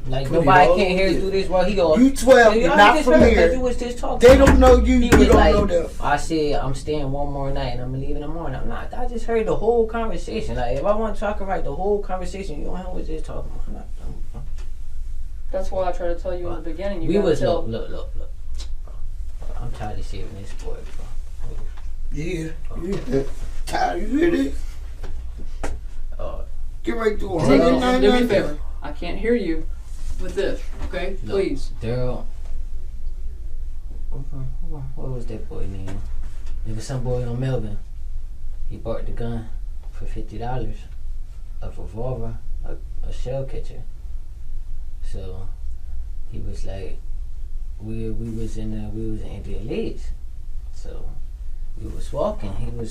Like nobody can't hear through this while he goes. You 12, you're not from here. You was just talking. They don't know you. You don't like, know them. I said I'm staying one more night and I'm gonna leave in the morning. I'm not. I just heard the whole conversation. Like if I want to talk about the whole conversation, you know, was just talking. I'm not dumb. That's why I tried to tell you in the beginning. We was look. I'm tired of saving this boy, bro. Yeah. Tired. You hear this? Get right to him. Do me a favor. I can't hear you with this, okay? No. Please. Daryl. What was that boy name? It was some boy on Melbourne. He bought the gun for $50, a revolver, a shell catcher. So he was like, we was in Indian Lakes. So we was walking.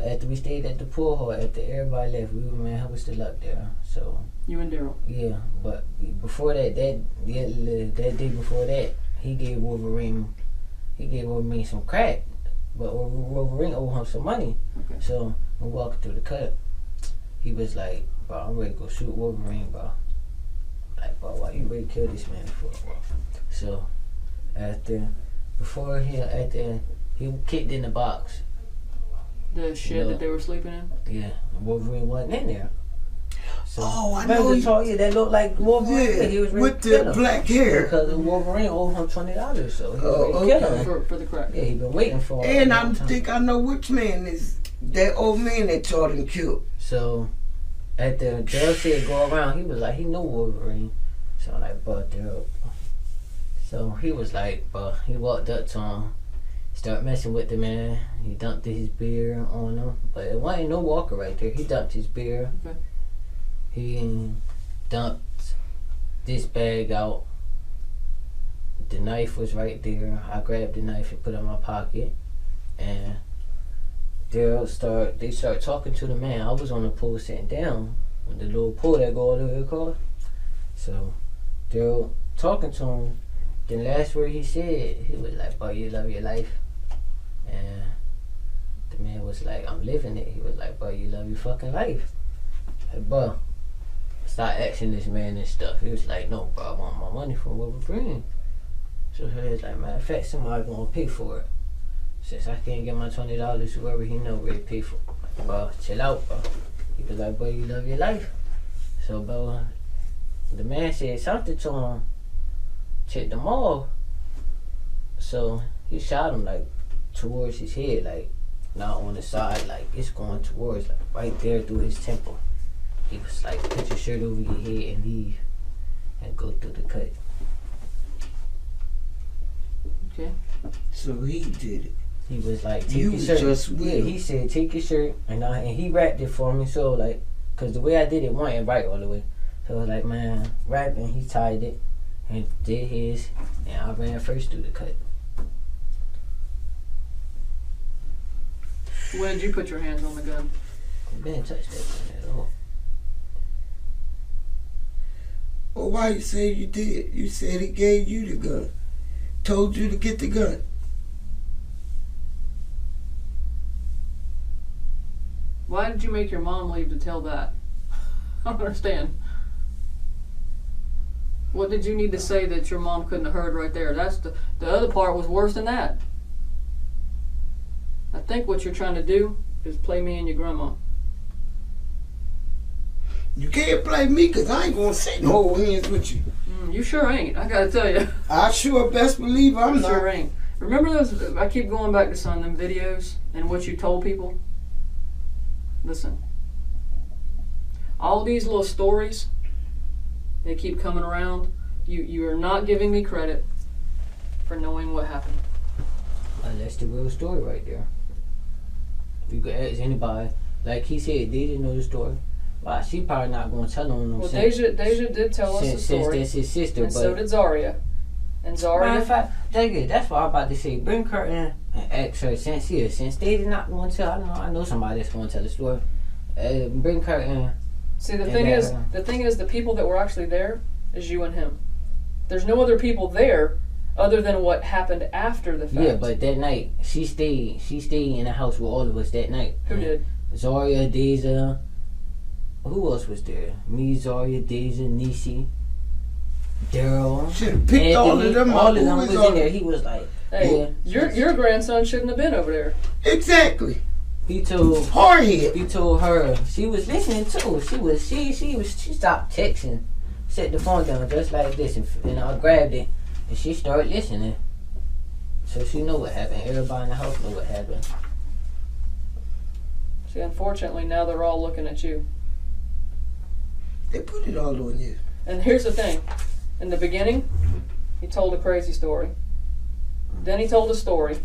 After we stayed at the pool hall, after everybody left, he was still up there. So you and Daryl. Yeah, but before that day before that, he gave Wolverine some crack, but Wolverine owed him some money. Okay. So we walking through the cut. He was like, "Bro, I'm ready to go shoot Wolverine, bro." Like, bro, why you ready to kill this man for, bro? So after he kicked in the box. The shed that they were sleeping in? Yeah, Wolverine wasn't in there. So, I know. I told you that looked like Wolverine. Yeah, he was with the black hair. Because Wolverine owed him $20, so he was ready to kill him. For the crack. Yeah, he been waiting for him. And I think I know which man is that old man that Jordan killed. So, after Daryl said go around, he was like, he knew Wolverine. So I'm like, but Daryl. So he was like, but he walked up to him. Start messing with the man. He dumped his beer on him, but it wasn't no walker right there. He dumped his beer. Okay. He dumped this bag out. The knife was right there. I grabbed the knife and put it in my pocket, and they start talking to the man. I was on the pool sitting down with the little pool that go all the way across. So Daryl talking to him. The last word he said, he was like, "Boy, you love your life." And the man was like, "I'm living it." He was like, "Boy, you love your fucking life." Like, bro, start asking this man and stuff. He was like, "No, bro, I want my money from Wolverine." So he was like, "Matter of fact, somebody gonna pay for it. Since I can't get my $20, whoever he know will pay for it." Like, bro, chill out, bro. He was like, "Boy, you love your life." So, bro, the man said something to him. Checked them all. So he shot him like towards his head, like not on the side, like it's going towards, like right there through his temple. He was like, "Put your shirt over your head and leave and go through the cut." Okay. So he did it. He was like, "Take You your shirt." just with Yeah, him. he said, "Take your shirt," and he wrapped it for me. So like, cause the way I did it wasn't right all the way. So I was like, man, wrapping. He tied it and did his, and I ran first through the cut. When did you put your hands on the gun? I didn't touch that gun at all. Well, why you say you did? You said he gave you the gun. Told you to get the gun. Why did you make your mom leave to tell that? I don't understand. What did you need to say that your mom couldn't have heard right there? That's the other part was worse than that. I think what you're trying to do is play me and your grandma. You can't play me because I ain't going to sit and hold hands with you. You sure ain't. I gotta tell you. I sure best believe I'm not. Sure ain't. Remember those? I keep going back to some of them videos and what you told people. Listen. All these little stories, they keep coming around. You are not giving me credit for knowing what happened. That's the real story right there. You could ask anybody. Like he said, Deja know the story. Well, she probably not going to tell on them. Well, Deja did tell us the story. Since that's his sister. And but so did Zaria. And Zaria... That's what I'm about to say. Bring her in and ask her since Deja not going to tell. I know somebody that's going to tell the story. Bring her in. See, the thing is, the people that were actually there is you and him. There's no other people there other than what happened after the fact. Yeah, but that night she stayed in the house with all of us that night. Who did? Zaria, Deja. Who else was there? Me, Zaria, Deja, Nisi, Daryl. Should have picked all of them. All of them was in there. He was like, "Hey, yeah. your grandson shouldn't have been over there." Exactly. He told her she was listening too. She stopped texting, set the phone down just like this, and I grabbed it, and she started listening. So she know what happened. Everybody in the house know what happened. See, unfortunately, now they're all looking at you. They put it all on you. And here's the thing. In the beginning, he told a crazy story. Then he told a story.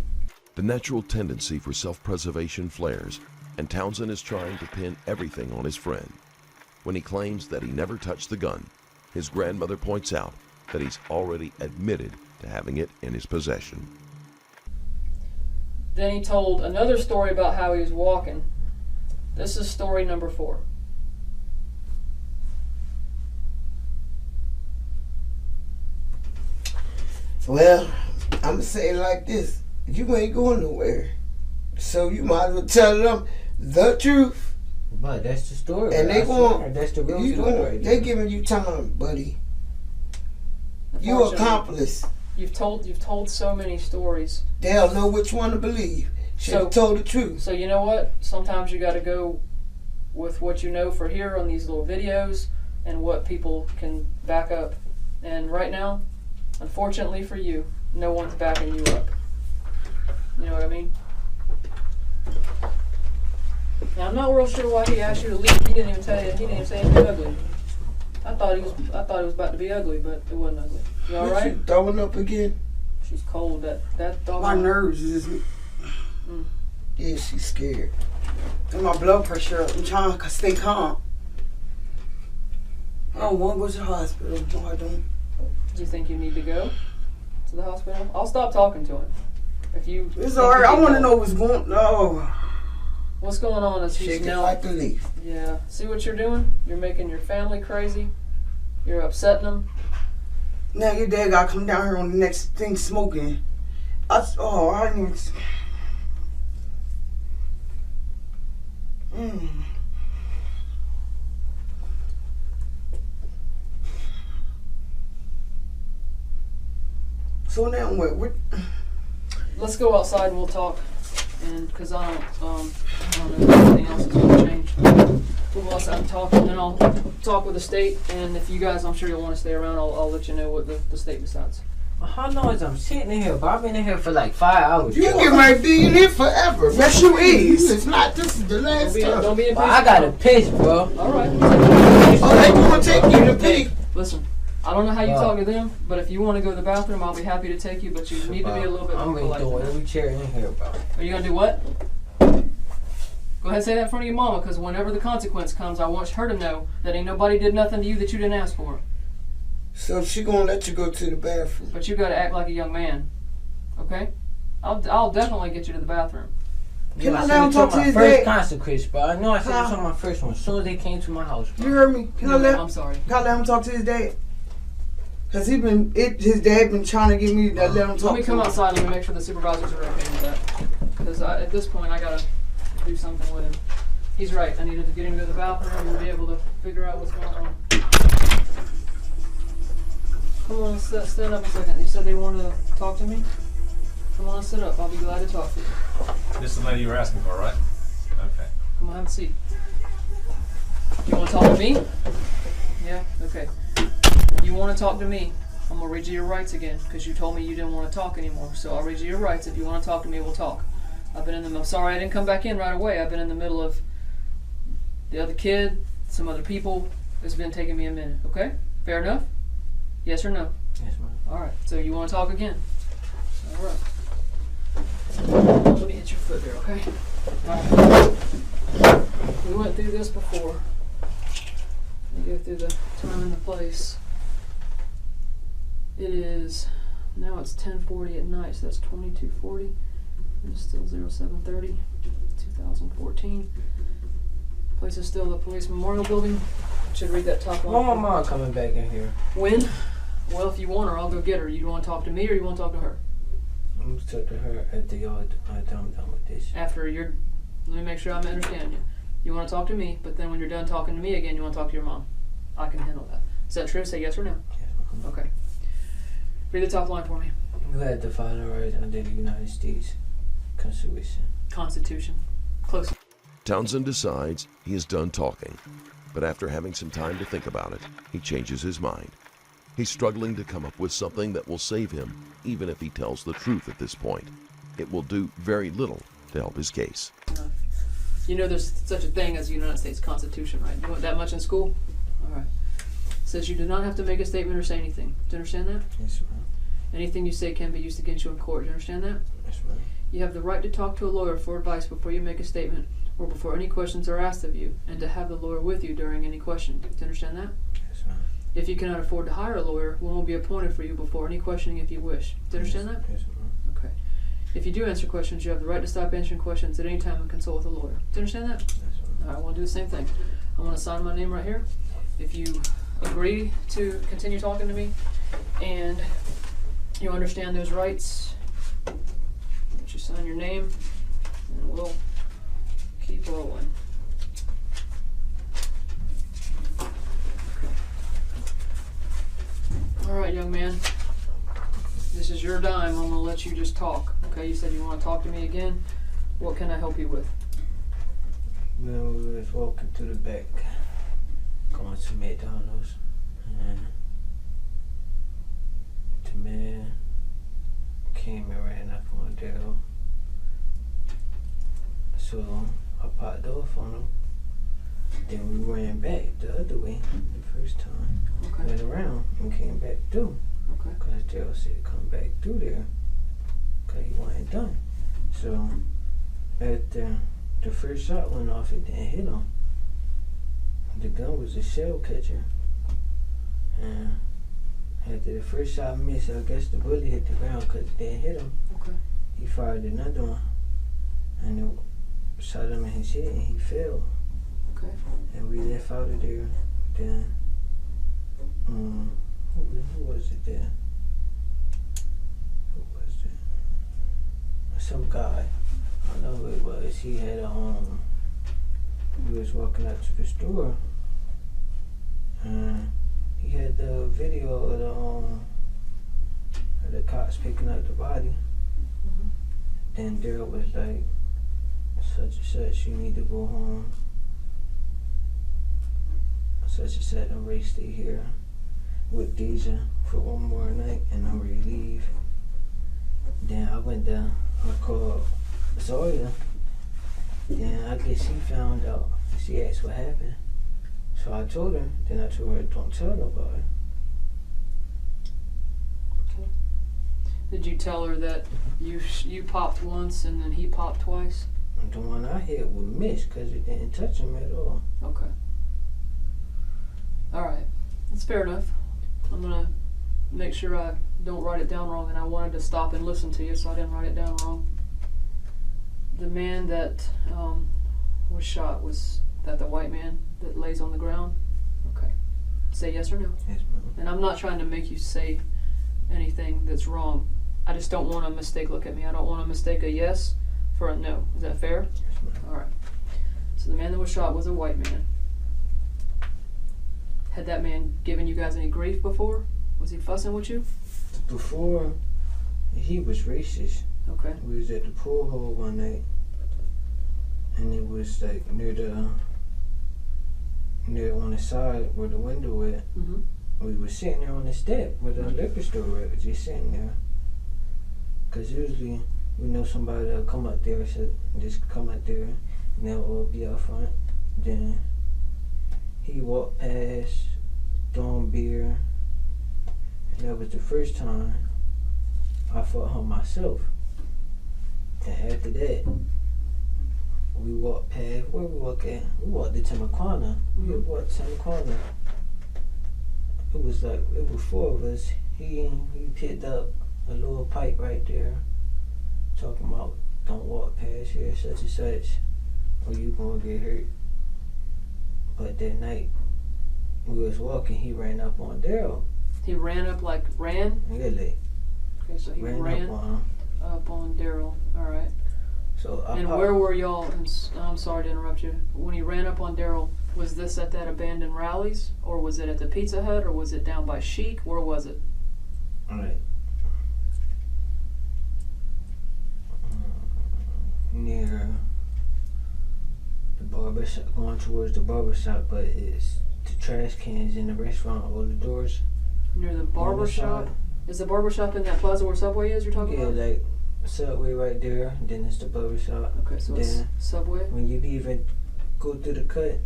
The natural tendency for self-preservation flares, and Townsend is trying to pin everything on his friend. When he claims that he never touched the gun, his grandmother points out that he's already admitted to having it in his possession. Then he told another story about how he was walking. This is story number 4. Well, I'm going to say it like this. You ain't going nowhere. So you might as well tell them the truth. But that's the story. And they going, that's the real story. They giving you time, buddy. You accomplice. You've told so many stories. They'll know which one to believe. Should have told the truth. So you know what? Sometimes you got to go with what you know for here on these little videos and what people can back up. And right now, unfortunately for you, no one's backing you up. You know what I mean? Now, I'm not real sure why he asked you to leave. He didn't even tell you. He didn't even say anything ugly. I thought he was about to be ugly, but it wasn't ugly. You all right? You throwing up again? She's cold. That dog. My nerves is. Yeah, she's scared. And my blood pressure up. I'm trying to stay calm. I don't want to go to the hospital. No, I don't. Do you think you need to go to the hospital? I'll stop talking to him. If you. It's alright. I want to know what's going. No. What's going on is he's Shake it now. like a leaf. Yeah. See what you're doing? You're making your family crazy. You're upsetting them. Now your dad got to come down here on the next thing smoking. I didn't even. So now what? Let's go outside and we'll talk. And because I don't know if anything else is going to change. We'll go outside and talk, and then I'll talk with the state. And if you guys, I'm sure you'll want to stay around, I'll let you know what the state decides. How long is I'm sitting in here? But I've been in here for like 5 hours. You get ready to be in here forever. Yes, you is. It's not. This is the last time. Don't be impatient. I gotta piss, bro. All right. Oh, they gonna take you to pee. Listen, I don't know how you talk to them, but if you want to go to the bathroom, I'll be happy to take you. But you need to be a little bit I'm more gonna polite. do every chair in here, bro. Are you gonna do what? Go ahead and say that in front of your mama, because whenever the consequence comes, I want her to know that ain't nobody did nothing to you that you didn't ask for. So she gonna let you go to the bathroom. But you gotta act like a young man, okay? I'll definitely get you to the bathroom. Can I let him talk to his first dad? consequence, bro. I know I said this on my first one. As soon as they came to my house, bro. You heard me? I'm sorry. Can I let him talk to his dad? Cause his dad been trying to get me to let him talk. Let me come outside. Let me make sure the supervisors are okay with that. Because at this point, I gotta do something with him. He's right. I needed to get him to the bathroom and be able to figure out what's going on. Come on, stand up a second. You said they want to talk to me? Come on, sit up. I'll be glad to talk to you. This is the lady you were asking for, right? Okay. Come on, have a seat. You want to talk to me? Yeah? Okay. You want to talk to me? I'm going to read you your rights again because you told me you didn't want to talk anymore. So I'll read you your rights. If you want to talk to me, we'll talk. I'm sorry I didn't come back in right away. I've been in the middle of the other kid, some other people. It's been taking me a minute. Okay? Fair enough? Yes or no? Yes, ma'am. All right. So you want to talk again? All right. Let me hit your foot there, okay? All right. We went through this before. Let me go through the time and the place. It is, now it's 10:40 at night, so that's 22:40. It's still 07:30, 2014. Place is still the police memorial building. Should read that top line. When my mom coming back in here? When? Well, if you want her, I'll go get her. You want to talk to me or you want to talk to her? I'm going to talk to her at the yard after I'm done with this. After you're, let me make sure I'm understanding you. You want to talk to me, but then when you're done talking to me again, you want to talk to your mom. I can handle that. Is that true? Say yes or no. Yes, ma'am. Okay. Read the top line for me. You had the final rights under the United States Constitution. Constitution. Close. Townsend decides he is done talking, but after having some time to think about it, he changes his mind. He's struggling to come up with something that will save him, even if he tells the truth at this point. It will do very little to help his case. You know there's such a thing as the United States Constitution, right? You went that much in school? All right. It says you do not have to make a statement or say anything. Do you understand that? Yes, ma'am. Anything you say can be used against you in court. Do you understand that? Yes, ma'am. You have the right to talk to a lawyer for advice before you make a statement or before any questions are asked of you, and to have the lawyer with you during any question. Do you understand that? Yes, ma'am. If you cannot afford to hire a lawyer, one will be appointed for you before any questioning if you wish. Do you understand that? Yes, ma'am. Okay. If you do answer questions, you have the right to stop answering questions at any time and consult with a lawyer. Do you understand that? Yes, ma'am. All right, I want to do the same thing. I'm going to sign my name right here. If you agree to continue talking to me and you understand those rights, you sign your name and we'll keep rolling. All right, young man. This is your dime. I'm going to let you just talk. Okay, you said you want to talk to me again. What can I help you with? When we was walking through the back, going to McDonald's, and the man came and ran up on Daryl. So I popped off on him. Then we ran back the other way the first time. Okay. Went around and came back through. Okay. Because Daryl said come back through there. Because he wasn't done. So after the first shot went off, it didn't hit him. The gun was a shell catcher. And after the first shot missed, I guess the bullet hit the ground because it didn't hit him. Okay. He fired another one. And it shot him in his head and he fell. Okay. And we left out of there. Then, who was it there? Who was it? Some guy. I know who it was. He had he was walking out to the store. And he had the video of the cops picking up the body. Mm-hmm. Then Daryl was like, such and such, you need to go home. Such and such, I'm ready to stay here with Deja for one more night and I'm ready to leave. Then I went down, I called Zoya. Then I guess she found out. She asked what happened. So I told her, then I told her, don't tell nobody. Okay. Did you tell her that you popped once and then he popped twice? And the one I hit was missed because it didn't touch him at all. Okay. All right. That's fair enough. I'm going to make sure I don't write it down wrong, and I wanted to stop and listen to you, so I didn't write it down wrong. The man that was shot, was that the white man that lays on the ground? Okay. Say yes or no. Yes, ma'am. And I'm not trying to make you say anything that's wrong. I just don't want a mistake. Look at me. I don't want to mistake a yes for a no. Is that fair? Yes, ma'am. All right. So the man that was shot was a white man. Had that man given you guys any grief before? Was he fussing with you? Before, he was racist. Okay. We was at the pool hall one night, and it was like near on the side where the window at. Mm-hmm. We was sitting there on the step where the liquor store at, just sitting there. Cause usually we know somebody that'll come up there, so just come up there, and they'll all be out front. Then he walked past, throwing beer, and that was the first time I fought him myself. And after that, we walked past, where we walk at? We walked to Timaquana. We walked to Timaquana. It was 4 of us. He picked up a little pipe right there, talking about don't walk past here, such and such, or you gonna get hurt. But that night, we was walking, he ran up on Daryl. He ran up like ran? Really? Okay, so he ran up on him. Up on Daryl. Alright. So and where were y'all, and I'm sorry to interrupt you, when he ran up on Daryl, was this at that abandoned Rallies, or was it at the Pizza Hut, or was it down by Chic? Where was it? Alright. Near the barber shop, going towards the barber shop, but it's the trash cans in the restaurant, all the doors. Near the barber shop? Is the barber shop in that plaza where Subway is you're talking about? Yeah, like Subway right there, then it's the barber shop. Okay, so it's Subway? When you leave and go through the cut,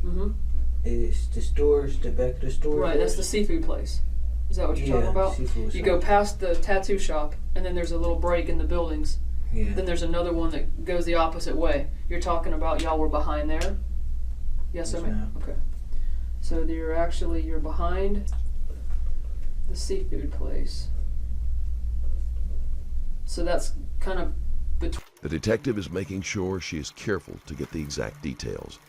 it's the stores, the back of the store. Right, that's the seafood place. Is that what you're talking about? Seafood you shop. go past the tattoo shop, and then there's a little break in the buildings. Yeah. Then there's another one that goes the opposite way. You're talking about y'all were behind there? Yes, I mean? Okay. So you're behind the seafood place. So that's kind of between. The detective is making sure she is careful to get the exact details.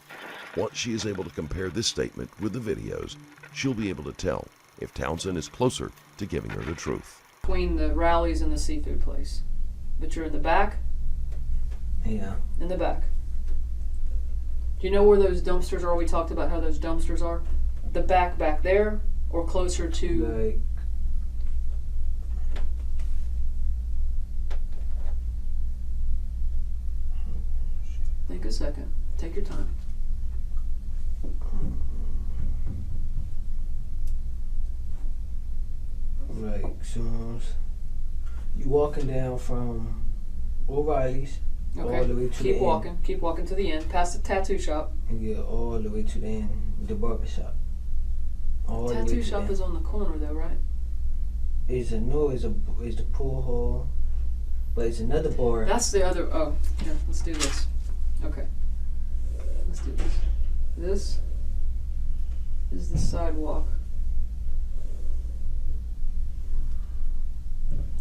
Once she is able to compare this statement with the videos, she'll be able to tell if Townsend is closer to giving her the truth. Between the Rallies and the seafood place. But you're in the back? Yeah. In the back. Do you know where those dumpsters are? We talked about how those dumpsters are. The back there, or closer to. Like. Think a second. Take your time. Like, so you walking down from O'Reilly's Okay. all the way to the Keep walking. Keep walking to the end, past the tattoo shop. end. And get all the way to the end, the barber shop. All the way Tattoo to shop the is end. on the corner though, right? It's the pool hall, but it's another bar. That's the other. Oh, here. Let's do this. Okay. Let's do this. This is the sidewalk.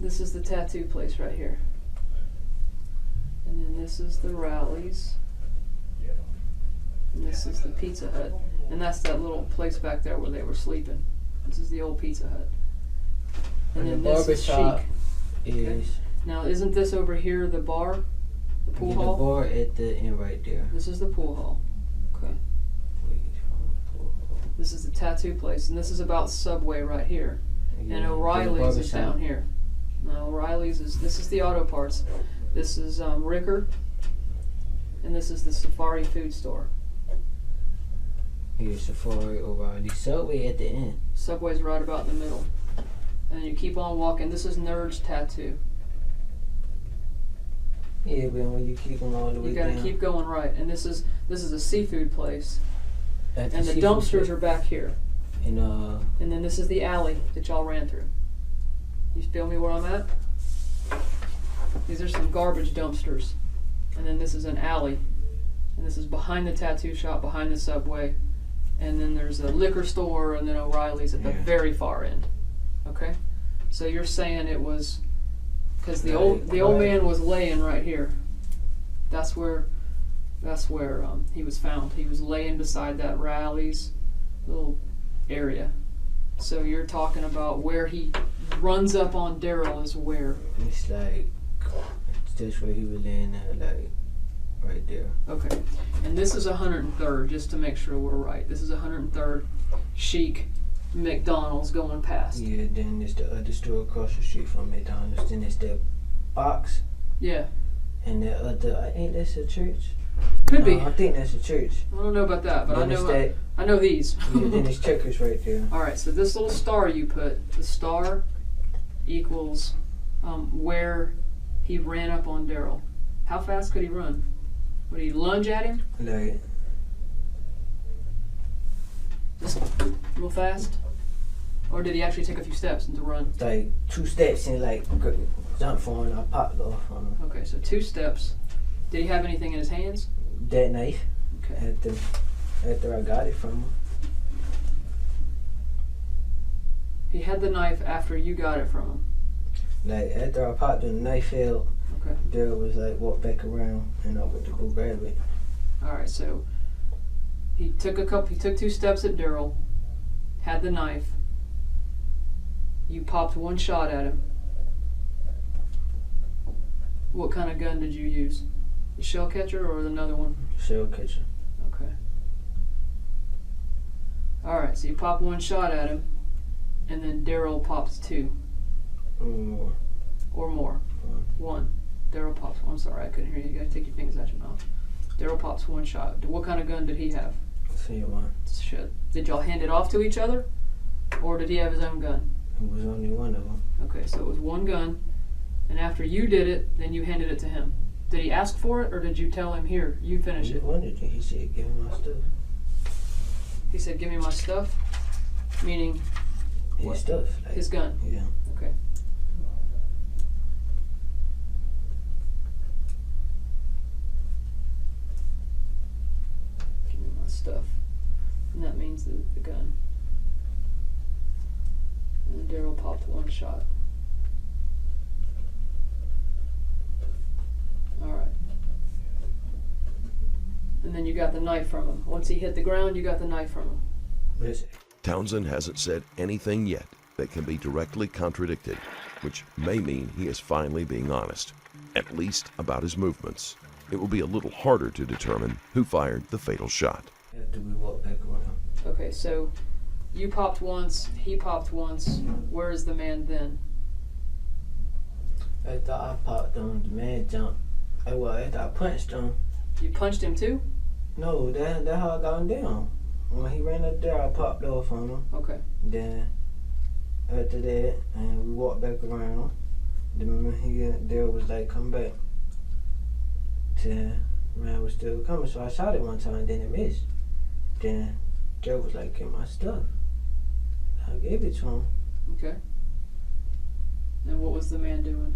This is the tattoo place right here. And then this is the Rallies. And this is the Pizza Hut. And that's that little place back there where they were sleeping. This is the old Pizza Hut. And then the this barber is shop Chic. is Now, isn't this over here the bar? The pool the hall? bar at the end right there. This is the pool hall. Okay. This is the tattoo place. And this is about Subway right here. Yeah, And the O'Reilly's barber is shop. down here. Now, O'Reilly's this is the auto parts. This is Ricker. And this is the Safari food store. Here's Safari, O'Reilly. Subway at the end. Subway's right about in the middle. And then you keep on walking. This is Nerd's Tattoo. Yeah, but when you keep them all the way You gotta down. keep going right. And this is a seafood place. At And the seafood dumpsters place. are back here. And And then this is the alley that y'all ran through. You feel me where I'm at? These are some garbage dumpsters. And then this is an alley. And this is behind the tattoo shop, behind the Subway. And then there's a liquor store, and then O'Reilly's at the very far end. Okay? So you're saying it was because the old man was laying right here. That's where he was found. He was laying beside that Rallies little area. So you're talking about where he runs up on Daryl is where? it's like, that's where he was laying there, like, right there. Okay. And this is 103rd, just to make sure we're right. This is 103rd Chic McDonald's going past. Yeah, then there's the other store across the street from McDonald's. Then there's the box. Yeah. And the other, ain't this a church? Could be. I think that's a church. I don't know about that, but Then I know these. Yeah, then there's checkers right there. All right, so this little star you put, the star equals where he ran up on Daryl. How fast could he run? Would he lunge at him? Like, Just real fast? Or did he actually take a few steps and to run? like 2 steps and like jump for him and I popped off on him. Okay, so 2 steps. Did he have anything in his hands? That knife. Okay. After I got it from him. He had the knife after you got it from him. Like after I popped him, the knife fell. Okay. Daryl was like walk back around and I went to go grab it. All right, so he took 2 steps at Daryl, had the knife. You popped 1 shot at him. What kind of gun did you use? The shell catcher or another one? Shell catcher. Okay. All right, so you pop 1 shot at him, and then Daryl pops 2 More. or more. 1. Daryl pops. I'm sorry, I couldn't hear you. You gotta take your fingers out your mouth. Daryl pops 1 shot. What kind of gun did he have? Same one. Shit. Did y'all hand it off to each other, or did he have his own gun? It was only one of them. Okay, so it was 1 gun, and after you did it, then you handed it to him. Did he ask for it, or did you tell him, here, you finish He it? wanted it. He said, give me my stuff. He said, give me my stuff, meaning His what? stuff. Like, His gun. Yeah. Okay. Give me my stuff. And that means the gun. And then Daryl popped 1 shot. Alright. And then you got the knife from him. Once he hit the ground, you got the knife from him. Listen. Townsend hasn't said anything yet that can be directly contradicted, which may mean he is finally being honest, at least about his movements. It will be a little harder to determine who fired the fatal shot. After we walked back around. Okay, so you popped once, he popped once. Where is the man then? After I popped him, the man jumped. After I punched him. You punched him too? No, that's how I got him down. When he ran up there, I popped off on him. Okay. Then after that, and we walked back around. Then Daryl was like, come back. Then man was still coming, so I shot it 1 time, then it missed. Then Daryl was like, get my stuff. I gave it to him. Okay. And what was the man doing?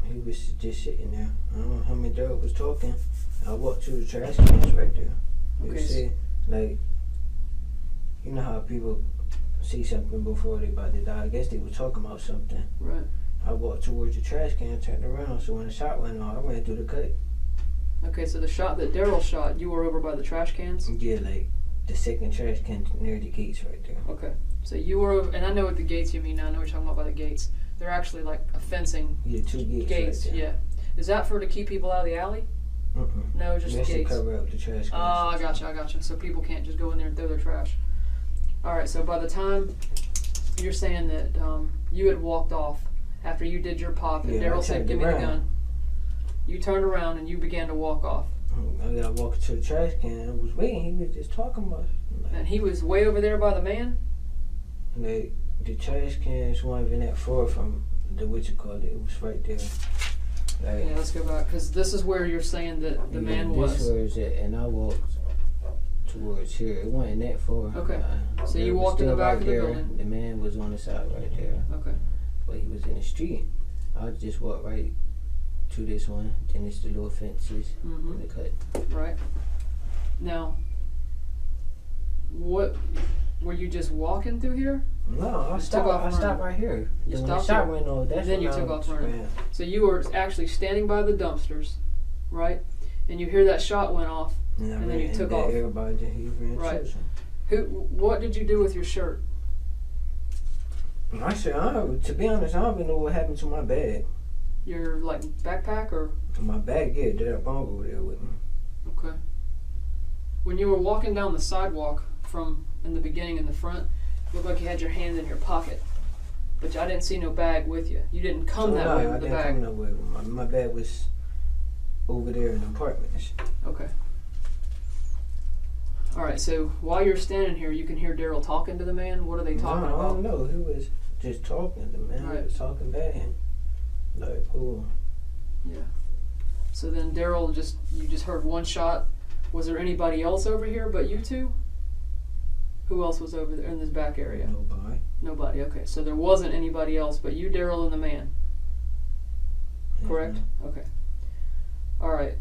He was just sitting there. I don't know how many Daryl was talking. I walked to the trash cans right there. You Okay. see, like, you know how people see something before they about to die. I guess they were talking about something. Right. I walked towards the trash can, turned around, so when the shot went off, I ran through the cut. Okay, so the shot that Daryl shot, you were over by the trash cans? Yeah, like the second trash can near the gates right there. Okay. So you were over, and I know what the gates you mean now. I know what you're talking about by the gates. They're actually like a fencing. Yeah, 2 gates. Gates, right there. yeah. Is that for to keep people out of the alley? No, just That's to gates. cover up the trash cans. Oh, I gotcha. So people can't just go in there and throw their trash. All right, so by the time you're saying that you had walked off after you did your pop and Yeah, I Daryl said, turned give me the around. gun. You turned around and you began to walk off. I got walking to the trash can. I was waiting. He was just talking about it. And he was way over there by the man? Like, the trash cans weren't even that far from the what you call it. It was right there. Like, Yeah, let's go back, because this is where you're saying that the man This was. was it, and I walked towards here. It wasn't that far. Okay. So it you was walked in the still back right of the there. building. The man was on the side right there, Okay. but he was in the street. I just walked right to this one. Then it's the little fences Mm-hmm. in the cut. Right. Now, what, were you just walking through here? No, I You stopped. took off I stopped running. right here. You Then when the stopped shot here? went off, that's And then when you I took off running. ran. So you were actually standing by the dumpsters, right? And you hear that shot went off. And, I And then ran, you took and off. Everybody, he ran Right. to What did you do with your shirt? to be honest, I don't even know what happened to my bag. Your like backpack or? My bag, yeah, that bunk over there with me. Okay. When you were walking down the sidewalk from in the beginning in the front, it looked like you had your hand in your pocket, but I didn't see no bag with you. You didn't come that way with the bag. I didn't come that way. My bag was over there in the apartment. Okay. All right. So while you're standing here, you can hear Daryl talking to the man. What are they talking about? I don't know. He was just talking. The man was talking bad. Like, oh. Yeah. So then Daryl you just heard one shot. Was there anybody else over here but you two? Who else was over there in this back area? Nobody. Nobody. Okay. So there wasn't anybody else but you, Daryl, and the man. Correct? Okay. All right.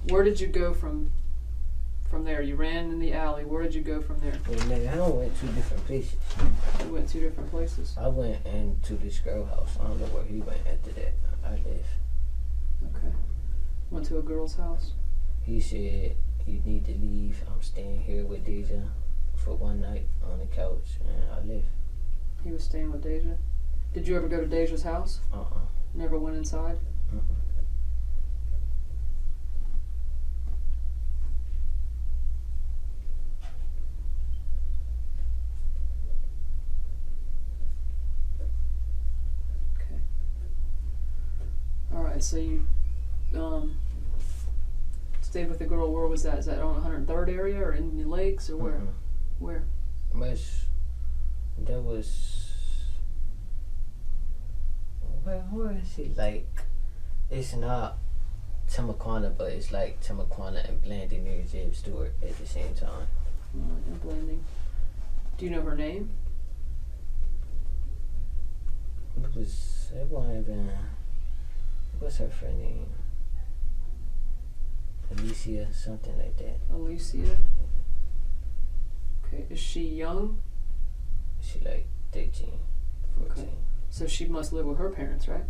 Where did you go from there? You ran in the alley. Where did you go from there? Well, man, I went 2 different places. You went 2 different places? I went into this girl house. I don't know where he went after that. I left. Okay. Went to a girl's house? He said, you need to leave. I'm staying here with Deja for one night on the couch, and I left. He was staying with Deja? Did you ever go to Deja's house? Never went inside? Okay. Alright, so you stayed with the girl. Where was that? Is that on 103rd area or in the lakes or where? Where? That was... Where is it? Like, it's not Timaquana, but it's like Timaquana and Blanding near Jeb Stewart at the same time. And Blanding. Do you know her name? It might have been... What's her friend name? Alicia, something like that. Alicia? Okay, is she young? She like 13, 14. Okay. So she must live with her parents, right?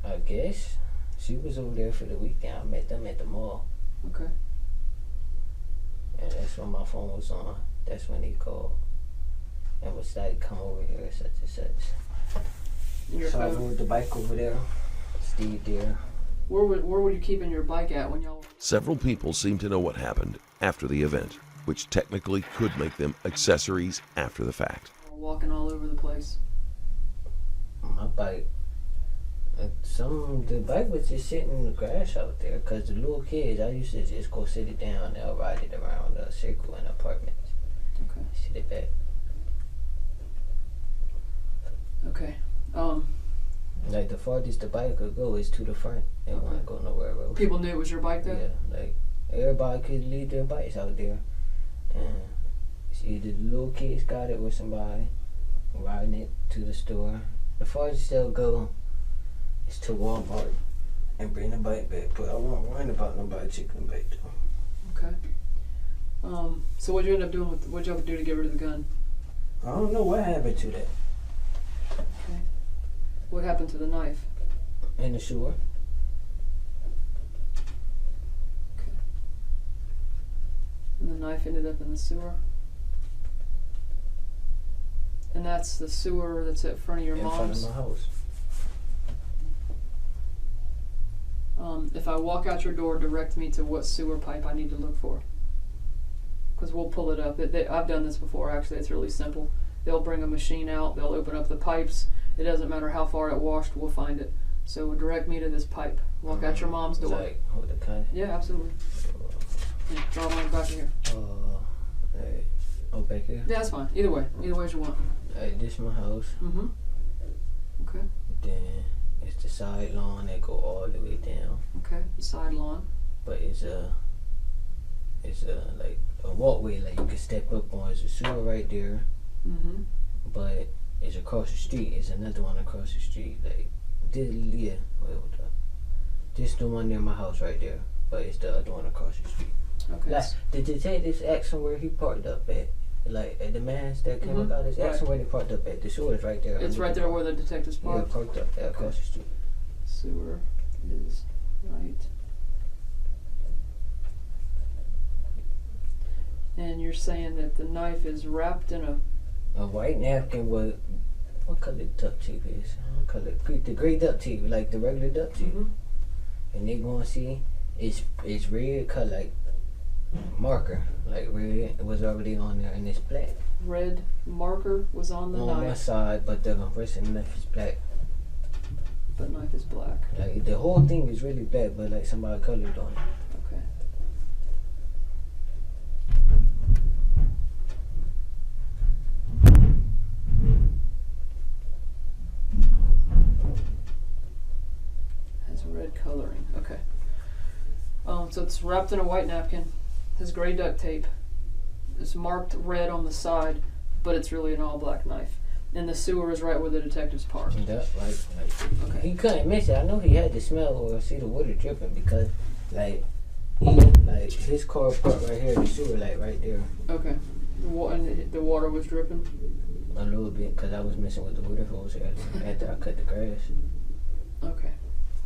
I guess. She was over there for the weekend. I met them at the mall. Okay. And that's when my phone was on. That's when he called. And was like, come over here, such and such. So I rode the bike over there. Stayed there. Where were you keeping your bike at when y'all... Several people seem to know what happened after the event, which technically could make them accessories after the fact. Walking all over the place. My bike. The bike was just sitting in the grass out there because the little kids, I used to just go sit it down and I'll ride it around the circle in the apartment. Okay. Sit it back. Okay. Like the farthest the bike could go is to the front. It won't go nowhere else. People knew it was your bike though? Yeah, like everybody could leave their bikes out there. And either the little kids got it or somebody riding it to the store. The farthest they'll go is to Walmart and bring the bike back. But I won't worry about nobody taking the bike though. Okay. So what'd you end up doing what'd y'all do to get rid of the gun? I don't know what happened to that. Okay. What happened to the knife? In the sewer. Okay. And the knife ended up in the sewer? And that's the sewer that's in front of your mom's? In front of my house. If I walk out your door, direct me to what sewer pipe I need to look for. Because we'll pull it up. I've done this before, actually. It's really simple. They'll bring a machine out. They'll open up the pipes. It doesn't matter how far it washed. We'll find it. So direct me to this pipe. Walk out your mom's door. Like, hold the kind. Yeah, absolutely. Yeah, draw mine back here. Right. Oh, back here? Yeah, that's fine. Either way. Either way as you want. Alright, this is my house. Mm-hmm. Okay. Then it's the side lawn that go all the way down. Okay. The side lawn. But it's like a walkway like you can step up on. There's a sewer right there. Mm-hmm. But it's across the street. It's another one across the street. Like this, yeah. This is the one near my house right there. But it's the other one across the street. Okay. Like the detectives asked him where he parked up at. Like at the man's that came about this, asked him where they parked up at. The sewer is right there. It's right there where the detectives parked? Yeah, parked up there across the street. Sewer is right. And you're saying that the knife is wrapped in a white napkin with what color duct tape is? What color? The gray duct tape, like the regular duct tape. And they gonna see it's red color, like marker, like red. It was already on there, and it's black. Red marker was on the on knife. one side, but the rest of the knife is black. But knife is black. Like the whole thing is really black, but like somebody colored on it. Okay. Has red coloring. Okay. So it's wrapped in a white napkin. Has gray duct tape. It's marked red on the side, but it's really an all black knife. And the sewer is right where the detective's parked. That, like he couldn't miss it. I know he had to smell or see the water dripping because, like, his car parked right here, the sewer, like, right there. Okay. And the water was dripping? A little bit, because I was messing with the water hose after I cut the grass. Okay.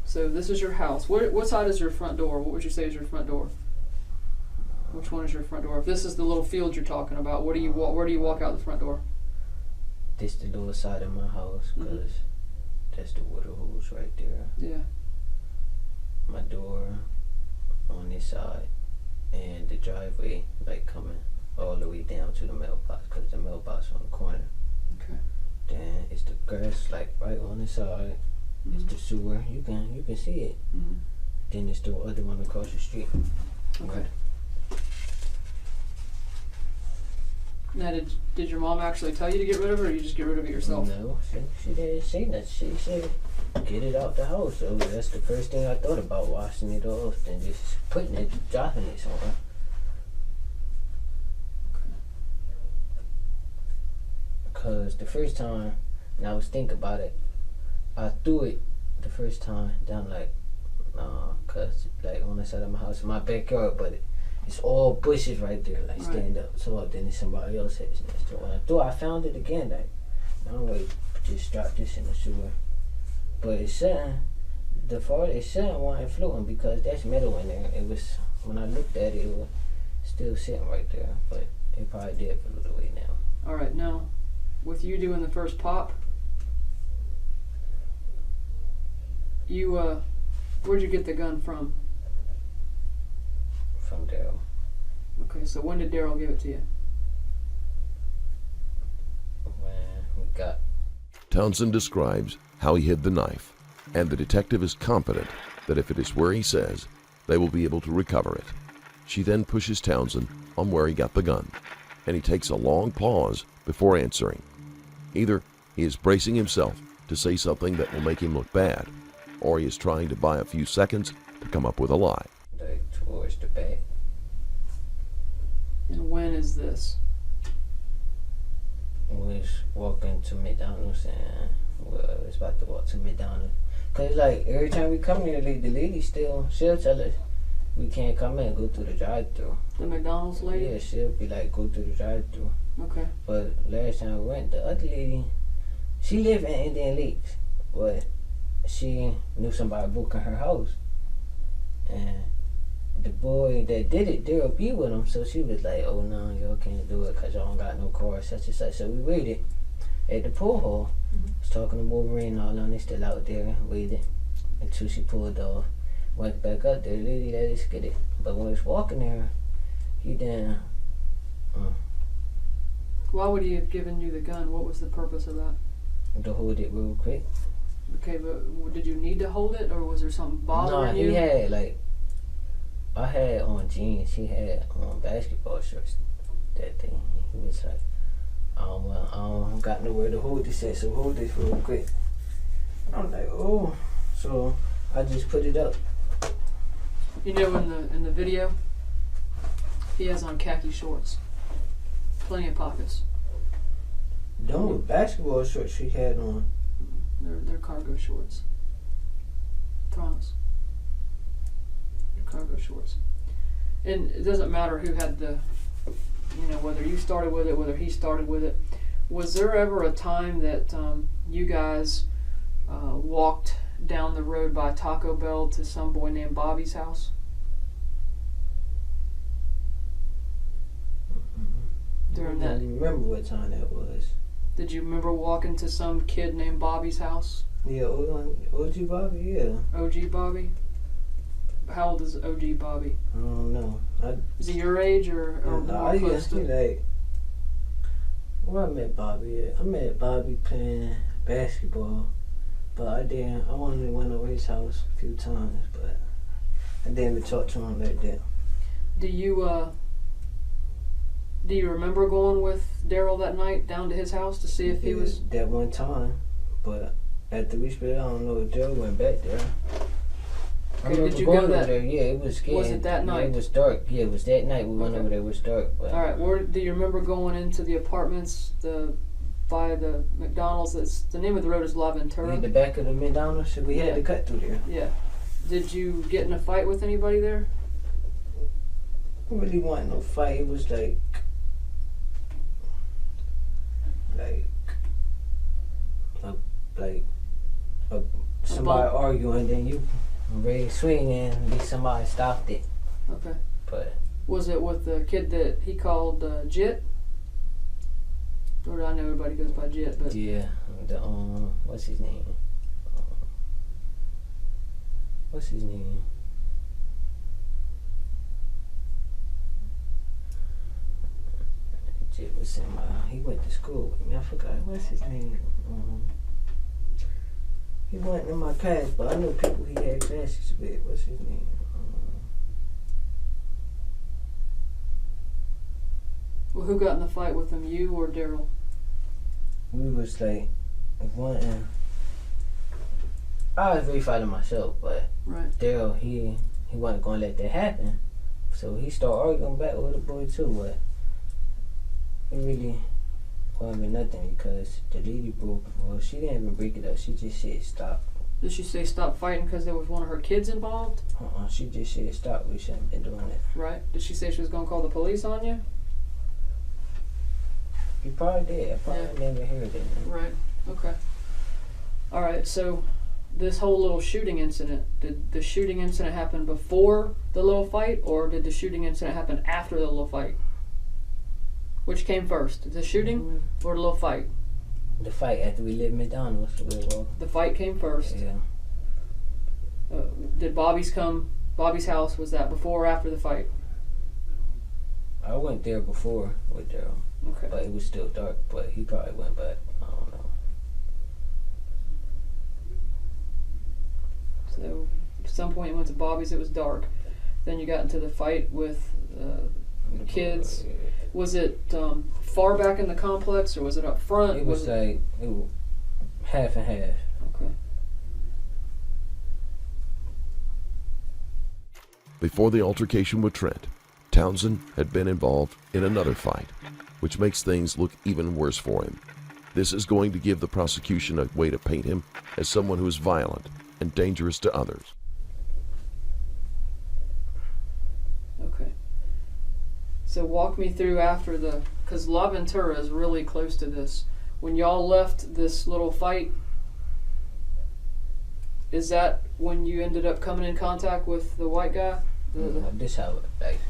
So this is your house. What side is your front door? What would you say is your front door? Which one is your front door? If this is the little field you're talking about, where do you walk out the front door? This the little side of my house, because that's the water hose right there. Yeah. My door on this side, and the driveway, like, coming all the way down to the mailbox, because the mailbox on the corner. Okay. Then it's the grass, like, right on the side. It's the sewer. You can see it. Then it's the other one across the street. Okay. Now, did your mom actually tell you to get rid of it, or you just get rid of it yourself? No, she didn't say that. She said, get it out the house. So that's the first thing I thought about, washing it off and just putting it, dropping it somewhere. Because the first time, and I was thinking about it, I threw it the first time down, like, cause like on the side of my house, in my backyard, but it's all bushes right there, like stand up. So then somebody else has next to it. When I threw, I found it again, like, I'm gonna just drop this in the sewer. But it's sitting, the farther it's sitting wasn't floating because that's metal in there. It was, when I looked at it, it was still sitting right there, but it probably did float away now. Alright, now, with you doing the first pop, you, where'd you get the gun from? From Daryl. Okay, so when did Daryl give it to you? When we got... Townsend describes how he hid the knife, and the detective is confident that if it is where he says, they will be able to recover it. She then pushes Townsend on where he got the gun, and he takes a long pause before answering. Either he is bracing himself to say something that will make him look bad, or he is trying to buy a few seconds to come up with a lie. Like towards the back. And when is this? We was walking to McDonald's and we was about to walk to McDonald's. Cause like every time we come here, the lady she'll tell us we can't come in and go through the drive-thru. The McDonald's lady? Yeah, she'll be like, go through the drive-thru. Okay. But last time we went, the other lady, she lived in Indian Lakes, but she knew somebody booking her house. And the boy that did it, Daryl be with him, so she was like, oh no, y'all can't do it because y'all don't got no car, such and such. So we waited at the pool hall. Was talking to Wolverine and all on, they still out there, waited until she pulled off. Went back up there, the lady let us get it. But when we was walking there, he then... Why would he have given you the gun? What was the purpose of that? To hold it real quick. Okay, but did you need to hold it, or was there something bothering you? No, he had, like, I had on jeans, he had on basketball shorts, that thing. He was like, I don't got nowhere to hold this at, so hold this real quick. I'm like, oh. So I just put it up. You know, in the video, he has on khaki shorts. Plenty of pockets. Those basketball shorts he had on. They're cargo shorts. Promise. They're cargo shorts. And it doesn't matter who had the, whether you started with it, whether he started with it. Was there ever a time that you guys walked down the road by Taco Bell to some boy named Bobby's house? I don't remember what time that was. Did you remember walking to some kid named Bobby's house? Yeah, OG Bobby, yeah. OG Bobby? How old is OG Bobby? I don't know. Is he your age or more close to? Like, where I met Bobby at? I met Bobby playing basketball, but I only went over his house a few times, but I didn't even talk to him like that. Do you remember going with Daryl that night down to his house to see if he was... That one time, but after we split, I don't know if Daryl went back there. I remember did you going go over that... there. Yeah, it was scary. Was it that night? Yeah, it was dark. Yeah, it was that night we went over there. It was dark. But Alright, do you remember going into the apartments by the McDonald's? The name of the road is La Ventura. in the back of the McDonald's, we had to cut through there. Yeah. Did you get in a fight with anybody there? I really wasn't no fight. It was like somebody arguing, then you ready to swing and somebody stopped it. Okay. But was it with the kid that he called Jit? Or I know everybody goes by Jit, but yeah, what's his name? Jit was he went to school with me. I forgot what's his name. He wasn't in my class, but I know people he had classes with. What's his name? Well, who got in the fight with him, you or Daryl? We was like one. I was really fighting myself, but Daryl he wasn't gonna let that happen, so he started arguing back with the boy too. But it really wasn't nothing because the lady broke. Well, she didn't even break it up. She just said stop. Did she say stop fighting because there was one of her kids involved? She just said stop. We shouldn't have been doing it. Right. Did she say she was gonna call the police on you? You probably did. I probably never heard it. Right. Okay. All right. So, this whole little shooting incident, did the shooting incident happen before the little fight, or did the shooting incident happen after the little fight? Which came first, the shooting or the little fight? The fight after we left McDonald's. The fight came first. Yeah. Did Bobby's house, was that before or after the fight? I went there before with Daryl. Okay. But it was still dark, but he probably went back. I don't know. So, at some point you went to Bobby's, it was dark. Then you got into the fight with the kids. Was it far back in the complex, or was it up front? It was half and half. Okay. Before the altercation with Trent, Townsend had been involved in another fight, which makes things look even worse for him. This is going to give the prosecution a way to paint him as someone who is violent and dangerous to others. Okay. So walk me through after because La Ventura is really close to this. When y'all left this little fight, is that when you ended up coming in contact with the white guy? This how like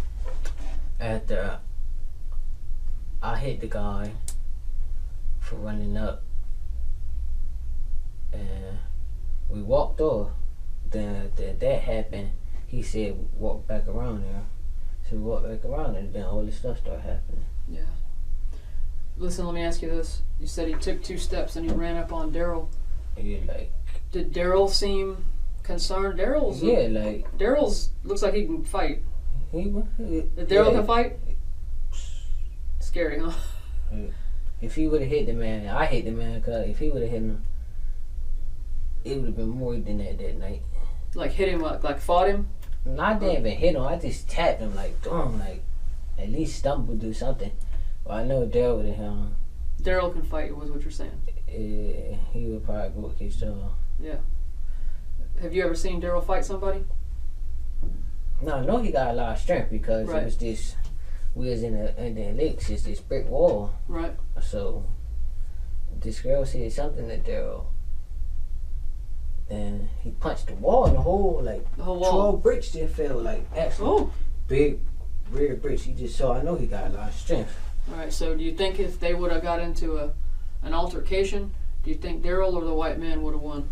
after I hit the guy for running up, and we walked off. Then that happened. He said walk back around there. So we walked back around, and then all this stuff started happening. Yeah. Listen, let me ask you this. You said he took 2 steps and he ran up on Daryl. Yeah, like. Did Daryl seem concerned? Daryl's looks like he can fight. Daryl can fight? Scary, huh? If he would have hit the man, I hit the man, because if he would have hit him, it would have been more than that night. Like hit him, like fought him? No, I didn't even hit him. I just tapped him, like, boom, like, at least stumble, do something. Well, I know Daryl would have hit him. Daryl can fight, was what you're saying? He would probably broke his jaw. Yeah. Have you ever seen Daryl fight somebody? No, I know he got a lot of strength because it was this. We was in the lakes. It's this brick wall. Right. So this girl said something to Daryl, and he punched the wall, and the whole wall. 12 bricks just fell, like actually big rear bricks. He just saw. I know he got a lot of strength. All right. So do you think if they would have got into an altercation, do you think Daryl or the white man would have won?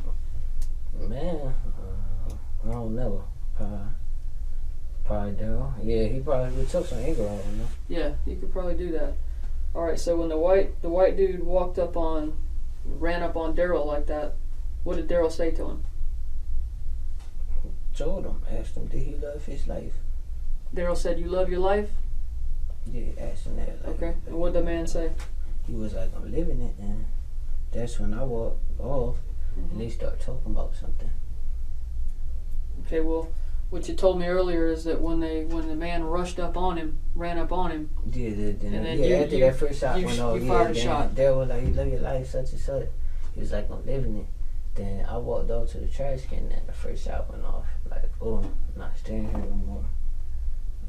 Man, I don't know. Probably Daryl. Yeah, he probably would took some anger out of him. Yeah, you could probably do that. All right, so when the white dude ran up on Daryl like that, what did Daryl say to him? Told him, asked him, did he love his life? Daryl said, "You love your life?" Yeah, asked him that. Like, Okay, and what did the man say? He was like, I'm living it, and that's when I walked off, and they start talking about something. Okay, well, what you told me earlier is that when the man ran up on him, Yeah, and then after that first shot went off, you fired a shot. Daryl was like, you love your life, such and such. He was like, I'm living it. Then I walked over to the trash can, and the first shot went off. Like, oh, I'm not staying here no more.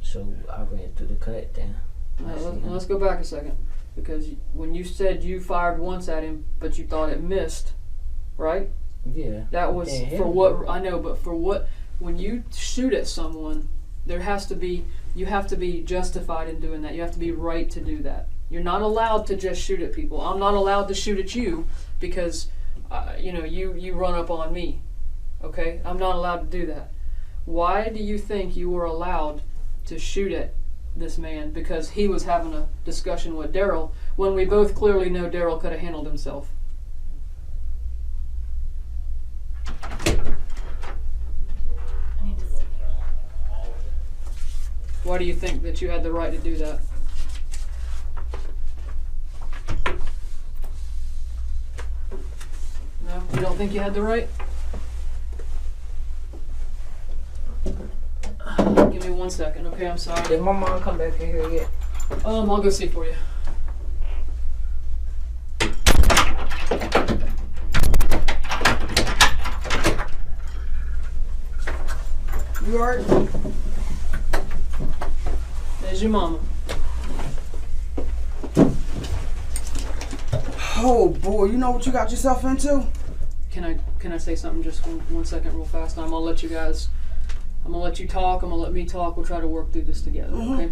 So I ran through the cut. Then let's go back a second, because when you said you fired once at him, but you thought it missed, right? Yeah. That was for what I know, but for what, when you shoot at someone, you have to be justified in doing that. You have to be right to do that. You're not allowed to just shoot at people. I'm not allowed to shoot at you because, you run up on me. Okay, I'm not allowed to do that. Why do you think you were allowed to shoot at this man? Because he was having a discussion with Daryl, when we both clearly know Daryl could have handled himself. Why do you think that you had the right to do that? No? You don't think you had the right? Give me 1 second, okay? I'm sorry. Did my mom come back in here yet? I'll go see for you. You alright? There's your mama. Oh boy, you know what you got yourself into? Can I say something just 1 second real fast? I'm gonna let you guys, I'm gonna let you talk, I'm gonna let me talk, we'll try to work through this together, okay?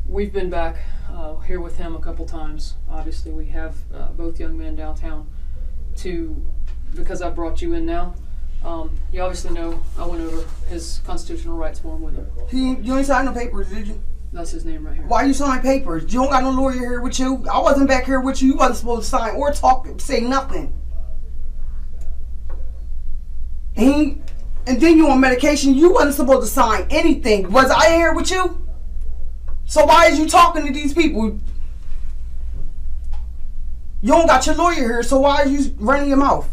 We've been back here with him a couple times. Obviously we have both young men downtown because I brought you in now. You obviously know I went over his constitutional rights form with him. You ain't signed no papers, did you? That's his name right here. Why you sign papers? You don't got no lawyer here with you. I wasn't back here with you. You wasn't supposed to sign or talk, say nothing. And then you on medication. You wasn't supposed to sign anything. Was I here with you? So why is you talking to these people? You don't got your lawyer here, so why are you running your mouth?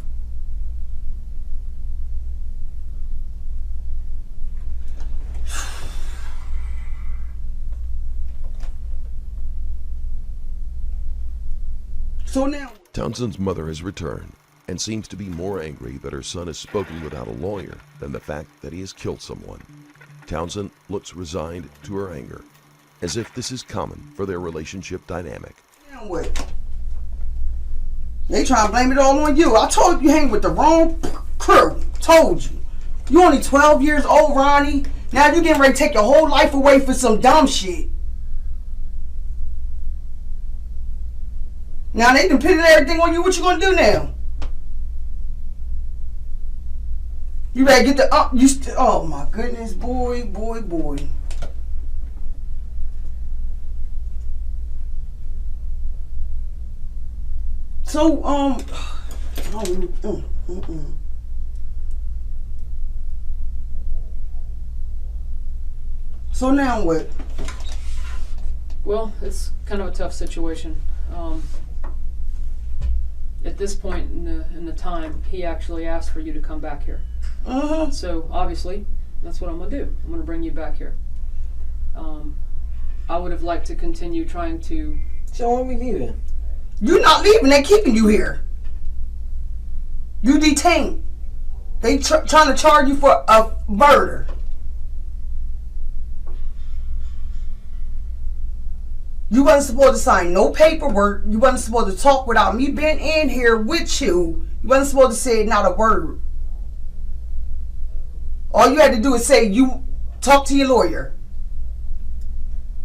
So now, Townsend's mother has returned and seems to be more angry that her son has spoken without a lawyer than the fact that he has killed someone. Townsend looks resigned to her anger, as if this is common for their relationship dynamic. now what? They try to blame it all on you. I told you hang with the wrong crew. Told you. You only 12 years old, Ronnie. Now you getting ready to take your whole life away for some dumb shit. Now they done pitted everything on you. What you gonna do now? You better get the oh my goodness, boy. So So now what? Well, it's kind of a tough situation. At this point in the time, he actually asked for you to come back here. So obviously, that's what I'm gonna do. I'm gonna bring you back here. I would have liked to continue trying to. So when we leaving? You're not leaving. They're keeping you here. You detained. They trying to charge you for a murder. You wasn't supposed to sign no paperwork. You wasn't supposed to talk without me being in here with you. You wasn't supposed to say not a word. All you had to do is say you talk to your lawyer.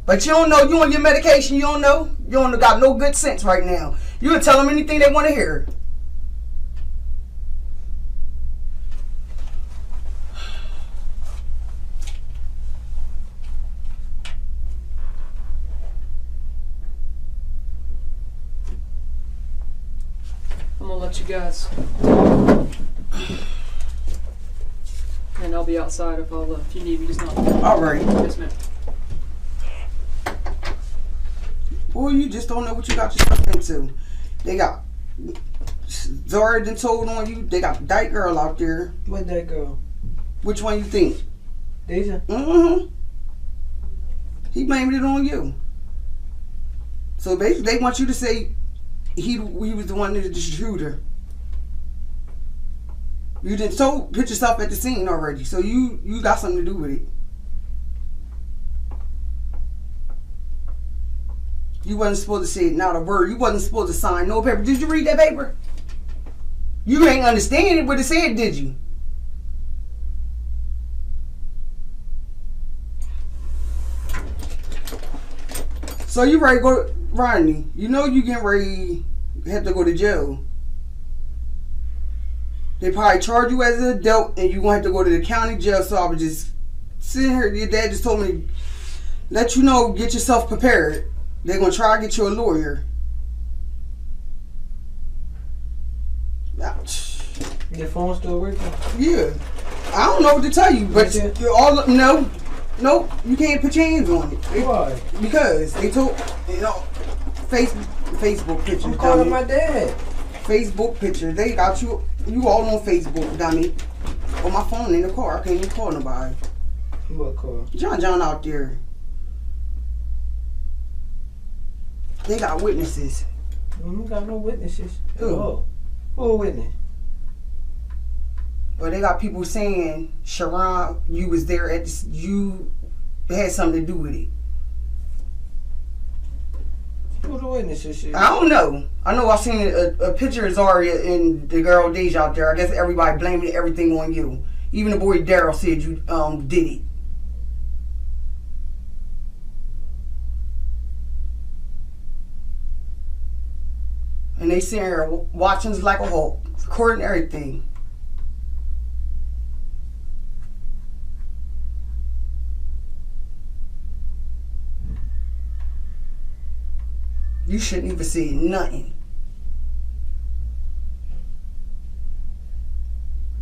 But you don't know. You on your medication. You don't know. You don't got no good sense right now. You can tell them anything they want to hear. I'm gonna let you guys talk. And I'll be outside if you need me, just not. All right. Yes, ma'am. Boy, you just don't know what you got yourself into. They got Zara done told on you. They got that girl out there. What that girl? Which one you think? Deja? Mm-hmm. He blamed it on you. So basically, they want you to say he was the one that did the shooter. You didn't put yourself at the scene already, so you got something to do with it. You wasn't supposed to say not a word. You wasn't supposed to sign no paper. Did you read that paper? You ain't understand what it said, did you? So you ready to go, Rodney? You know you getting ready to have to go to jail. They probably charge you as an adult, and you gonna have to go to the county jail. So I was just sitting here. Your dad just told me, let you know, get yourself prepared. They're gonna try to get you a lawyer. Your phone still working? Yeah. I don't know what to tell you, but you're all no, you can't put your hands on it. Why? Because they told Facebook pictures. I'm calling my dad. Facebook picture. They got you all on Facebook, dummy. On my phone in the car. I can't even call nobody. What car? John out there. They got witnesses. We got no witnesses. Who? Oh. Who a witness? But they got people saying, Sharron, you was there you had something to do with it. Who the witnesses? I don't know. I know I seen a picture of Zaria and the girl Deja out there. I guess everybody blaming everything on you. Even the boy Daryl said you did it. And they sitting here watching us like a hawk, recording everything. You shouldn't even say nothing.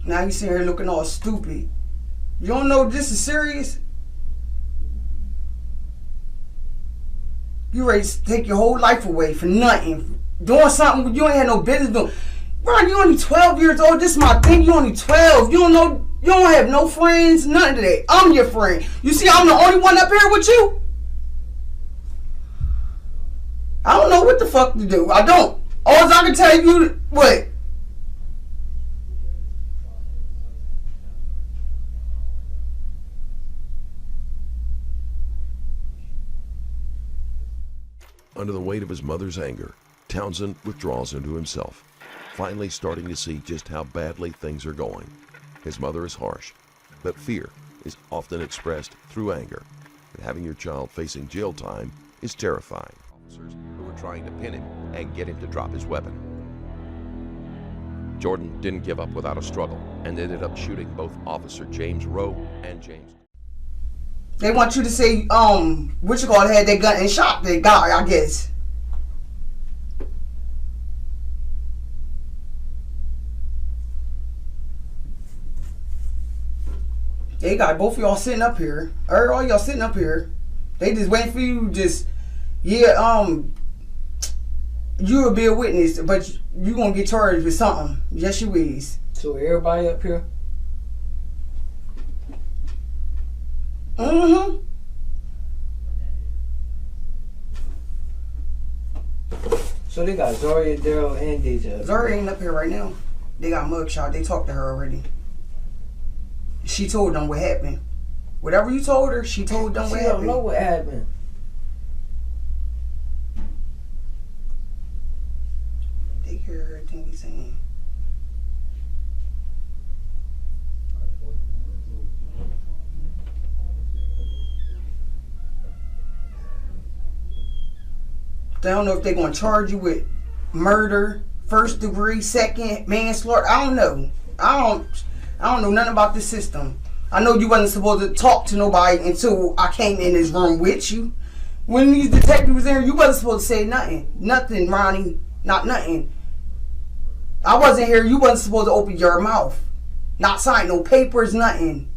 Now you sitting here looking all stupid. You don't know this is serious? You ready to take your whole life away for nothing. Doing something you ain't had no business doing. Bro, you only 12 years old. This is my thing. You only 12. You don't know. You don't have no friends. None of that. I'm your friend. You see, I'm the only one up here with you. I don't know what the fuck to do. I don't. All I can tell you, what? Under the weight of his mother's anger, Townsend withdraws into himself, finally starting to see just how badly things are going. His mother is harsh, but fear is often expressed through anger, and having your child facing jail time is terrifying. Officers who were trying to pin him and get him to drop his weapon. Jordan didn't give up without a struggle and ended up shooting both Officer James Rowe and James. They want you to say, what you call it, had that gun and shot that guy, I guess. They got both of y'all sitting up here. Or all y'all sitting up here. They just waiting for you just, yeah, you will be a witness, but you gonna get charged with something. Yes, you is. So everybody up here? Mm-hmm. So they got Zaria, Daryl, and Deja. Zaria ain't up here right now. They got mugshot. They talked to her already. She told them what happened. Whatever you told her, she told them what happened. She don't know what happened. They hear everything we saying. They don't know if they're gonna charge you with murder, first degree, second, manslaughter. I don't know. I don't know nothing about this system. I know you wasn't supposed to talk to nobody until I came in this room with you. When these detectives was there, you wasn't supposed to say nothing. Nothing, Ronnie. Not nothing. I wasn't here. You wasn't supposed to open your mouth. Not sign no papers, nothing.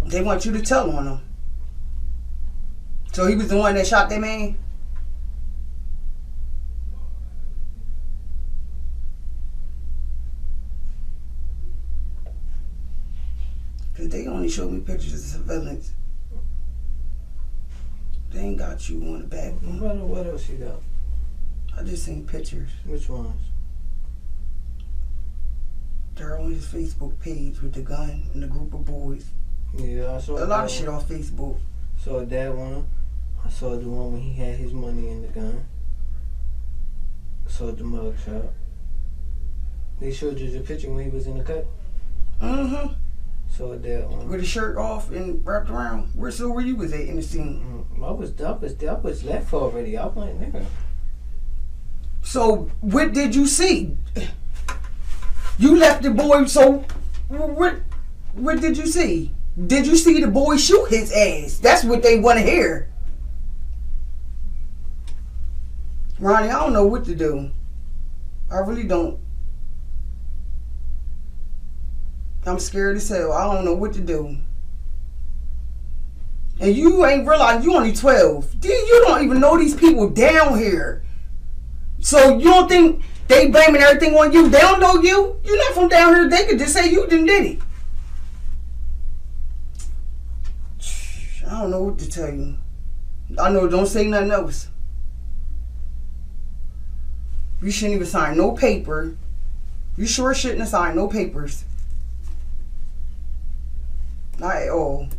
They want you to tell on him. So he was the one that shot that man? Because they only showed me pictures of surveillance. They ain't got you on the back. What else you got? I just seen pictures. Which ones? They're on his Facebook page with the gun and a group of boys. Yeah, I saw a lot of shit off Facebook. Saw that one. I saw the one when he had his money in the gun. Saw the mug shot. They showed you the picture when he was in the cut? Mm-hmm. Saw that one. With his shirt off and wrapped around. Where you was at in the scene? I was left already. I went there. So what did you see? You left the boy, so what did you see? Did you see the boy shoot his ass? That's what they want to hear. Ronnie, I don't know what to do. I really don't. I'm scared as hell. I don't know what to do. And you ain't realized you only 12. You don't even know these people down here. So you don't think they blaming everything on you? They don't know you. You're not from down here. They could just say you did it. I don't know what to tell you. I know, don't say nothing else. You shouldn't even sign no paper. You sure shouldn't have signed no papers. Not at all.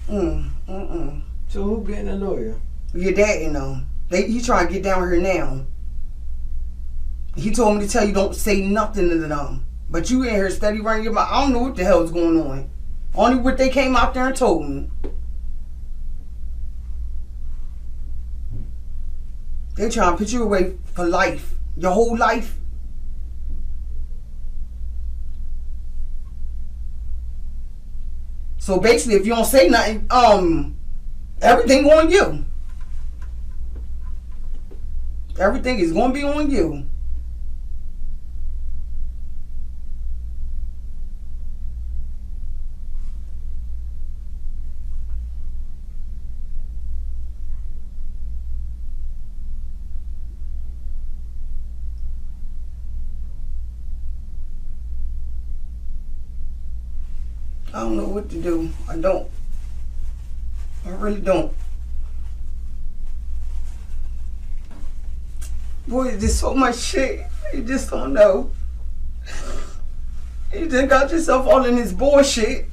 So who getting a lawyer? Your dad, you know. He trying to get down here now. He told me to tell you don't say nothing to them. But you in here steady running your mouth. I don't know what the hell is going on. Only what they came out there and told me. They trying to put you away for life. Your whole life. So basically, if you don't say nothing, everything on you. Everything is going to be on you. I don't know what to do. I don't. I really don't. Boy, there's so much shit. You just don't know. You just got yourself all in this bullshit.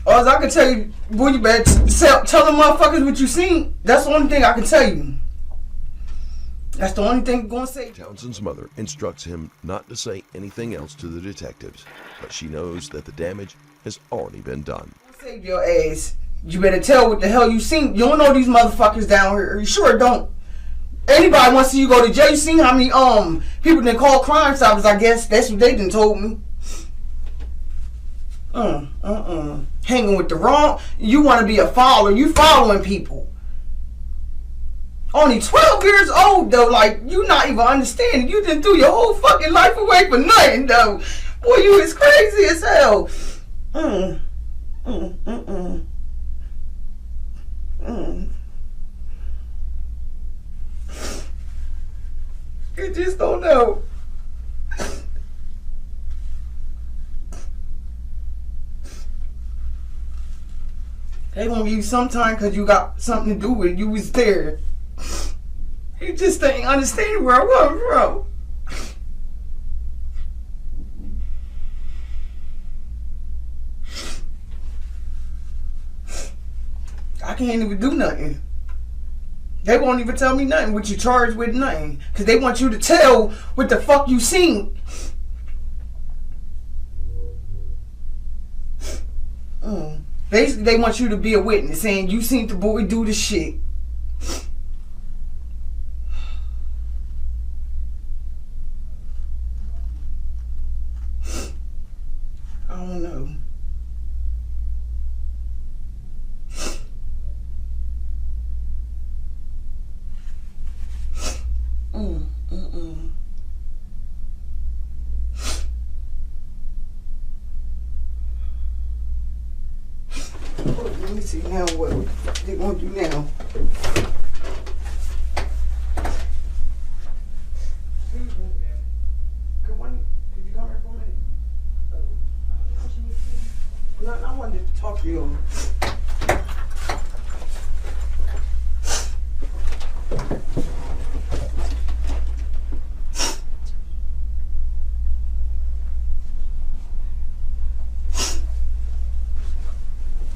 All I can tell you, boy, you better tell them motherfuckers what you seen. That's the only thing I can tell you. That's the only thing I'm going to say. Townsend's mother instructs him not to say anything else to the detectives, but she knows that the damage has already been done. Save your ass. You better tell what the hell you seen. You don't know these motherfuckers down here. You sure don't. Anybody wants to see you go to jail. You seen how many people done call Crime Stoppers, I guess. That's what they done told me. Hanging with the wrong. You want to be a follower. You following people. Only 12 years old though, like you not even understanding. You done threw your whole fucking life away for nothing though. Boy, you is crazy as hell. You just don't know. They gonna give you some time because you got something to do with it. You was there. You just ain't understanding where I was from. I can't even do nothing. They won't even tell me nothing, what you charged with, nothing. Because they want you to tell what the fuck you seen. Basically, they want you to be a witness, saying you seen the boy do the shit. I don't know. Let me see now what the fuck they gonna do now. Could you come here for a minute? No, I wanted to talk to you.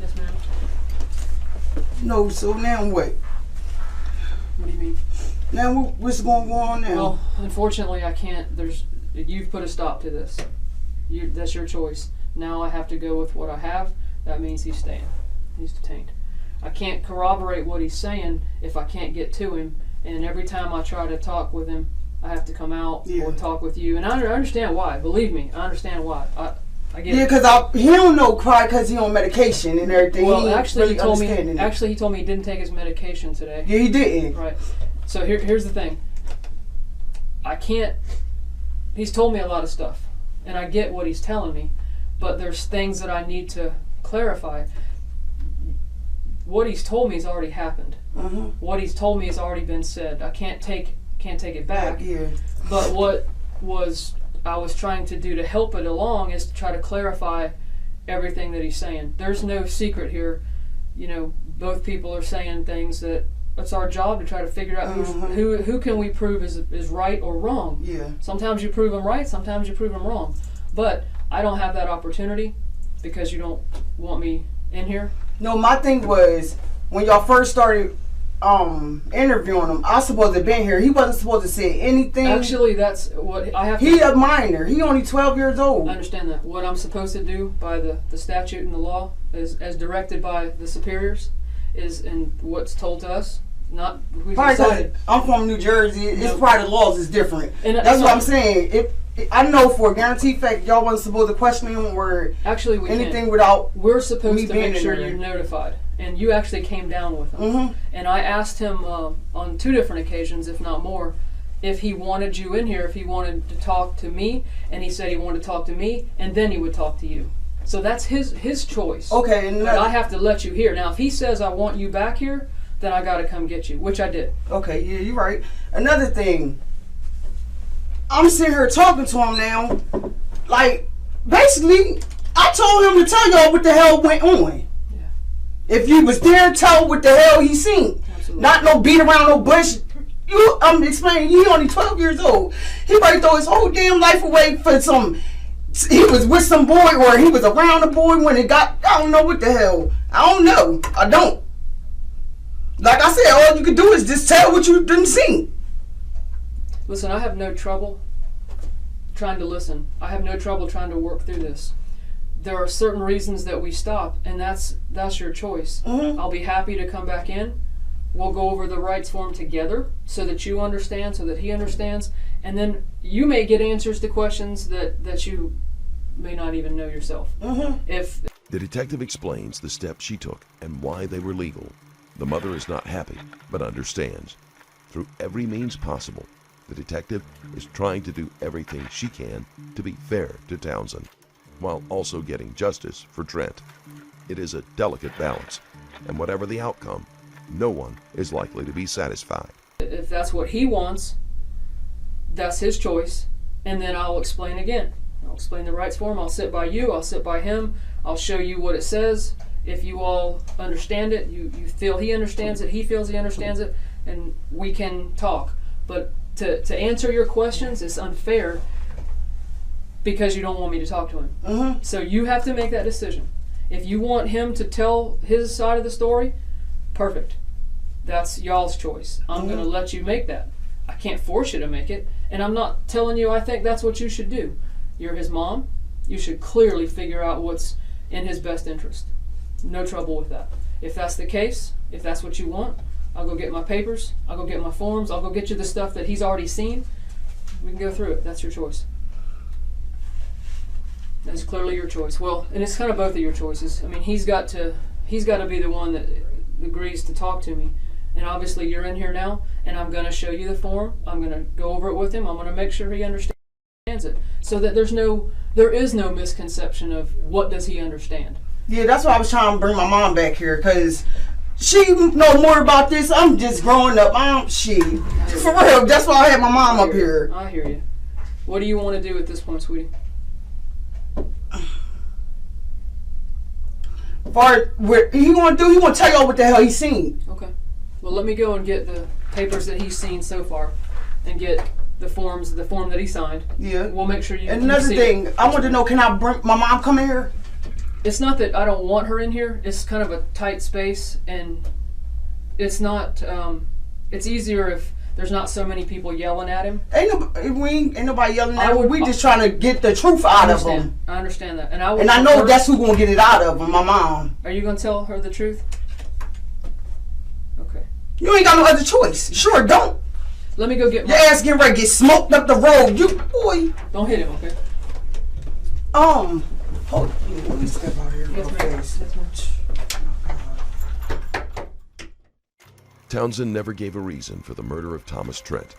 Yes, ma'am. No, so now what? What do you mean? Now what's going to go on now? Well, unfortunately, I can't. You've put a stop to this. That's your choice. Now I have to go with what I have. That means he's staying. He's detained. I can't corroborate what he's saying if I can't get to him. And every time I try to talk with him, I have to come out or talk with you. And I understand why. Believe me, I understand why. I get yeah, it. because he don't know cry because he on medication and everything. Well, he actually, really he told me. understanding it. Actually, he told me he didn't take his medication today. Yeah, he didn't. Right. So here's the thing. I can't. He's told me a lot of stuff, and I get what he's telling me, but there's things that I need to clarify. What he's told me has already happened. What he's told me has already been said. I can't take it back. Yeah. But what I was trying to do to help it along is to try to clarify everything that he's saying. There's no secret here. You know, both people are saying things that it's our job to try to figure out who can we prove is right or wrong. Yeah. Sometimes you prove them right, sometimes you prove them wrong. But I don't have that opportunity because you don't want me in here. No, my thing was when y'all first started interviewing him, I was supposed to have been here. He wasn't supposed to say anything. Actually, that's what I have to... He a minor. He only 12 years old. I understand that. What I'm supposed to do by the statute and the law is, as directed by the superiors, is in what's told to us, not who's decided. I'm from New Jersey. It's probably the laws is different. And that's what I'm saying. I know for a guaranteed fact y'all wasn't supposed to question him or actually we anything can't. Without we're supposed me to being make sure there. you're notified. And you actually came down with him. And I asked him on 2 different occasions, if not more, if he wanted you in here, if he wanted to talk to me, and he said he wanted to talk to me, and then he would talk to you. So that's his choice. Okay. And but I have to let you here. Now, if he says I want you back here, then I got to come get you, which I did. Okay, yeah, you're right. Another thing, I'm sitting here talking to him now. Like, basically, I told him to tell y'all what the hell went on. Yeah. If you was there, tell what the hell he seen. Absolutely. Not no beat around no bush. I'm explaining, he only 12 years old. He might throw his whole damn life away for some... He was with some boy or he was around a boy when it got... I don't know what the hell. I don't know. I don't. Like I said, all you can do is just tell what you didn't see. Listen, I have no trouble trying to listen. I have no trouble trying to work through this. There are certain reasons that we stop, and that's your choice. I'll be happy to come back in. We'll go over the rights form together so that you understand, so that he understands, and then you may get answers to questions that you may not even know yourself. If the detective explains the steps she took and why they were legal. The mother is not happy, but understands. Through every means possible, the detective is trying to do everything she can to be fair to Townsend, while also getting justice for Trent. It is a delicate balance, and whatever the outcome, no one is likely to be satisfied. If that's what he wants, that's his choice, and then I'll explain again. I'll explain the rights form, I'll sit by you, I'll sit by him, I'll show you what it says. If you all understand it, you feel he understands it, he feels he understands it, and we can talk. But to answer your questions is unfair because you don't want me to talk to him. So you have to make that decision. If you want him to tell his side of the story, perfect. That's y'all's choice. I'm going to let you make that. I can't force you to make it, and I'm not telling you I think that's what you should do. You're his mom. You should clearly figure out what's in his best interest. No trouble with that. If that's the case, if that's what you want, I'll go get my papers, I'll go get my forms, I'll go get you the stuff that he's already seen. We can go through it. That's your choice. That's clearly your choice. Well, and it's kind of both of your choices. I mean, he's got to be the one that agrees to talk to me. And obviously you're in here now, and I'm going to show you the form. I'm going to go over it with him. I'm going to make sure he understands it, so that there is no misconception of what does he understand. Yeah, that's why I was trying to bring my mom back here, because she know more about this. I'm just growing up. For real, that's why I had my mom up here. I hear you. What do you want to do at this point, sweetie? What he want to do? He want to tell y'all what the hell he's seen. Okay. Well, let me go and get the papers that he's seen so far, and get the form that he signed. Yeah. We'll make sure you. And another thing, I want to know: can I bring my mom come here? It's not that I don't want her in here. It's kind of a tight space, and it's not. It's easier if there's not so many people yelling at him. Ain't nobody yelling at him. We just trying to get the truth out of him. I understand that, and I know that's who gonna get it out of him. My mom. Are you gonna tell her the truth? Okay. You ain't got no other choice. Sure, don't. Let me go get your ass getting ready to get smoked up the road. You boy. Don't hit him, okay? Hold on. Let me step out here real fast. Townsend never gave a reason for the murder of Thomas Trent.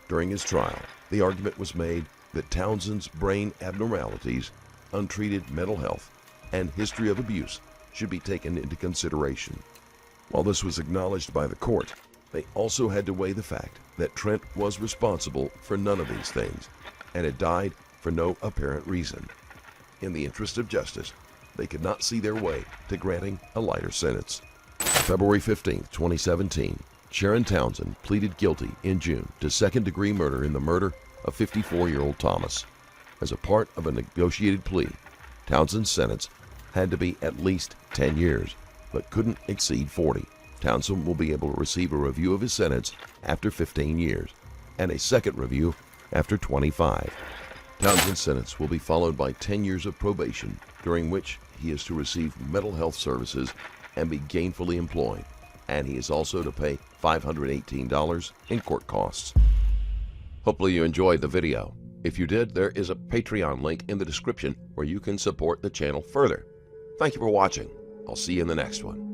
During his trial, the argument was made that Townsend's brain abnormalities, untreated mental health, and history of abuse should be taken into consideration. While this was acknowledged by the court, they also had to weigh the fact that Trent was responsible for none of these things and had died for no apparent reason. In the interest of justice, they could not see their way to granting a lighter sentence. February 15, 2017, Sharron Townsend pleaded guilty in June to second-degree murder in the murder of 54-year-old Thomas. As a part of a negotiated plea, Townsend's sentence had to be at least 10 years, but couldn't exceed 40. Townsend will be able to receive a review of his sentence after 15 years, and a second review after 25. Townsend's sentence will be followed by 10 years of probation, during which he is to receive mental health services and be gainfully employed, and he is also to pay $518 in court costs. Hopefully you enjoyed the video. If you did, there is a Patreon link in the description where you can support the channel further. Thank you for watching. I'll see you in the next one.